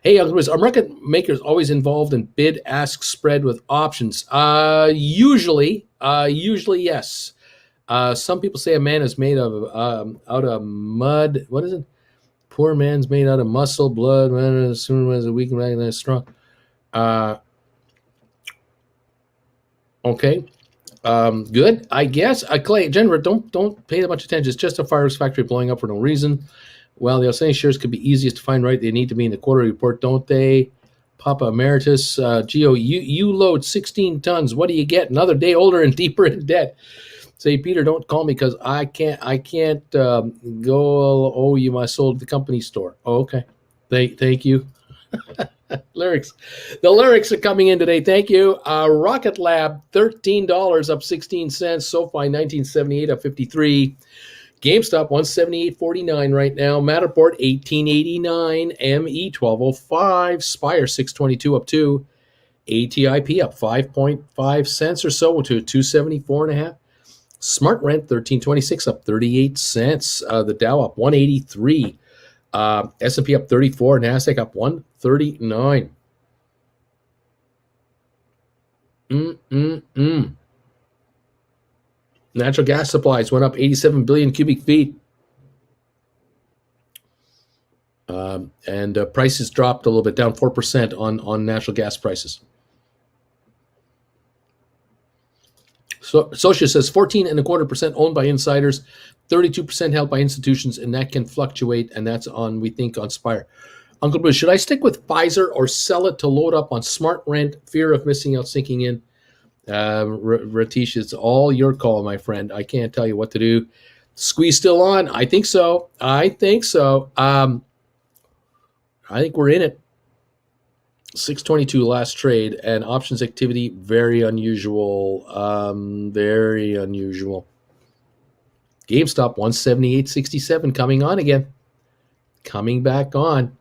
Hey, Uncle Bruce, are market makers always involved in bid-ask spread with options? Usually yes. Some people say a man is made of out of mud. What is it? Poor man's made out of muscle, blood. Man, as soon as a weak man is strong. Okay. Good. I guess. Clay, Jennifer, don't pay that much attention. It's just a fireworks factory blowing up for no reason. Well, the outstanding shares could be easiest to find, right? They need to be in the quarterly report, don't they? Papa Emeritus, Geo, you load 16 tons. What do you get? Another day older and deeper in debt. Say, Peter, don't call me because I can't go. Oh, you my sold the company store. Oh, okay. Thank you. Lyrics. The lyrics are coming in today. Thank you. Rocket Lab, $13, up 16 cents. SoFi, 1978, up 53. GameStop, 178.49 right now. Matterport, 1889. ME, 1205. Spire, 622, up 2. ATIP, up 5.5 cents or so to 274.5. Smart Rent, 1326, up 38 cents. The Dow, up 183. S&P up 34, NASDAQ up 139. Natural gas supplies went up 87 billion cubic feet. And prices dropped a little bit, down 4% on natural gas prices. So Socia says 14.25% owned by insiders, 32% held by institutions, and that can fluctuate, and that's on, we think, on Spire. Uncle Bruce, should I stick with Pfizer or sell it to load up on Smart Rent, fear of missing out sinking in? Ratish, it's all your call, my friend. I can't tell you what to do. Squeeze still on? I think so. I think we're in it. 622 last trade, and options activity very unusual. Very unusual. GameStop 178.67 coming on again. Coming back on.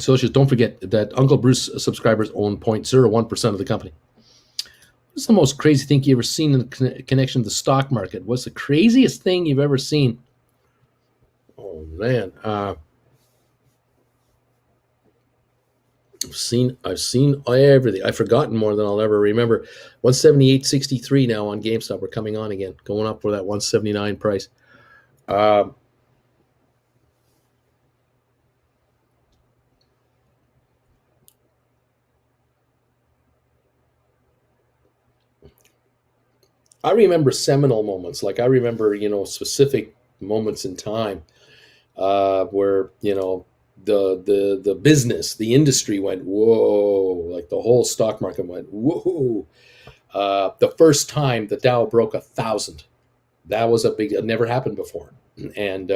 Associates, don't forget that Uncle Bruce subscribers own 0.01% of the company. What's the most crazy thing you ever seen in connection to the stock market? What's the craziest thing you've ever seen? Oh man, I've seen everything. I've forgotten more than I'll ever remember. 178.63 now on GameStop. We're coming on again, going up for that 179 price. I remember seminal moments. Like I remember, specific moments in time where the business, the industry went whoa, like the whole stock market went whoa. The first time the Dow broke 1,000, that was a big. It never happened before, and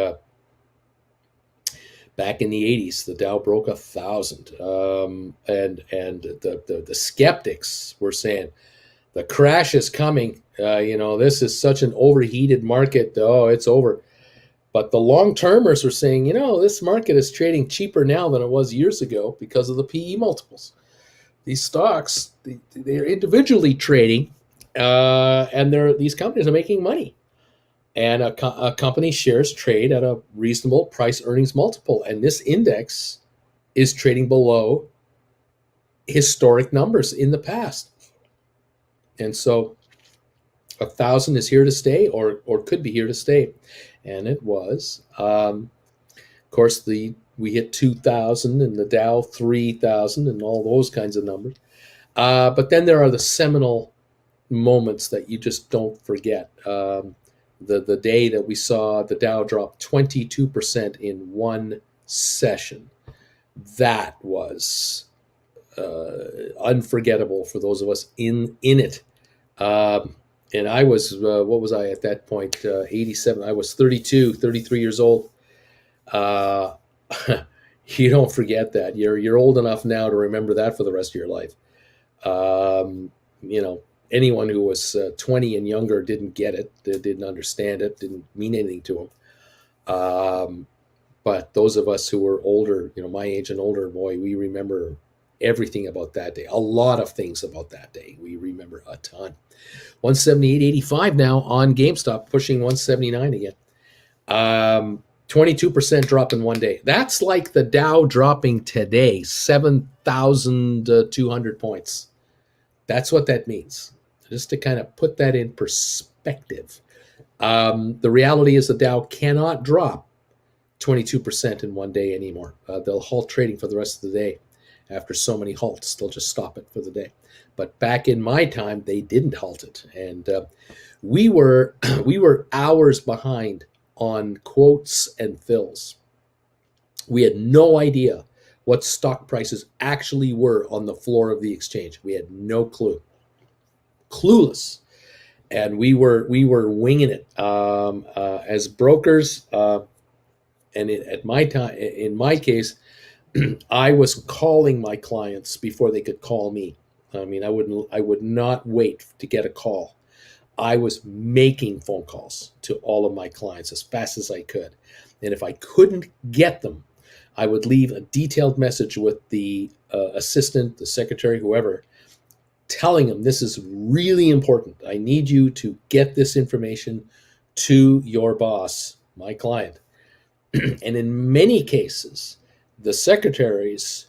back in the 80s, the Dow broke 1,000, and the skeptics were saying the crash is coming. This is such an overheated market. Oh, it's over. But the long termers are saying, this market is trading cheaper now than it was years ago because of the PE multiples. These stocks, they're individually trading, and these companies are making money. And a company's shares trade at a reasonable price earnings multiple. And this index is trading below historic numbers in the past. And so 1,000 is here to stay, or could be here to stay. And it was. Of course, we hit 2,000 and the Dow 3,000 and all those kinds of numbers. But then there are the seminal moments that you just don't forget. The day that we saw the Dow drop 22% in one session, that was unforgettable for those of us in it. And I was, what was I at that point? 87. I was 33 years old. You don't forget that. You're old enough now to remember that for the rest of your life. Anyone who was 20 and younger didn't get it, didn't understand it, didn't mean anything to them. But those of us who were older, my age and older, boy, we remember everything about that day. A lot of things about that day. We remember a ton. 178.85 now on GameStop, pushing 179 again. 22% drop in one day. That's like the Dow dropping today, 7,200 points. That's what that means. Just to kind of put that in perspective. The reality is the Dow cannot drop 22% in one day anymore. They'll halt trading for the rest of the day. After so many halts, they'll just stop it for the day. But back in my time, they didn't halt it. And we were hours behind on quotes and fills. We had no idea what stock prices actually were on the floor of the exchange. We had no clue. Clueless. And we were winging it as brokers. And at my time, in my case, I was calling my clients before they could call me. I mean, I would not wait to get a call. I was making phone calls to all of my clients as fast as I could. And if I couldn't get them, I would leave a detailed message with the assistant, the secretary, whoever, telling them this is really important. I need you to get this information to your boss, my client. And in many cases, the secretaries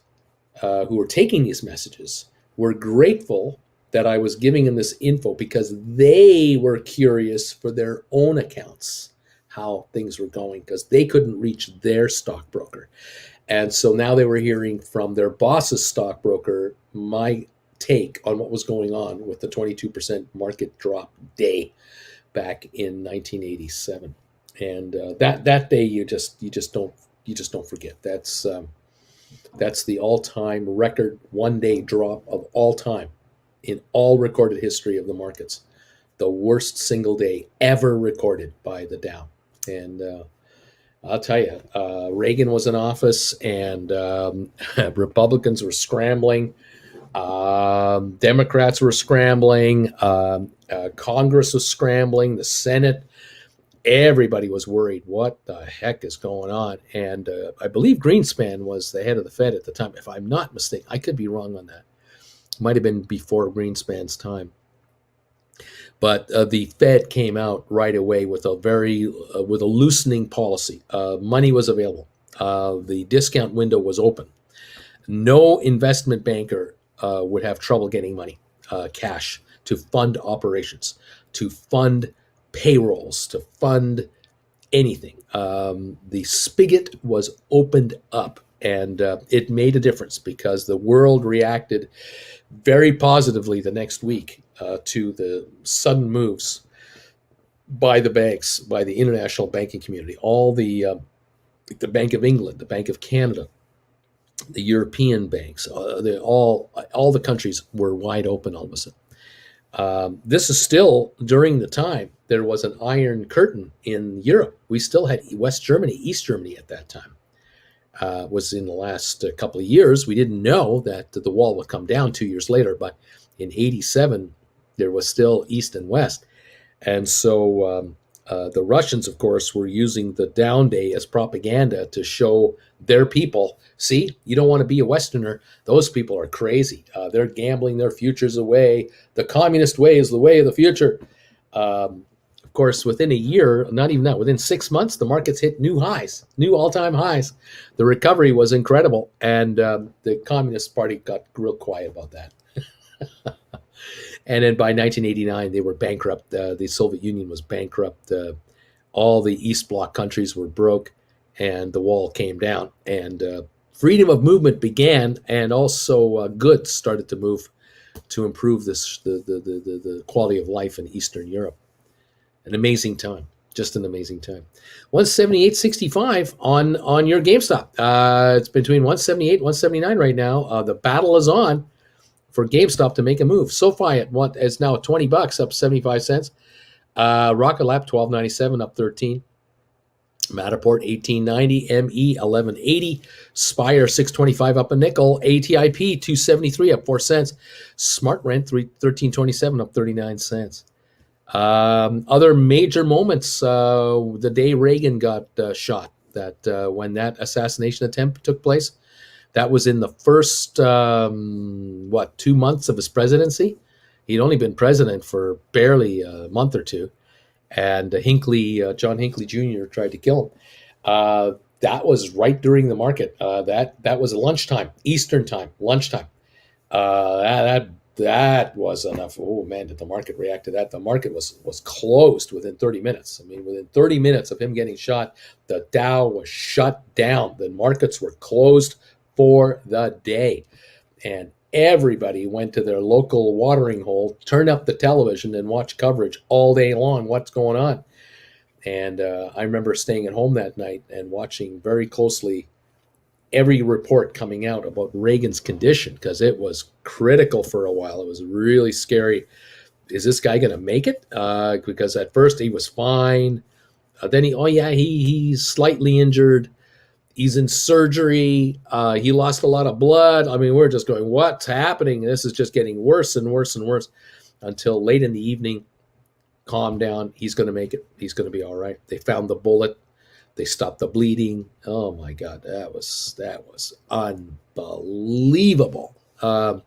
who were taking these messages were grateful that I was giving them this info because they were curious for their own accounts how things were going because they couldn't reach their stockbroker. And so now they were hearing from their boss's stockbroker my take on what was going on with the 22% market drop day back in 1987. And that day you just don't forget. That's the all-time record one-day drop of all time in all recorded history of the markets. The worst single day ever recorded by the Dow. And I'll tell you, Reagan was in office, and Republicans were scrambling. Democrats were scrambling. Congress was scrambling. The Senate. everybody was worried. What the heck is going on? And I believe Greenspan was the head of the Fed at the time, if I'm not mistaken. I could be wrong on that. Might have been before Greenspan's time. But the Fed came out right away with a loosening policy. Money was available. The discount window was open. No investment banker would have trouble getting money, cash, to fund operations, to fund payrolls, to fund anything. The spigot was opened up, and it made a difference because the world reacted very positively the next week to the sudden moves by the banks, by the international banking community, all the Bank of England, the Bank of Canada, the European banks, all the countries were wide open all of a sudden. This is still during the time there was an iron curtain in Europe. We still had West Germany, East Germany at that time. Was in the last couple of years. We didn't know that the wall would come down 2 years later, but in '87 there was still East and West, and so the Russians, of course, were using the down day as propaganda to show their people, see, you don't want to be a Westerner. Those people are crazy. They're gambling their futures away. The communist way is the way of the future. Of course, within a year, not even that, within 6 months, the markets hit new highs, new all-time highs. The recovery was incredible, and the Communist Party got real quiet about that. And then by 1989, they were bankrupt. The Soviet Union was bankrupt. All the East Bloc countries were broke, and the wall came down. And freedom of movement began, and also goods started to move to improve the quality of life in Eastern Europe. An amazing time, just an amazing time. 178.65 on your GameStop. It's between 178 and 179 right now. The battle is on for GameStop to make a move. SoFi at what is now $20, up 75 cents. Rocket Lab $12.97, up 13. Matterport $18.90, ME $11.80, Spire $6.25, up a nickel, ATIP $2.73, up 4 cents, Smart Rent $13.27, up 39 cents. Other major moments, the day Reagan got shot, that when that assassination attempt took place, that was in the first 2 months of his presidency. He'd only been president for barely a month or two, and John Hinckley Jr. tried to kill him. That was right during the market. That was lunchtime, Eastern time, lunchtime. That was enough. Oh man, did the market react to that? The market was closed within 30 minutes. I mean, within 30 minutes of him getting shot, the Dow was shut down. The markets were closed for the day, and everybody went to their local watering hole, turned up the television, and watched coverage all day long. What's going on? And I remember staying at home that night and watching very closely every report coming out about Reagan's condition, because it was critical for a while. It was really scary. Is this guy going to make it? Because at first he was fine. Then he's slightly injured. He's in surgery. He lost a lot of blood. I mean, we're just going, what's happening? This is just getting worse and worse and worse until late in the evening. Calm down. He's going to make it. He's going to be all right. They found the bullet. They stopped the bleeding. Oh my God, that was unbelievable. The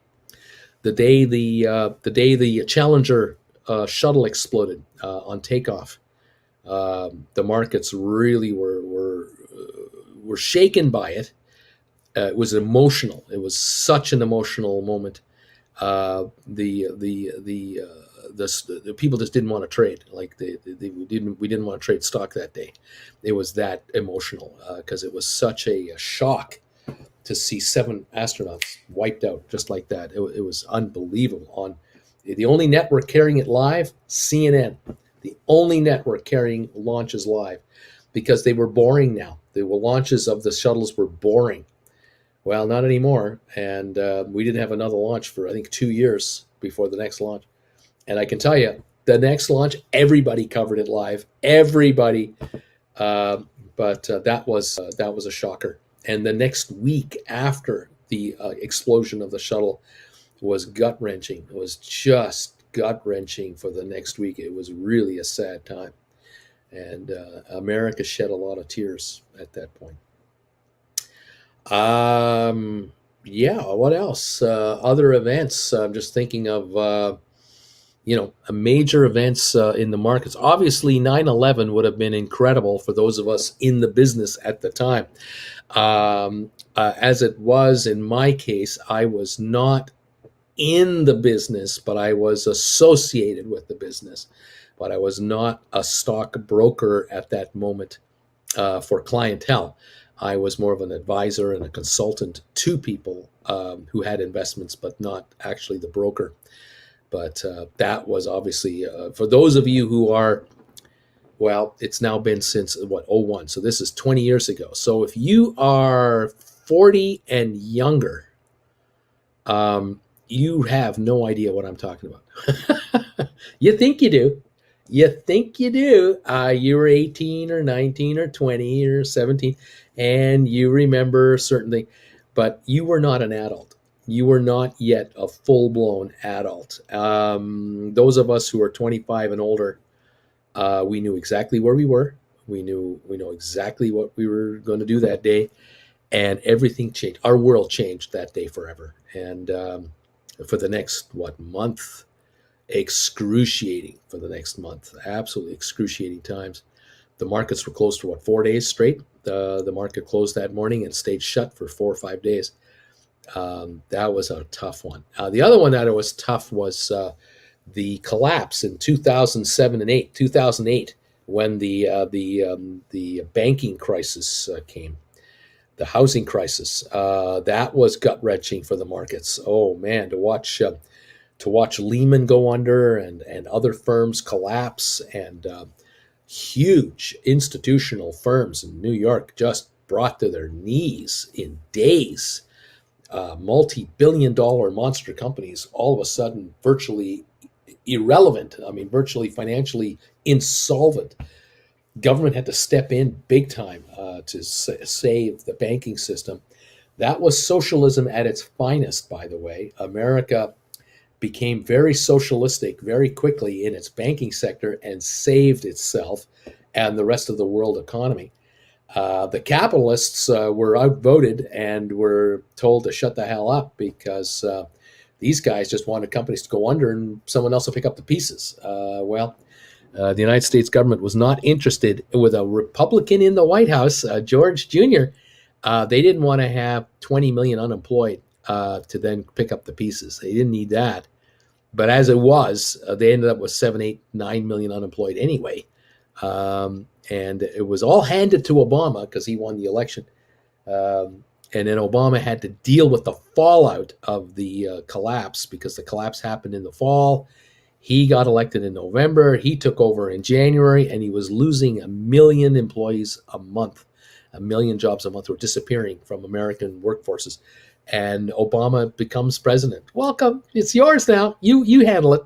day the Challenger shuttle exploded on takeoff, the markets really were shaken by it. It was emotional. It was such an emotional moment. The people just didn't want to trade. Like we didn't want to trade stock that day. It was that emotional because it was such a shock to see 7 astronauts wiped out just like that. It was unbelievable. On the only network carrying it live, CNN, the only network carrying launches live, because they were boring now. The launches of the shuttles were boring. Well, not anymore. And we didn't have another launch for, I think, 2 years before the next launch. And I can tell you, the next launch, everybody covered it live. Everybody. But that was a shocker. And the next week after the explosion of the shuttle was gut-wrenching. It was just gut-wrenching for the next week. It was really a sad time. and America shed a lot of tears at that point. Um, yeah, what else? Other events. I'm just thinking of major events in the markets. Obviously, 9/11 would have been incredible for those of us in the business at the time. As it was in my case, I was not in the business, but I was associated with the business. But I was not a stockbroker at that moment for clientele. I was more of an advisor and a consultant to people who had investments, but not actually the broker. But that was obviously, for those of you who are, well, it's now been since what, '01. So this is 20 years ago. So if you are 40 and younger, you have no idea what I'm talking about. You think you do. You think you do. You were 18 or 19 or 20 or 17, and you remember certain things, but you were not an adult. You were not yet a full blown adult. Those of us who are 25 and older, we knew exactly where we were. We know exactly what we were going to do that day, and everything changed. Our world changed that day forever. And for the next month, excruciating for the next month, absolutely excruciating times. The markets were closed for 4 days straight. The market closed that morning and stayed shut for 4 or 5 days. That was a tough one. The other one that was tough was the collapse in 2007 and 8. 2008, when the banking crisis came, the housing crisis. That was gut wrenching for the markets. Oh man, to watch Lehman go under and other firms collapse, and huge institutional firms in New York just brought to their knees in days. Multi-billion-dollar monster companies all of a sudden virtually irrelevant. I mean, virtually financially insolvent. Government had to step in big time to save the banking system. That was socialism at its finest, by the way. America became very socialistic very quickly in its banking sector and saved itself and the rest of the world economy. The capitalists were outvoted and were told to shut the hell up because these guys just wanted companies to go under and someone else will pick up the pieces. The United States government was not interested. With a Republican in the White House, George Jr., they didn't want to have 20 million unemployed to then pick up the pieces. They didn't need that. But as it was, they ended up with 7, 8, 9 million unemployed anyway. And it was all handed to Obama because he won the election. And then Obama had to deal with the fallout of the collapse, because the collapse happened in the fall. He got elected in November. He took over in January, and he was losing 1 million employees a month. 1 million jobs a month were disappearing from American workforces. And Obama becomes president. Welcome. It's yours now. You handle it.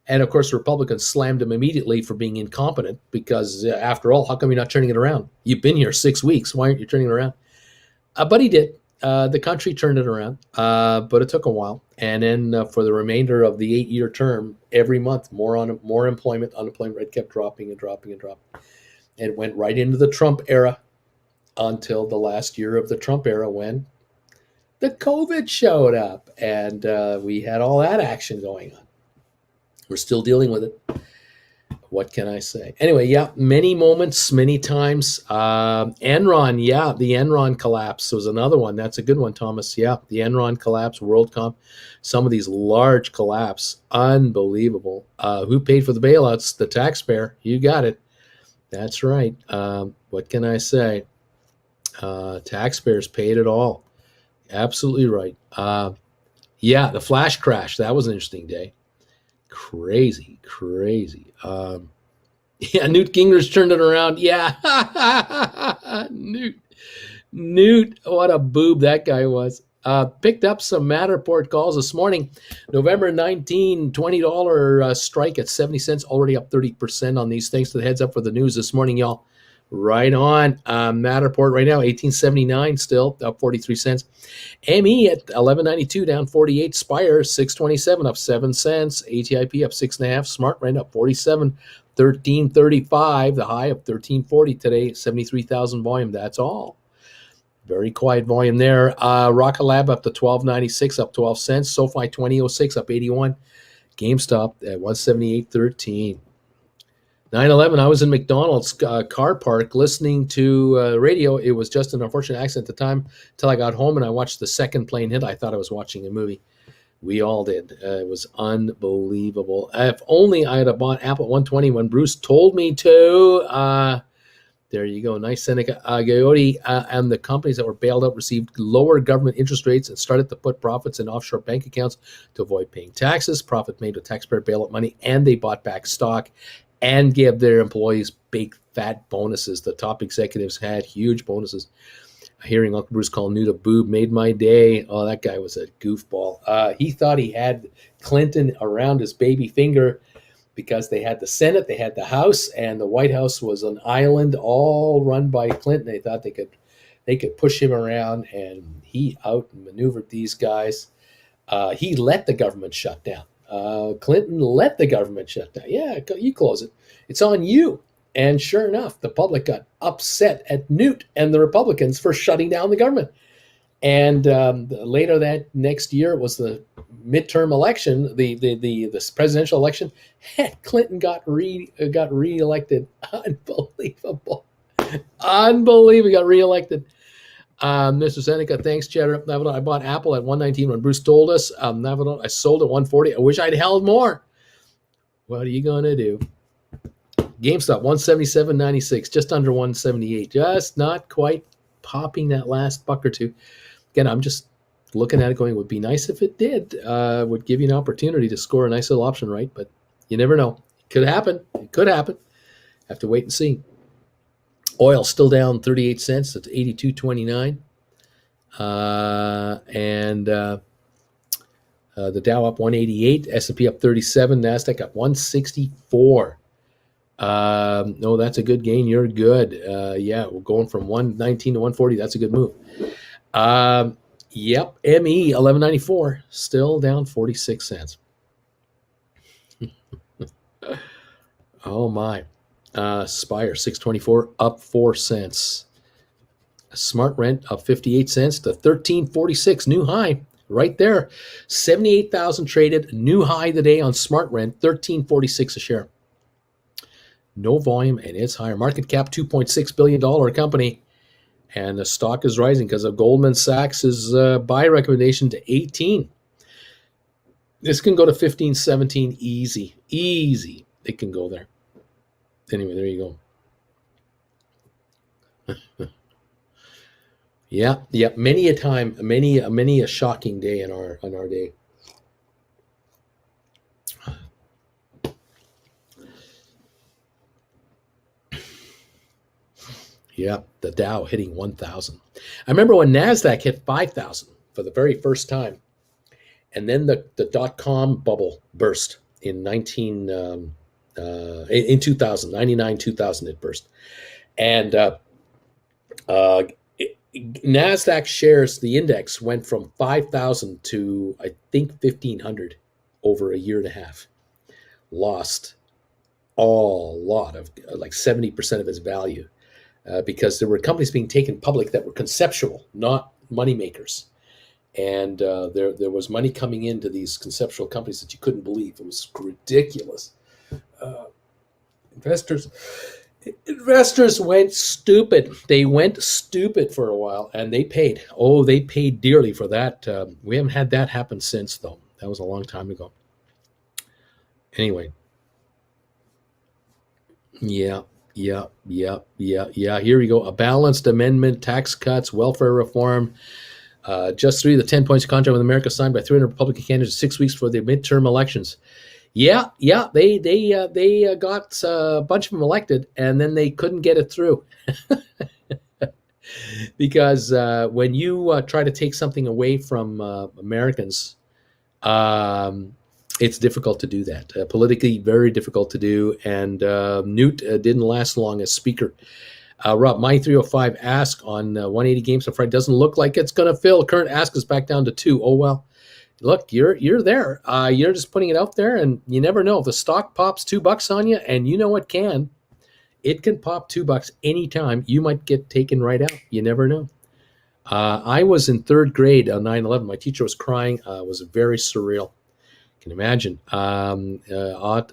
And of course, Republicans slammed him immediately for being incompetent, because after all, how come you're not turning it around? You've been here 6 weeks. Why aren't you turning it around? But he did. The country turned it around, but it took a while. And then for the remainder of the 8-year term, every month, more unemployment rate kept dropping and dropping and dropping. And it went right into the Trump era until the last year of the Trump era, when the COVID showed up, and we had all that action going on. We're still dealing with it. What can I say? Anyway, yeah, many moments, many times. Enron, yeah, the Enron collapse was another one. That's a good one, Thomas. Yeah, the Enron collapse, WorldCom, some of these large collapse, unbelievable. Who paid for the bailouts? The taxpayer. You got it. That's right. What can I say? Taxpayers paid it all. Absolutely right. Yeah, the flash crash. That was an interesting day. Crazy. Yeah, Newt Gingrich turned it around. Yeah. Newt, what a boob that guy was. Picked up some Matterport calls this morning. November 19, $20 strike at 70 cents, already up 30% on these. Thanks to the heads up for the news this morning, y'all. Right on. Matterport right now, 1879, still up 43 cents. ME at 1192, down 48. Spire 627, up 7 cents. ATIP up 6.5. Smart Rent up 47, 1335. The high of 1340 today, 73,000 volume. That's all. Very quiet volume there. Rocket Lab up to 1296, up 12 cents. SoFi 2006, up 81. GameStop at 178.13. 9/11, I was in McDonald's car park listening to radio. It was just an unfortunate accident at the time until I got home and I watched the second plane hit. I thought I was watching a movie. We all did. It was unbelievable. If only I had bought Apple 120 when Bruce told me to. There you go. Nice Seneca. Goyoti and the companies that were bailed out received lower government interest rates and started to put profits in offshore bank accounts to avoid paying taxes. Profit made with taxpayer bailout money, and they bought back stock and gave their employees big fat bonuses. The top executives had huge bonuses. Hearing Uncle Bruce call Newt a boob made my day. Oh, that guy was a goofball. He thought he had Clinton around his baby finger because they had the Senate, they had the House, and the White House was an island all run by Clinton. They thought they could push him around, and he outmaneuvered these guys. He let the government shut down. Clinton let the government shut down. Yeah, you close it. It's on you. And sure enough, the public got upset at Newt and the Republicans for shutting down the government. And later that next year was the midterm election, the presidential election. And Clinton got reelected. Unbelievable. Unbelievable. Got reelected. Mr. Seneca, thanks, Cheddar. I bought Apple at 119 when Bruce told us. I sold at 140. I wish I'd held more. What are you going to do? GameStop, 177.96, just under 178. Just not quite popping that last buck or two. Again, I'm just looking at it going, it would be nice if it did. Would give you an opportunity to score a nice little option, right? But you never know. It could happen. It could happen. Have to wait and see. Oil still down 38 cents. That's 82.29. The Dow up 188. S&P up 37. NASDAQ up 164. No, that's a good gain. You're good. Yeah, we're going from 119 to 140. That's a good move. Yep, ME 1194, still down 46 cents. Oh my. Spire 624, up 4 cents. Smart Rent up 58 cents to 1346, new high right there. 78,000 traded, new high today on Smart Rent, 1346 a share. No volume, and it's higher. Market cap, $2.6 billion company. And the stock is rising because of Goldman Sachs' buy recommendation to 18. This can go to 15, 17, easy. Easy. It can go there. Anyway, there you go. Yeah. Many a time, many a shocking day in our day. Yeah, the Dow hitting 1,000. I remember when NASDAQ hit 5,000 for the very first time. And then the dot-com bubble burst in 2000, 99, 2000 it burst. And NASDAQ shares, the index, went from 5,000 to, I think, 1,500 over a year and a half. Lost a lot of, like 70% of its value. Because there were companies being taken public that were conceptual, not money makers. And there was money coming into these conceptual companies that you couldn't believe. It was ridiculous. Investors went stupid. They went stupid for a while, and they paid. Oh, they paid dearly for that. We haven't had that happen since, though. That was a long time ago. Anyway. Yeah. Here we go. A balanced amendment, tax cuts, welfare reform. Just 3 of the 10 points of contract with America signed by 300 Republican candidates 6 weeks for the midterm elections. Yeah. They got a bunch of them elected, and then they couldn't get it through. Because when you try to take something away from Americans, it's difficult to do that. Politically, very difficult to do. And Newt didn't last long as speaker. Rob, my 305 ask on 180 games on Friday doesn't look like it's going to fill. Current ask is back down to 2. Oh, well. Look, you're there. You're just putting it out there, and you never know. If the stock pops $2 on you, and you know it can pop $2 anytime. You might get taken right out. You never know. I was in third grade on 9/11. My teacher was crying. It was very surreal. Can you imagine?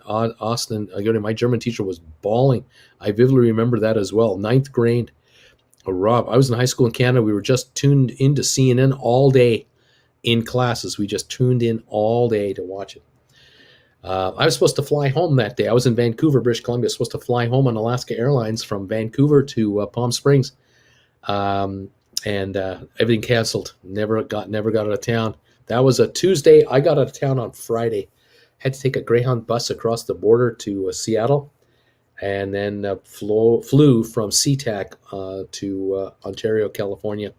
Austin, my German teacher was bawling. I vividly remember that as well. Ninth grade. Rob, I was in high school in Canada. We were just tuned into CNN all day in classes. We just tuned in all day to watch it. I was supposed to fly home that day. I was in Vancouver, British Columbia. I was supposed to fly home on Alaska Airlines from Vancouver to Palm Springs, and everything canceled. Never got out of town. That was a Tuesday. I got out of town on Friday. Had to take a Greyhound bus across the border to Seattle, and then flew from SeaTac to Ontario, California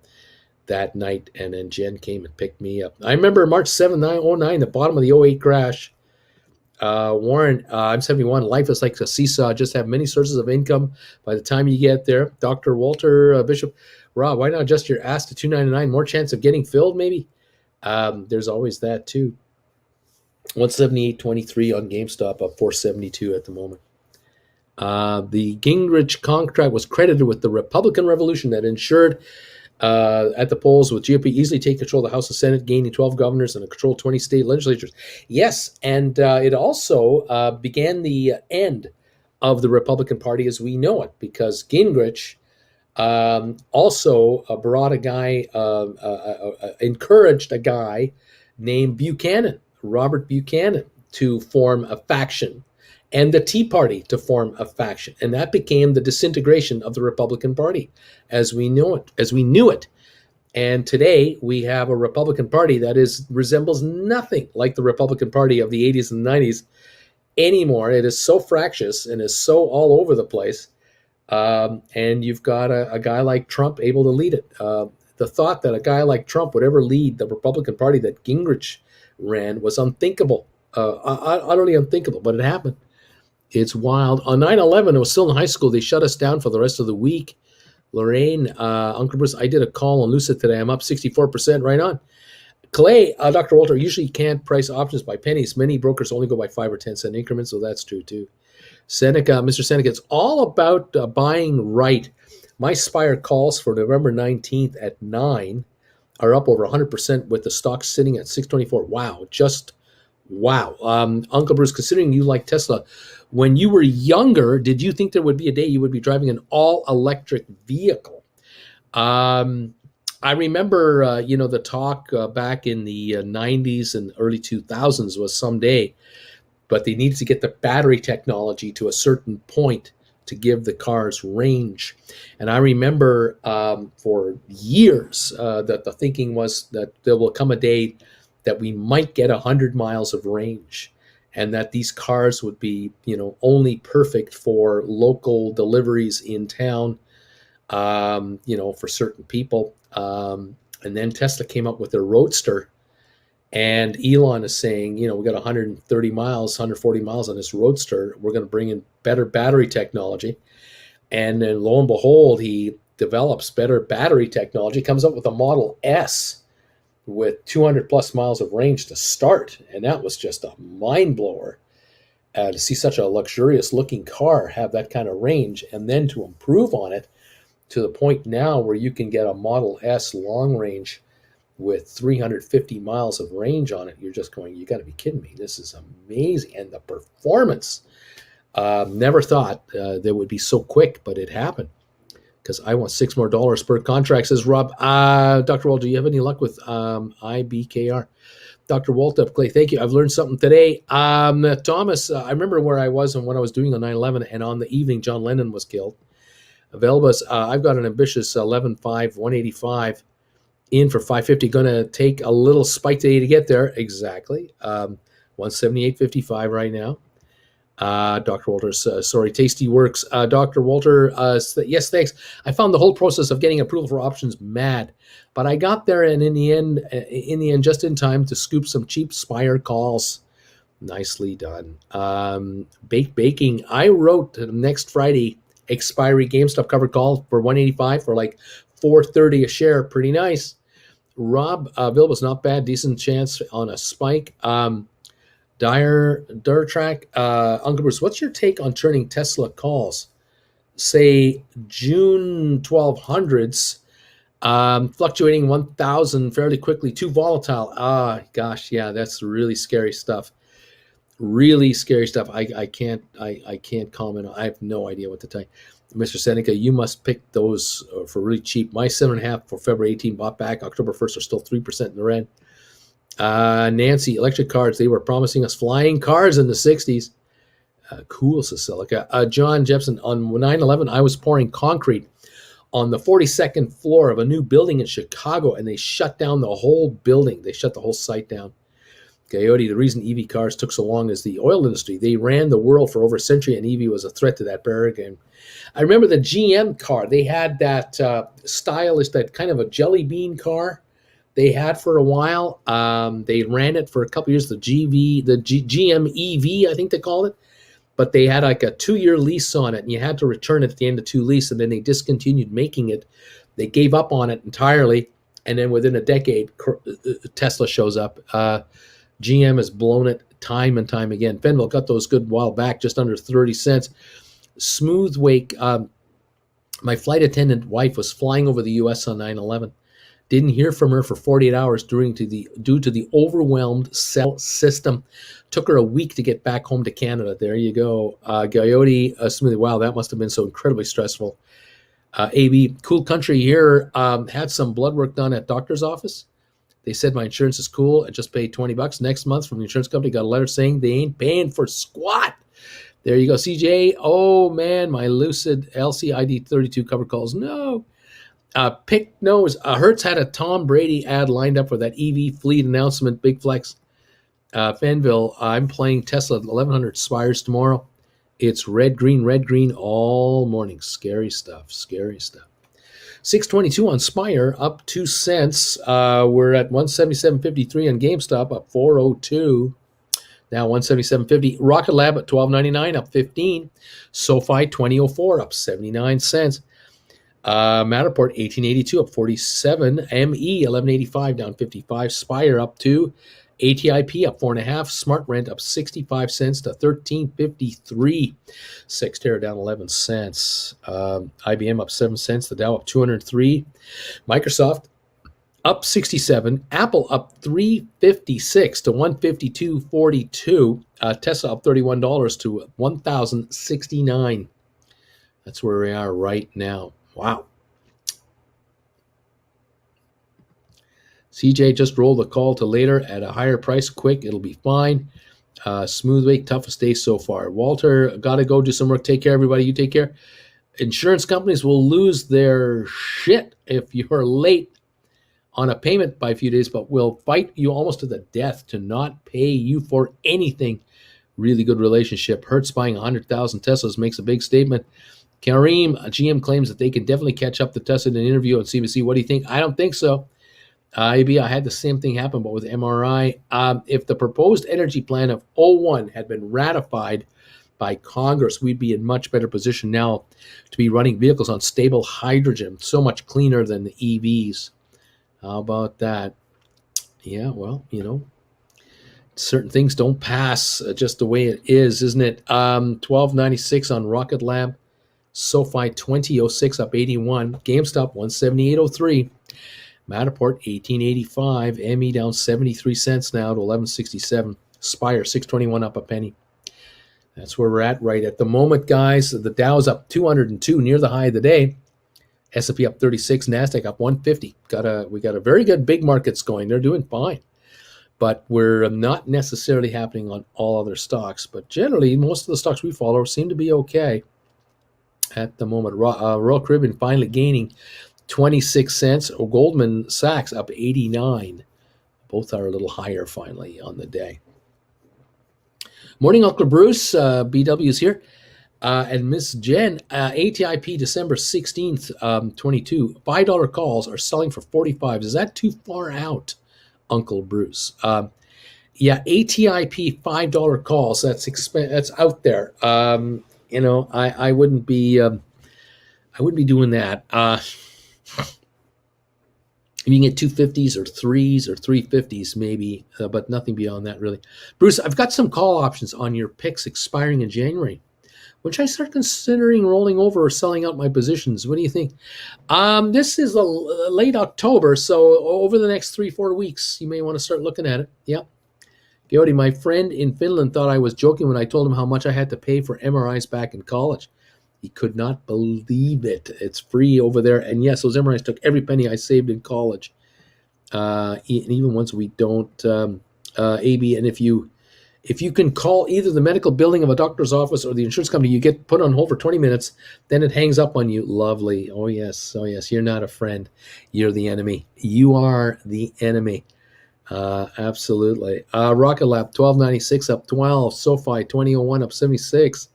that night. And then Jen came and picked me up. I remember March 7th, 2009, the bottom of the '08 crash. Warren, I'm 71. Life is like a seesaw. Just have many sources of income by the time you get there. Dr. Walter Bishop, Rob, why not adjust your ask to $2.99? More chance of getting filled, maybe? There's always that, too. 178.23 on GameStop, up 472 at the moment. The Gingrich contract was credited with the Republican Revolution that ensured at the polls with GOP easily take control of the House and Senate, gaining 12 governors and control 20 state legislatures. Yes, and it also began the end of the Republican Party as we know it, because Gingrich also brought a guy, encouraged a guy named Buchanan, Robert Buchanan, to form a faction, and the Tea Party to form a faction. And that became the disintegration of the Republican Party as we knew it. And today we have a Republican Party that resembles nothing like the Republican Party of the 80s and 90s anymore. It is so fractious and is so all over the place. And you've got a guy like Trump able to lead it. The thought that a guy like Trump would ever lead the Republican Party that Gingrich ran was unthinkable, utterly unthinkable, but it happened. It's wild. On 9/11, I was still in high school. They shut us down for the rest of the week. Lorraine, Uncle Bruce, I did a call on Lucid today. I'm up 64%. Right on. Clay, Dr. Walter, usually can't price options by pennies. Many brokers only go by 5 or 10 cent increments, so that's true too. Seneca, Mr. Seneca, it's all about buying right. My Spire calls for November 19th at 9 are up over 100% with the stock sitting at 624. Wow, just wow. Uncle Bruce, considering you like Tesla, when you were younger, did you think there would be a day you would be driving an all-electric vehicle? I remember, the talk back in the 90s and early 2000s was someday, but they needed to get the battery technology to a certain point to give the cars range. And I remember for years that the thinking was that there will come a day that we might get 100 miles of range, and that these cars would be, only perfect for local deliveries in town, for certain people. And then Tesla came up with their Roadster, and Elon is saying, we got 130 miles, 140 miles on this Roadster. We're going to bring in better battery technology. And then lo and behold, he develops better battery technology, comes up with a Model S with 200 plus miles of range to start. And that was just a mind blower to see such a luxurious looking car have that kind of range, and then to improve on it to the point now where you can get a Model S long range with 350 miles of range on it. You're just going, you got to be kidding me. This is amazing. And the performance, never thought that would be so quick, but it happened. Because I want $6 more per contract, says Rob. Dr. Walt, do you have any luck with IBKR? Dr. Walter Clay, thank you. I've learned something today. Thomas, I remember where I was and what I was doing on 9/11, and on the evening John Lennon was killed. Available, I've got an ambitious 11.5, 185 in for 550. Going to take a little spike today to get there. Exactly. 178.55 right now. Dr. Walters, sorry, Tasty Works. Dr. Walter, yes, thanks. I found the whole process of getting approval for options mad, but I got there, and in the end, just in time to scoop some cheap Spire calls. Nicely done. Baked Baking. I wrote next Friday expiry GameStop covered call for 185 for like 430 a share. Pretty nice. Rob Vilbus, not bad. Decent chance on a spike. Track. Uncle Bruce, what's your take on turning Tesla calls? Say June 1200s, fluctuating 1,000 fairly quickly, too volatile. Gosh, yeah, that's really scary stuff. Really scary stuff. I can't comment. I have no idea what to tell you. Mr. Seneca, you must pick those for really cheap. My 7.5 for February 18 bought back. October 1st are still 3% in the red. Nancy, electric cars, they were promising us flying cars in the 60s. Cool, Cecilica. John Jepson, on 9/11, I was pouring concrete on the 42nd floor of a new building in Chicago, and they shut down the whole building. They shut the whole site down. Coyote, the reason EV cars took so long is the oil industry. They ran the world for over a century, and EV was a threat to that paradigm. I remember the GM car. They had that stylish, that kind of a jelly bean car they had for a while. They ran it for a couple years, the GM EV, I think they called it. But they had like a 2-year lease on it, and you had to return it at the end of 2 lease, and then they discontinued making it. They gave up on it entirely, and then within a decade, Tesla shows up. GM has blown it time and time again. Fenwell got those good while back, just under 30 cents. Smooth Wake, my flight attendant wife was flying over the U.S. on 9/11. Didn't hear from her for 48 hours due to the overwhelmed cell system. Took her a week to get back home to Canada. There you go. Coyote, Smoothie, wow, that must have been so incredibly stressful. AB, cool country here. Had some blood work done at doctor's office. They said my insurance is cool. I just paid $20 next month from the insurance company. Got a letter saying they ain't paying for squat. There you go, CJ. Oh man, my Lucid LCID 32 cover calls. No. Pick nose. Hertz had a Tom Brady ad lined up for that EV fleet announcement. Big flex. Fanville, I'm playing Tesla 1100 Spires tomorrow. It's red, green all morning. Scary stuff. 622 on Spire, up 2 cents. We're at 177.53 on GameStop, up 402. Now 177.50. Rocket Lab at 12.99, up 15. SoFi 20.04, up 79 cents. Matterport 18.82, up 47. ME 11.85, down 55. Spire up 2. ATIP up 4.5. Smart Rent up 65 cents to 13.53. Sextera down 11 cents. IBM up 7 cents. The Dow up 203. Microsoft up 67. Apple up 356 to 152.42. Tesla up $31 to 1,069. That's where we are right now. Wow. CJ just rolled a call to later at a higher price. Quick, it'll be fine. Smooth Wake, toughest day so far. Walter, gotta go do some work. Take care, everybody. You take care. Insurance companies will lose their shit if you're late on a payment by a few days, but will fight you almost to the death to not pay you for anything. Really good relationship. Hertz buying 100,000 Teslas makes a big statement. Kareem, GM claims that they can definitely catch up to Tesla in an interview on CBC. What do you think? I don't think so. AB, I had the same thing happen, but with MRI. If the proposed energy plan of '01 had been ratified by Congress, we'd be in much better position now to be running vehicles on stable hydrogen, so much cleaner than the EVs. How about that? Yeah, well, certain things don't pass just the way it is, isn't it? 12.96 on Rocket Lab. SoFi 20.06 up 81. GameStop 178.03. Matterport 18.85. ME down 73 cents now to 11.67. Spire 6.21 up a penny. That's where we're at right at the moment, guys. The Dow's up 202 near the high of the day. S&P up 36. Nasdaq up 150. We got a very good big markets going. They're doing fine, but we're not necessarily happening on all other stocks. But generally, most of the stocks we follow seem to be okay at the moment. Royal Caribbean finally gaining 26 cents. Goldman Sachs up 89. Both are a little higher finally on the day. Morning, Uncle Bruce. BW's here. And Miss Jen, ATIP December 16th, 22. $5 calls are selling for 45. Is that too far out, Uncle Bruce? Yeah, ATIP $5 calls. That's out there. I wouldn't be I wouldn't be doing that. You can get 250s or threes or 350s maybe, but nothing beyond that really. Bruce, I've got some call options on your picks expiring in January. When should I start considering rolling over or selling out my positions? What do you think? This is late October, so over the next 3-4 weeks, you may want to start looking at it. Yeah. Geordi, my friend in Finland thought I was joking when I told him how much I had to pay for MRIs back in college. He could not believe it. It's free over there. And yes, those MRIs took every penny I saved in college. And even once we don't, AB, and if you can call either the medical building of a doctor's office or the insurance company, you get put on hold for 20 minutes, then it hangs up on you. Lovely. Oh, yes. Oh, yes. You're not a friend. You're the enemy. You are the enemy. Absolutely. Rocket Lab, 1296 up 12. SoFi, 2001 up 76.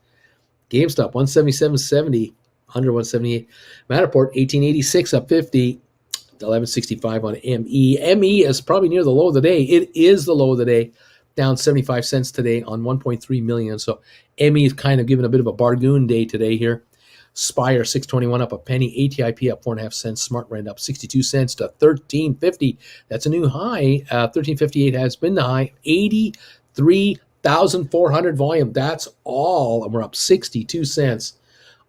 GameStop, 177.70, under 178. Matterport, 1886 up 50. 1165 on ME. ME is probably near the low of the day. It is the low of the day, down 75 cents today on 1.3 million. So ME is kind of giving a bit of a bargain day today here. Spire, 621 up a penny. ATIP up 4.5 cents. Smart Rent up 62 cents to 1350. That's a new high. 1358 has been the high. 83,400 volume. That's all. And we're up 62 cents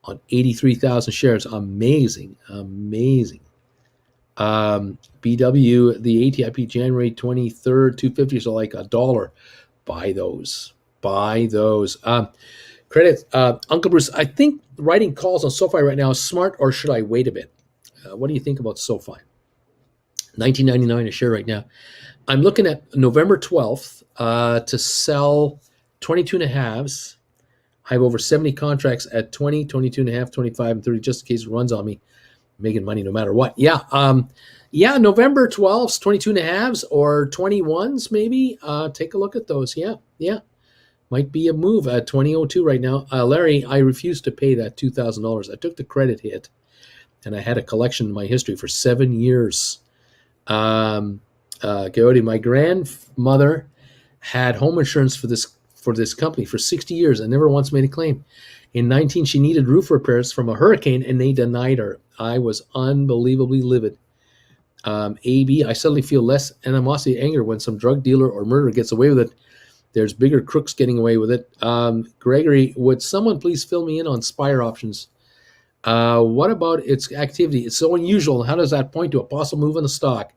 on 83,000 shares. Amazing. Amazing. BW, the ATIP January 23rd, 250s are like $1. Buy those. Buy those. Credit, Uncle Bruce, I think writing calls on SoFi right now is smart, or should I wait a bit? What do you think about SoFi? $19.99 a share right now. I'm looking at November 12th to sell 22 and a halves. I have over 70 contracts at 20, 22 and a half, 25, and 30, just in case it runs on me. Making money no matter what. Yeah. November 12th, 22 and a halves or 21s maybe. Take a look at those. Yeah. Might be a move at 2002 right now. Larry, I refused to pay that $2,000. I took the credit hit and I had a collection in my history for 7 years. Coyote, my grandmother had home insurance for this company for 60 years and never once made a claim. In 19, she needed roof repairs from a hurricane, and they denied her. I was unbelievably livid. AB, I suddenly feel less animosity, anger when some drug dealer or murderer gets away with it. There's bigger crooks getting away with it. Gregory, would someone please fill me in on Spire options? What about its activity? It's so unusual. How does that point to a possible move in the stock?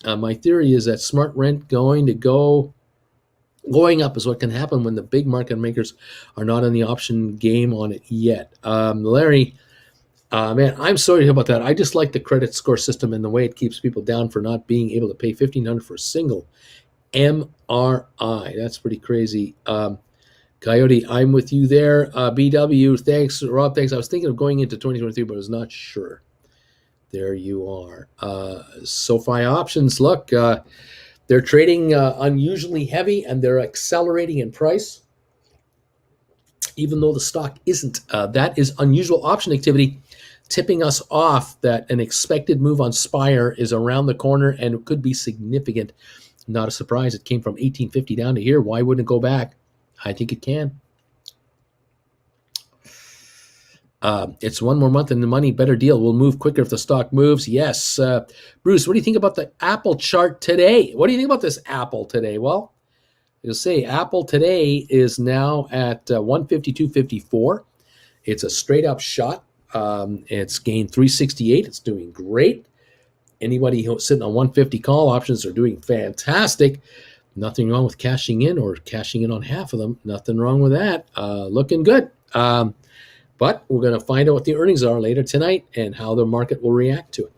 My theory is that Smart Rent going up is what can happen when the big market makers are not in the option game on it yet. Larry, man, I'm sorry to hear about that. I just like the credit score system and the way it keeps people down for not being able to pay $1,500 for a single MRI. That's pretty crazy. Coyote, I'm with you there. BW, thanks. Rob, thanks. I was thinking of going into 2023, but I was not sure. There you are. SoFi options, look, they're trading unusually heavy, and they're accelerating in price, even though the stock isn't. That is unusual option activity, tipping us off that an expected move on Spire is around the corner, and it could be significant. Not a surprise. It came from 1850 down to here. Why wouldn't it go back? I think it can. It's one more month in the money. Better deal. We'll move quicker if the stock moves. Yes. Bruce, what do you think about the Apple chart today? What do you think about this Apple today? Well, you'll say Apple today is now at 152.54. It's a straight up shot. It's gained 368. It's doing great. Anybody who's sitting on 150 call options are doing fantastic. Nothing wrong with cashing in or cashing in on half of them. Nothing wrong with that. Looking good. But we're going to find out what the earnings are later tonight and how the market will react to it.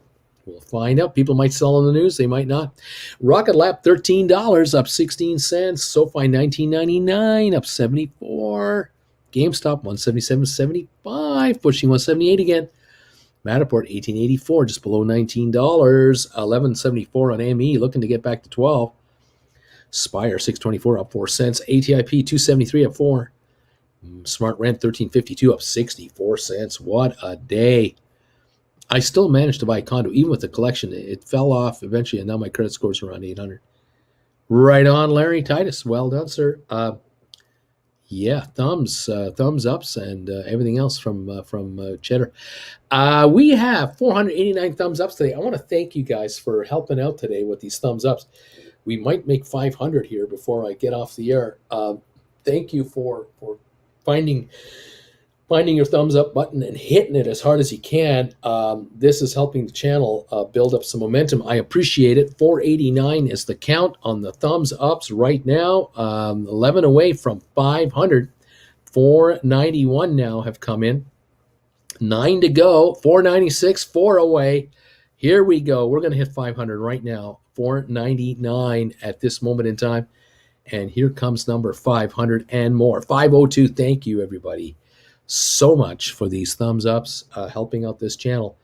We'll find out. People might sell on the news. They might not. Rocket Lab, $13, up 16 cents. SoFi, $19.99, up 74. GameStop, $177.75, pushing 178 again. Matterport, $18.84, just below $19. $11.74 on ME, looking to get back to 12. Spire, $6.24, up 4 cents. ATIP, $2.73, up 4. Smart Rent, $13.52, up 64 cents. What a day. I still managed to buy a condo, even with the collection. It fell off eventually, and now my credit score is around 800. Right on, Larry Titus. Well done, sir. Yeah, thumbs ups, and everything else from Cheddar. We have 489 thumbs ups today. I want to thank you guys for helping out today with these thumbs ups. We might make 500 here before I get off the air. Thank you for finding finding your thumbs up button and hitting it as hard as you can. This is helping the channel build up some momentum. I appreciate it. 489 is the count on the thumbs ups right now. 11 away from 500. 491 now have come in. 9 to go. 496, 4 away. Here we go. We're going to hit 500 right now. 499 at this moment in time. And here comes number 500 and more. 502. Thank you, everybody, so much for these thumbs ups, helping out this channel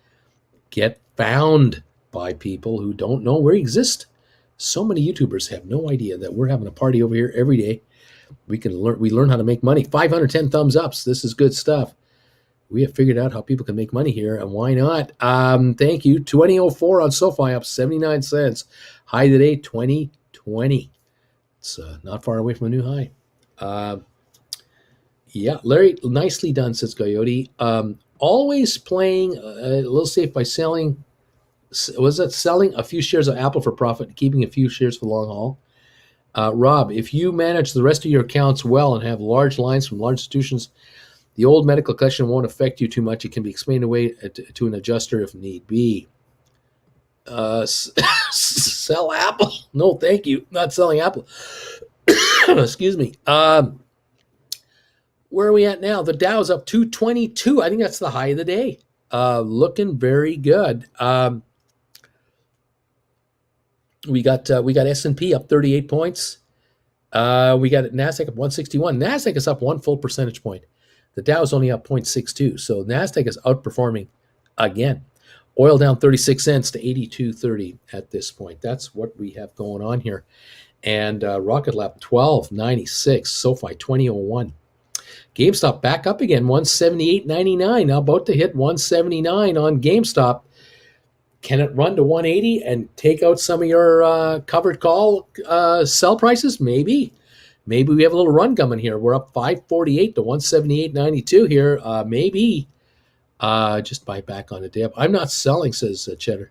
get found by people who don't know we exist. So many YouTubers have no idea that we're having a party over here every day. We learn how to make money. 510 thumbs ups. This is good stuff. We have figured out how people can make money here, and why not? Thank you. 2004 on SoFi, up 79 cents. High today, 2020. It's not far away from a new high. Yeah, Larry, nicely done, says Coyote. Always playing a little safe by selling. Was that selling a few shares of Apple for profit and keeping a few shares for the long haul? Rob, if you manage the rest of your accounts well and have large lines from large institutions, the old medical collection won't affect you too much. It can be explained away to an adjuster if need be. Sell Apple? No, thank you. Not selling Apple. Excuse me. Where are we at now? The Dow's up 222. I think that's the high of the day. Looking very good. We got S&P up 38 points. We got Nasdaq up 161. Nasdaq is up 1 full percentage point. The Dow is only up 0.62. So Nasdaq is outperforming again. Oil down 36 cents to 82.30 at this point. That's what we have going on here. And Rocket Lab 12.96. SoFi 20.01. GameStop back up again, 178.99. Now about to hit 179 on GameStop. Can it run to 180 and take out some of your covered call sell prices? Maybe. Maybe we have a little run coming here. We're up 548 to 178.92 here. Maybe. Just buy back on a dip. I'm not selling, says Cheddar.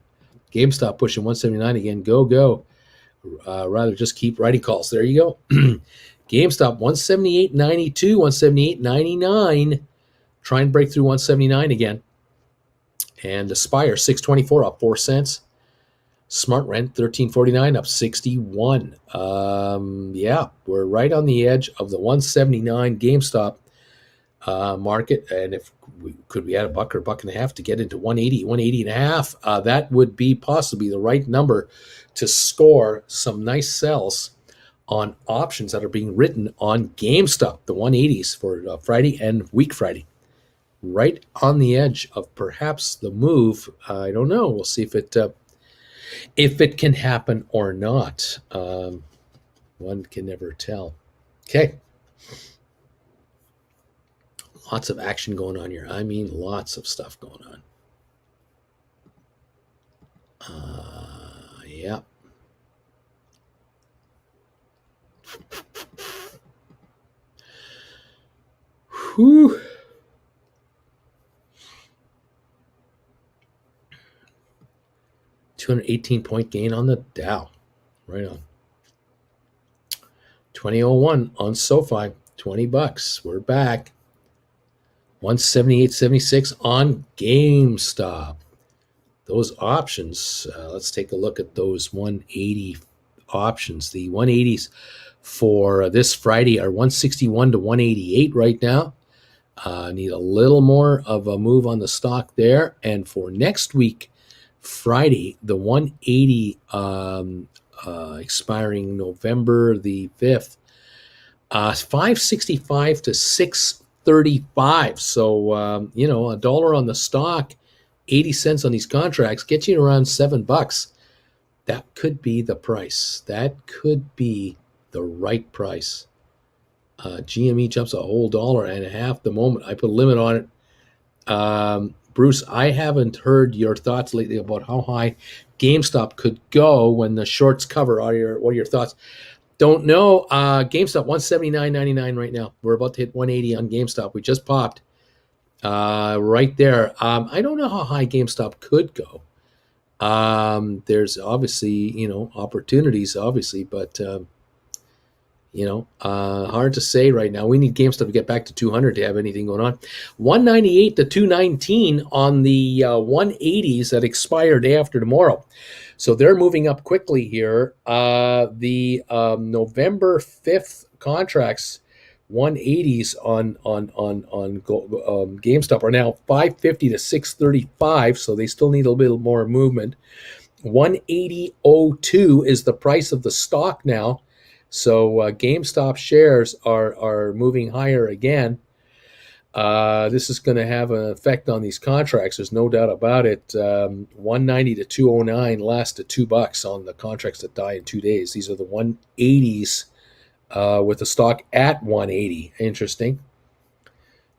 GameStop pushing 179 again. Go. Rather just keep writing calls. There you go. GameStop 178.92, 178.99. Try and break through 179 again. And the Spire 624 up 4 cents. Smart Rent 1349 up 61. Yeah, we're right on the edge of the 179 GameStop market. And if could we add a buck or a buck and a half to get into 180, 180 and a half? That would be possibly the right number to score some nice sells on options that are being written on GameStop, the 180s for Friday and week Friday. Right on the edge of perhaps the move. I don't know. We'll see if it can happen or not. One can never tell. Okay. Lots of action going on here. I mean, lots of stuff going on. Yeah. Whew. $218-point gain on the Dow. Right on. 2001 on SoFi. $20. We're back. 178.76 on GameStop. Those options, let's take a look at those 180 options. The 180s for this Friday are 161 to 188 right now. Need a little more of a move on the stock there. And for next week, Friday, the 180 expiring November the 5th, 565 to 635. So, $1 on the stock, 80 cents on these contracts, gets you around $7. That could be the price. That could be the right price. GME jumps a whole $1.50 the moment. I put a limit on it. Bruce, I haven't heard your thoughts lately about how high GameStop could go when the shorts cover. What are your thoughts? Don't know. GameStop 179.99 right now. We're about to hit 180 on GameStop. We just popped right there. I don't know how high GameStop could go. There's obviously, opportunities, obviously, but hard to say right now. We need GameStop to get back to 200 to have anything going on. 198 to 219 on the 180s that expire day after tomorrow. So they're moving up quickly here. The November 5th contracts, 180s on GameStop are now 550 to 635. So they still need a little bit more movement. 180.02 is the price of the stock now. So GameStop shares are moving higher again. This is going to have an effect on these contracts. There's no doubt about it. 190 to 209 last to $2 on the contracts that die in 2 days. These are the 180s with the stock at 180. Interesting.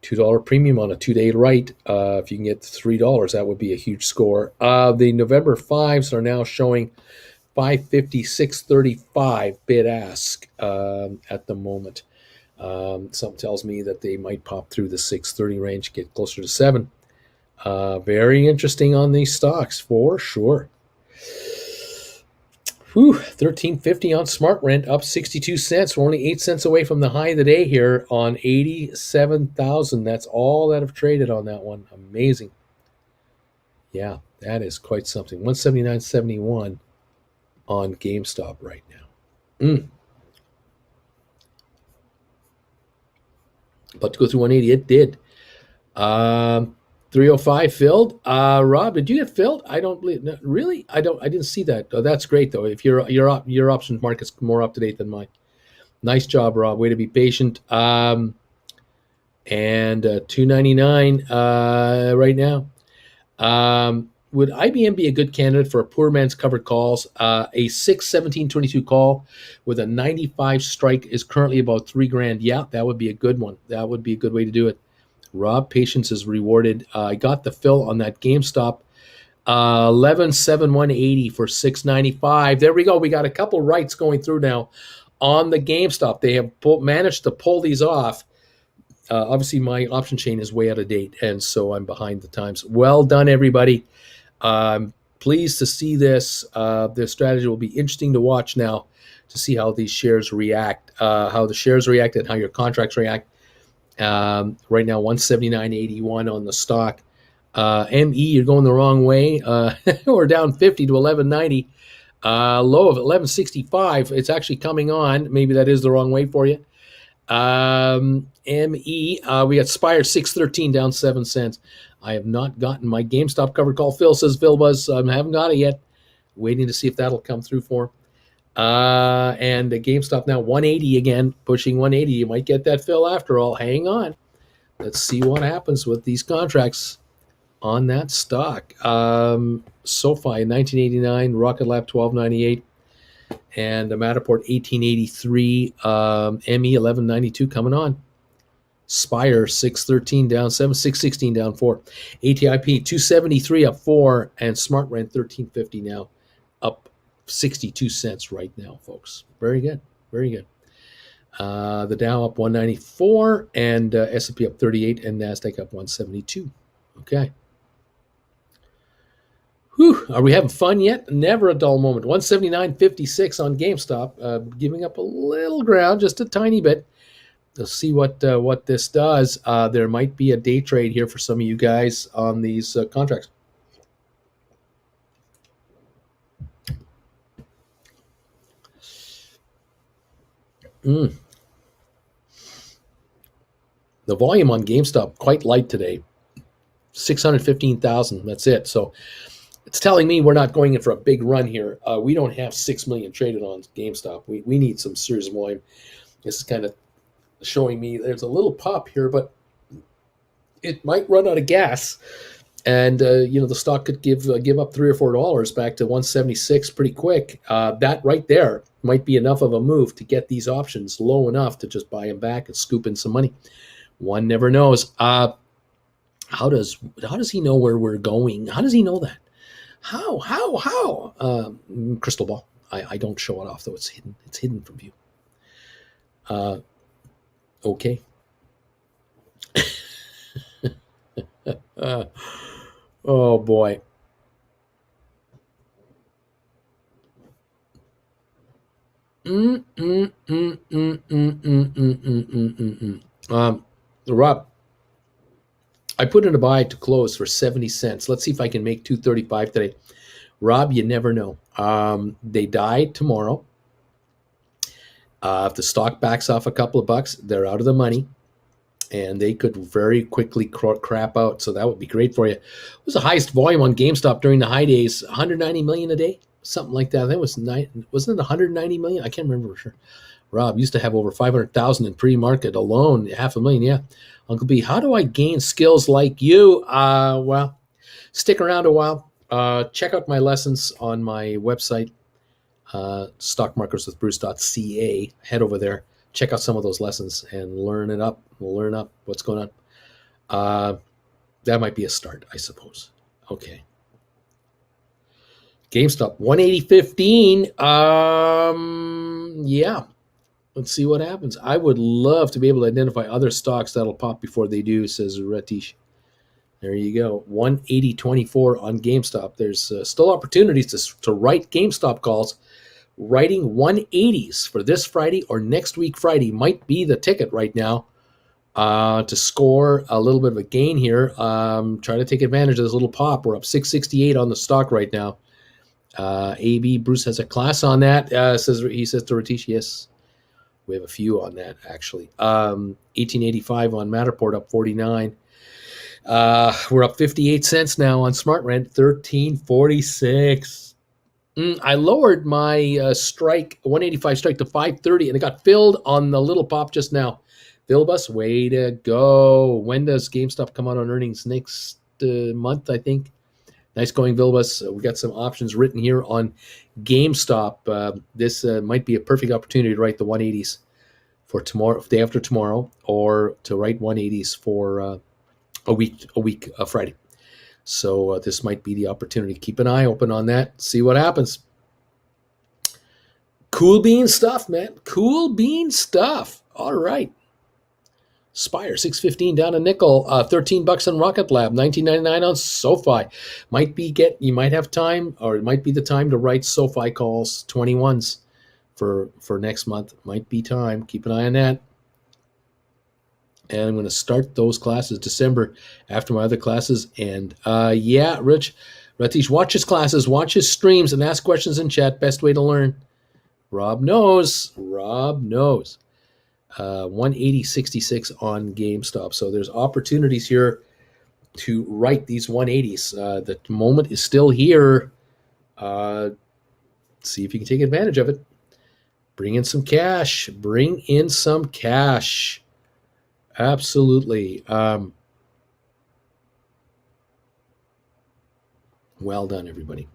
$2 premium on a 2-day right. If you can get $3, that would be a huge score. The November 5s are now showing 550, 635 bid ask at the moment. Something tells me that they might pop through the 630 range, get closer to 7. Very interesting on these stocks for sure. 13.50 on Smart Rent, up 62 cents. We're only 8 cents away from the high of the day here on 87,000. That's all that have traded on that one. Amazing. Yeah, that is quite something. 179.71 on GameStop right now. About to go through 180. It did. 305 filled. Rob, did you get filled? I don't believe. No, really? I didn't see that. Oh, that's great though. If your options market's more up to date than mine. Nice job, Rob. Way to be patient. And 299 right now. Would IBM be a good candidate for a poor man's covered calls? A 6/17/22 call with a 95 strike is currently about $3,000. Yeah, that would be a good one. That would be a good way to do it. Rob, patience is rewarded. I got the fill on that GameStop. 11/7/180 for 695. There we go. We got a couple rights going through now on the GameStop. They have managed to pull these off. Obviously, my option chain is way out of date, and so I'm behind the times. Well done, everybody. I'm pleased to see this. This strategy will be interesting to watch now to see how these shares react, how the shares react and how your contracts react. Right now, 179.81 on the stock. ME, you're going the wrong way. We're down 50 to 11.90. Low of 11.65. It's actually coming on. Maybe that is the wrong way for you. ME, we got Spire 613 down 7 cents. I have not gotten my GameStop covered call. Phil says Phil Buzz, I haven't got it yet. Waiting to see if that'll come through for him. And the GameStop now 180 again, pushing 180. You might get that fill after all. Hang on. Let's see what happens with these contracts on that stock. SoFi 1989, Rocket Lab 1298, and Matterport 1883, ME 1192 coming on. Spire 613 down 7, 616 down 4. ATIP 273 up 4, and Smart Rent 1350 now up 62 cents right now, folks. Very good. Very good. The Dow up 194, and S&P up 38, and NASDAQ up 172. Okay. Whew, are we having fun yet? Never a dull moment. 179.56 on GameStop, giving up a little ground, just a tiny bit. Let's see what this does. There might be a day trade here for some of you guys on these contracts. The volume on GameStop quite light today. 615,000. That's it. So it's telling me we're not going in for a big run here. We don't have 6 million traded on GameStop. We need some serious volume. This is kind of showing me there's a little pop here, but it might run out of gas, and the stock could give up $3 or $4 back to 176 pretty quick. That right there might be enough of a move to get these options low enough to just buy them back and scoop in some money. One never knows. How does he know where we're going? How does he know that? How? Crystal ball. I don't show it off though. It's hidden. It's hidden from view. Okay. Uh, oh boy. Mm, mm, mm, mm, mm, mm, mm, mm, mm, mm, mm. Rob, I put in a buy to close for 70 cents. Let's see if I can make 235 today. Rob, you never know. They die tomorrow. If the stock backs off a couple of bucks, they're out of the money, and they could very quickly crap out. So that would be great for you. It was the highest volume on GameStop during the high days, 190 million a day, something like that. That was wasn't it 190 million? I can't remember for sure. Rob used to have over 500,000 in pre-market alone, 500,000. Yeah, Uncle B, how do I gain skills like you? Well, stick around a while. Check out my lessons on my website, stockmarkerswithbruce.ca. Head over there, check out some of those lessons and learn it up. We'll learn up what's going on. That might be a start, I suppose. Okay. GameStop 180.15. Yeah. Let's see what happens. I would love to be able to identify other stocks that'll pop before they do, says Ratish. There you go. 180.24 on GameStop. There's still opportunities to write GameStop calls. Writing 180s for this Friday or next week Friday might be the ticket right now to score a little bit of a gain here. Try to take advantage of this little pop. We're up 668 on the stock right now. AB Bruce has a class on that. He says to Ratish, yes. We have a few on that, actually. 1885 on Matterport, up 49. We're up 58 cents now on Smart Rent, 1346. I lowered my strike, 185 strike to 530, and it got filled on the little pop just now. Vilbus, way to go. When does GameStop come out on earnings? Next month, I think. Nice going, Vilbus. We got some options written here on GameStop. This might be a perfect opportunity to write the 180s for tomorrow, day after tomorrow, or to write 180s for a week Friday. So this might be the opportunity. Keep an eye open on that. See what happens. Cool bean stuff, man. Cool bean stuff. All right. Spire, 615 down a nickel, $13 on Rocket Lab, 19.99 on SoFi. You might have time, or it might be the time to write SoFi calls, 21s for next month. Might be time. Keep an eye on that. And I'm going to start those classes December after my other classes. And yeah, Ratish, watch his classes, watch his streams, and ask questions in chat. Best way to learn. Rob knows. 180.66 on GameStop. So there's opportunities here to write these 180s. The moment is still here. See if you can take advantage of it. Bring in some cash. Absolutely. Well done, everybody.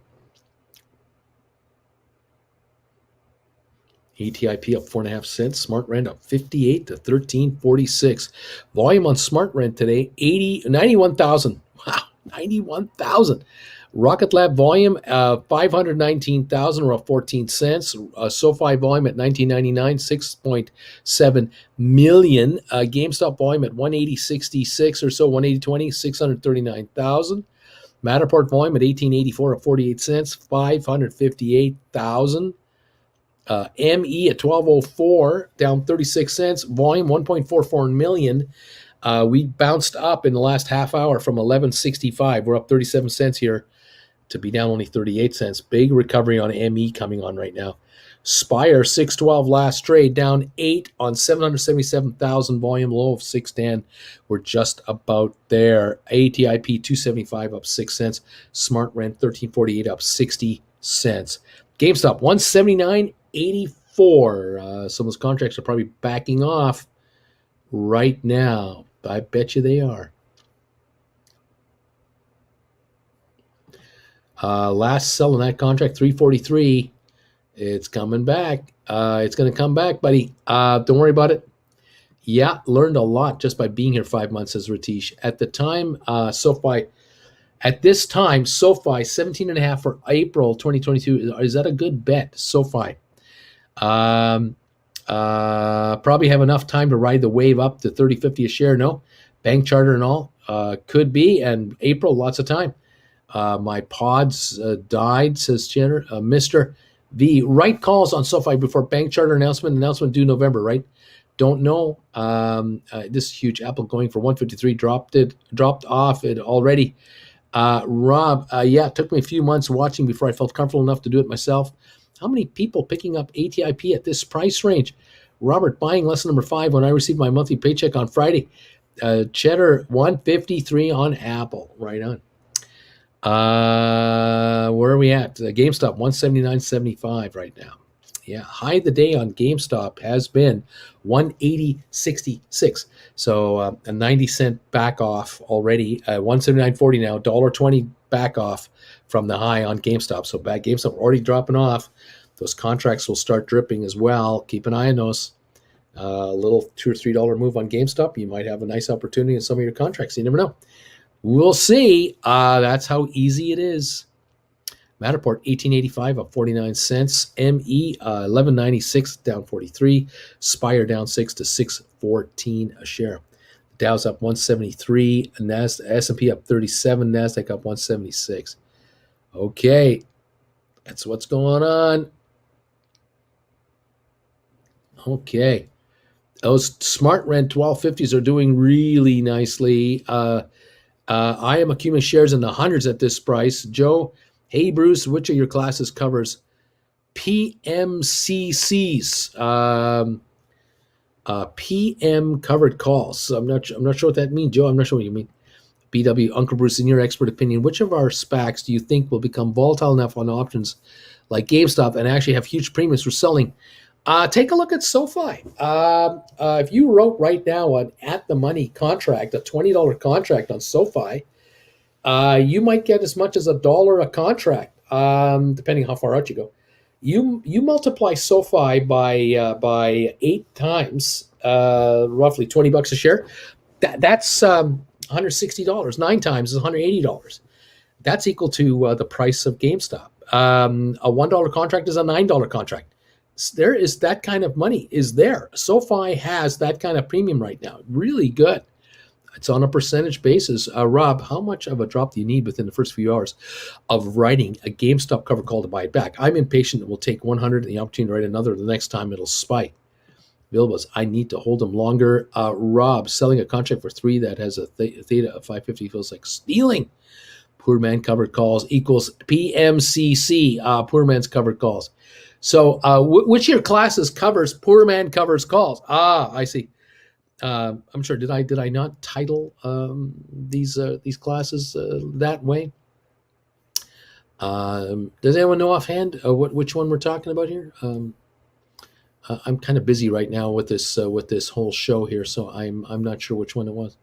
ATIP up 4.5 cents. Smart Rent up 58 to 1346. Volume on Smart Rent today, 91,000. Wow, 91,000. Rocket Lab volume, 519,000, or up 14 cents. SoFi volume at 1999, 6.7 million. GameStop volume at 180.66 or so, 180.20, 639,000. Matterport volume at 1884 at 48 cents, 558,000. ME at 1204, down 36 cents. Volume 1.44 million. We bounced up in the last half hour from 1165. We're up 37 cents here to be down only 38 cents. Big recovery on ME coming on right now. Spire 612 last trade, down 8 on 777,000, volume low of 610. We're just about there. ATIP 275 up 6 cents. Smart Rent 1348 up 60 cents. GameStop 179.84. Some of those contracts are probably backing off right now. I bet you they are. Last sell on that contract, 343. It's coming back. It's going to come back, buddy. Don't worry about it. Yeah, learned a lot just by being here 5 months, says Ratish. At the time, SoFi, 17.5 for April 2022. Is that a good bet, SoFi? Probably have enough time to ride the wave up to 30.50 a share. No, bank charter and all. Could be. And April, lots of time. My pods died, says Jenner. Mr. The right calls on SoFi before bank charter announcement due November, right? Don't know. This huge Apple going for 153 dropped off it already. Rob, yeah, it took me a few months watching before I felt comfortable enough to do it myself. How many people picking up ATIP at this price range? Robert, buying lesson number 5 when I received my monthly paycheck on Friday. Cheddar 153 on Apple. Right on. Where are we at? GameStop 179.75 right now. Yeah, high of the day on GameStop has been 180.66. So a 90 cent back off already. 179.40 now, $1.20 back off from the high on GameStop. So bad GameStop already dropping off. Those contracts will start dripping as well. Keep an eye on those. A little $2 or $3 move on GameStop, you might have a nice opportunity in some of your contracts. You never know. We'll see. That's how easy it is. Matterport 1885 up 49 cents. ME 1196 down 43. Spire down 6 to 614 a share. Dow's up 173. S&P up 37. Nasdaq up 176. Okay, that's what's going on. Okay, those smart rent 1250s are doing really nicely. I am accumulating shares in the hundreds at this price. Joe, hey Bruce, which of your classes covers PMCCs? PM covered calls. So I'm not sure what that means, Joe. I'm not sure what you mean. BW, Uncle Bruce, in your expert opinion, which of our SPACs do you think will become volatile enough on options like GameStop and actually have huge premiums for selling? Take a look at SoFi. If you wrote right now an at-the-money contract, a $20 contract on SoFi, you might get as much as $1 a contract, depending how far out you go. You multiply SoFi by 8 times, roughly $20 a share. That's $160. 9 times is $180. That's equal to the price of GameStop. A $1 contract is a $9 contract. There is that kind of money is there. SoFi has that kind of premium right now. Really good. It's on a percentage basis. Rob, how much of a drop do you need within the first few hours of writing a GameStop cover call to buy it back? I'm impatient. It will take 100 and the opportunity to write another. The next time it'll spike. Bilbas, I need to hold them longer. Rob, selling a contract for 3 that has a theta of 550 feels like stealing. Poor man covered calls equals PMCC, poor man's covered calls. So which of your classes covers poor man covers calls? I see. I'm sure. Did I not title these classes that way? Does anyone know offhand which one we're talking about here? I'm kind of busy right now with this whole show here, so I'm not sure which one it was.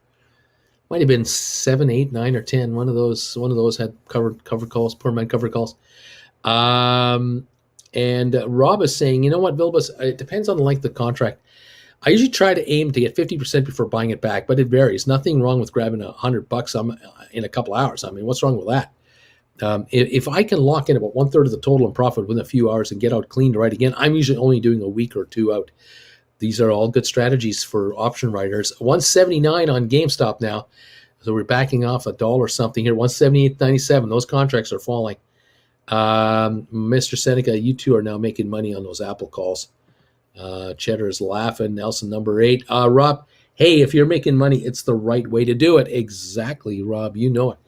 Might have been 7, 8, 9, or 10. One of those had covered calls, poor man covered calls. And Rob is saying, you know what, Vilbus, it depends on the length of the contract. I usually try to aim to get 50% before buying it back, but it varies. Nothing wrong with grabbing $100 in a couple hours. I mean, what's wrong with that? If I can lock in about 1/3 of the total in profit within a few hours and get out clean to write again, I'm usually only doing a week or 2 out. These are all good strategies for option writers. 179 on GameStop now. So we're backing off $1 something here. 178.97. Those contracts are falling. Mr. Seneca, you two are now making money on those Apple calls. Cheddar is laughing. Nelson, number 8. Rob, hey, if you're making money, it's the right way to do it. Exactly, Rob. You know it.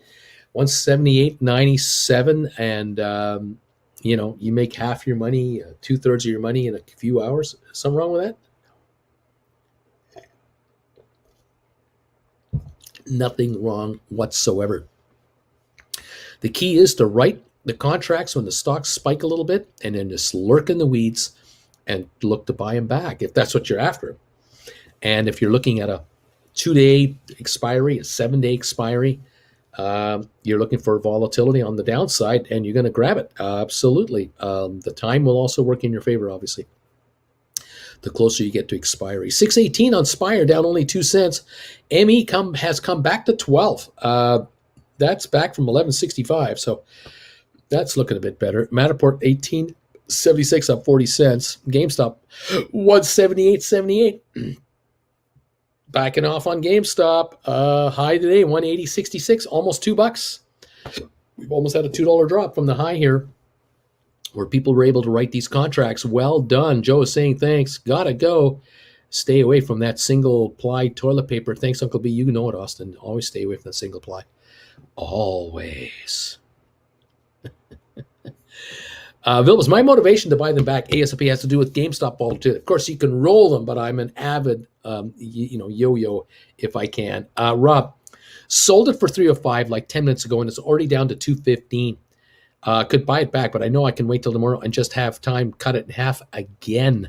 178.97, and you make half your money, 2/3 of your money in a few hours. Something wrong with that? Nothing wrong whatsoever. The key is to write the contracts when the stocks spike a little bit, and then just lurk in the weeds and look to buy them back if that's what you're after. And if you're looking at a 2-day expiry, a 7-day expiry, you're looking for volatility on the downside, and you're going to grab it. Absolutely. The time will also work in your favor, obviously, the closer you get to expiry. 618 on Spire, down only 2 cents. ME has come back to 12. That's back from 1165, so that's looking a bit better. Matterport 18 76 up 40 cents. GameStop 178.78. Backing off on GameStop. High today 180.66, almost $2. We've almost had a $2 drop from the high here, where people were able to write these contracts. Well done. Joe is saying thanks. Gotta go. Stay away from that single ply toilet paper. Thanks, Uncle B. You know it, Austin. Always stay away from the single ply. Always. Vilbus, my motivation to buy them back ASAP has to do with GameStop volatility. Of course, you can roll them, but I'm an avid, yo-yo if I can. Rob, sold it for 305 like 10 minutes ago, and it's already down to 215. Could buy it back, but I know I can wait till tomorrow and just have time cut it in half again.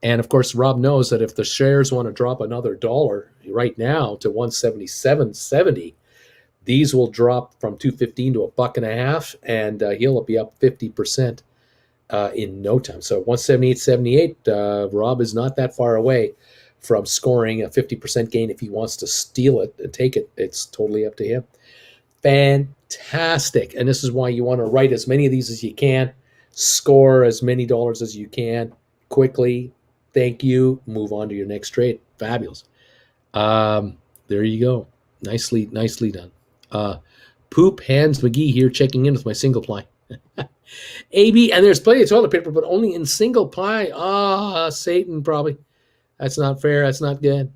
And of course, Rob knows that if the shares want to drop another dollar right now to 177.70, these will drop from 215 to $1.50, and he'll be up 50% in no time. So 178.78, Rob is not that far away from scoring a 50% gain. If he wants to steal it and take it, it's totally up to him. Fantastic. And this is why you want to write as many of these as you can, score as many dollars as you can quickly. Thank you. Move on to your next trade. Fabulous. There you go. Nicely done. Poop Hands McGee here, checking in with my single ply. AB, and there's plenty of toilet paper, but only in single ply. Satan, probably. That's not fair. That's not good.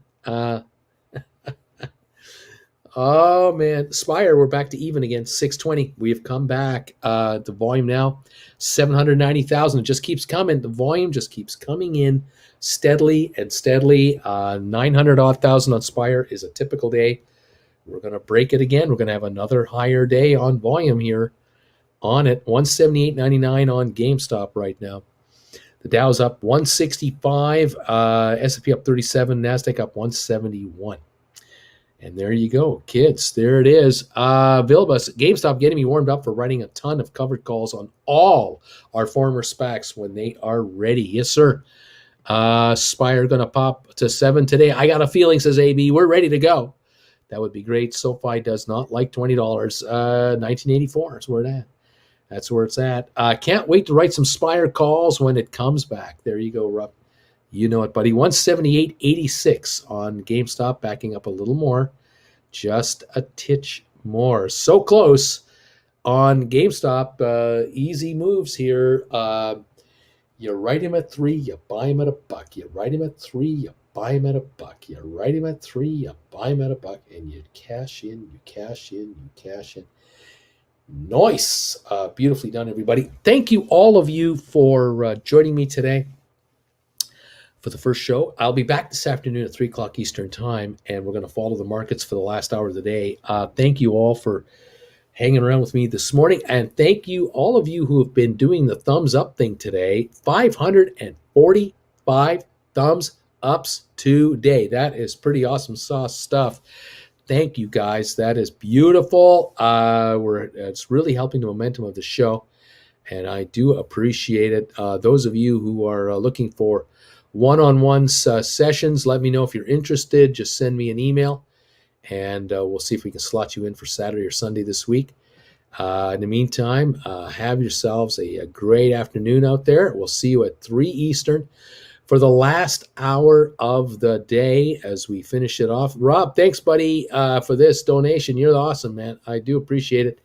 Oh, man. Spire, we're back to even again. 620. We have come back. The volume now, 790,000. It just keeps coming. The volume just keeps coming in steadily and steadily. 900-odd thousand on Spire is a typical day. We're going to break it again. We're going to have another higher day on volume here on it. 178.99 on GameStop right now. The Dow's up 165, S&P up 37, NASDAQ up 171. And there you go, kids. There it is. Vilbus, GameStop getting me warmed up for writing a ton of covered calls on all our former SPACs when they are ready. Yes, sir. Spire going to pop to 7 today. I got a feeling, says AB. We're ready to go. That would be great. SoFi does not like $20. 1984 is where it's at. That's where it's at. Can't wait to write some Spire calls when it comes back. There you go, Rob. You know it, buddy. 178.86 on GameStop, backing up a little more. Just a titch more. So close on GameStop. Easy moves here. You write him at 3, you buy him at $1. You write him at 3, you buy him at $1. You write him at 3, you buy him at $1, and you cash in, you cash in, you cash in. Nice. Beautifully done, everybody. Thank you, all of you, for joining me today for the first show. I'll be back this afternoon at 3 o'clock Eastern time, and we're going to follow the markets for the last hour of the day. Thank you all for hanging around with me this morning, and thank you, all of you who have been doing the thumbs up thing today. 545 thumbs ups today. That is pretty awesome sauce stuff. Thank you, guys. That is beautiful. It's really helping the momentum of the show, and I do appreciate it. Those of you who are looking for one-on-one sessions, let me know if you're interested. Just send me an email, and we'll see if we can slot you in for Saturday or Sunday this week. In the meantime, have yourselves a great afternoon out there. We'll see you at 3 Eastern for the last hour of the day as we finish it off. Rob, thanks, buddy, for this donation. You're awesome, man. I do appreciate it.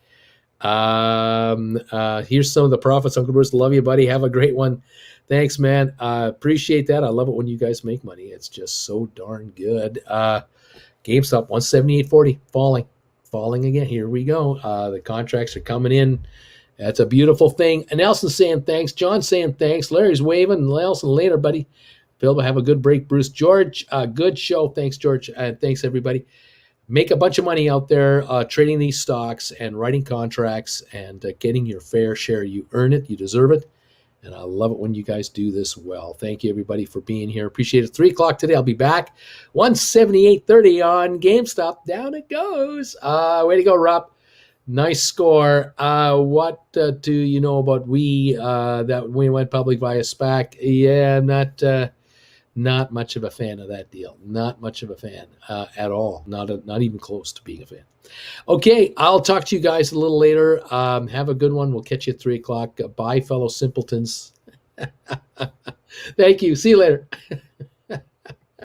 Here's some of the profits. Uncle Bruce, love you, buddy. Have a great one. Thanks, man. Appreciate that. I love it when you guys make money. It's just so darn good. GameStop 178.40, falling again. Here we go. The contracts are coming in. That's a beautiful thing. And Nelson saying thanks. John saying thanks. Larry's waving. Nelson, later, buddy. Phil, have a good break. Bruce, George, good show. Thanks, George. And thanks, everybody. Make a bunch of money out there trading these stocks and writing contracts and getting your fair share. You earn it. You deserve it. And I love it when you guys do this well. Thank you, everybody, for being here. Appreciate it. 3 o'clock today. I'll be back. 178.30 on GameStop. Down it goes. Way to go, Rob. Nice score. What do you know about that we went public via SPAC? Yeah, not much of a fan of that deal. Not much of a fan at all. Not even close to being a fan. Okay, I'll talk to you guys a little later. Have a good one. We'll catch you at 3 o'clock. Bye, fellow simpletons. Thank you. See you later.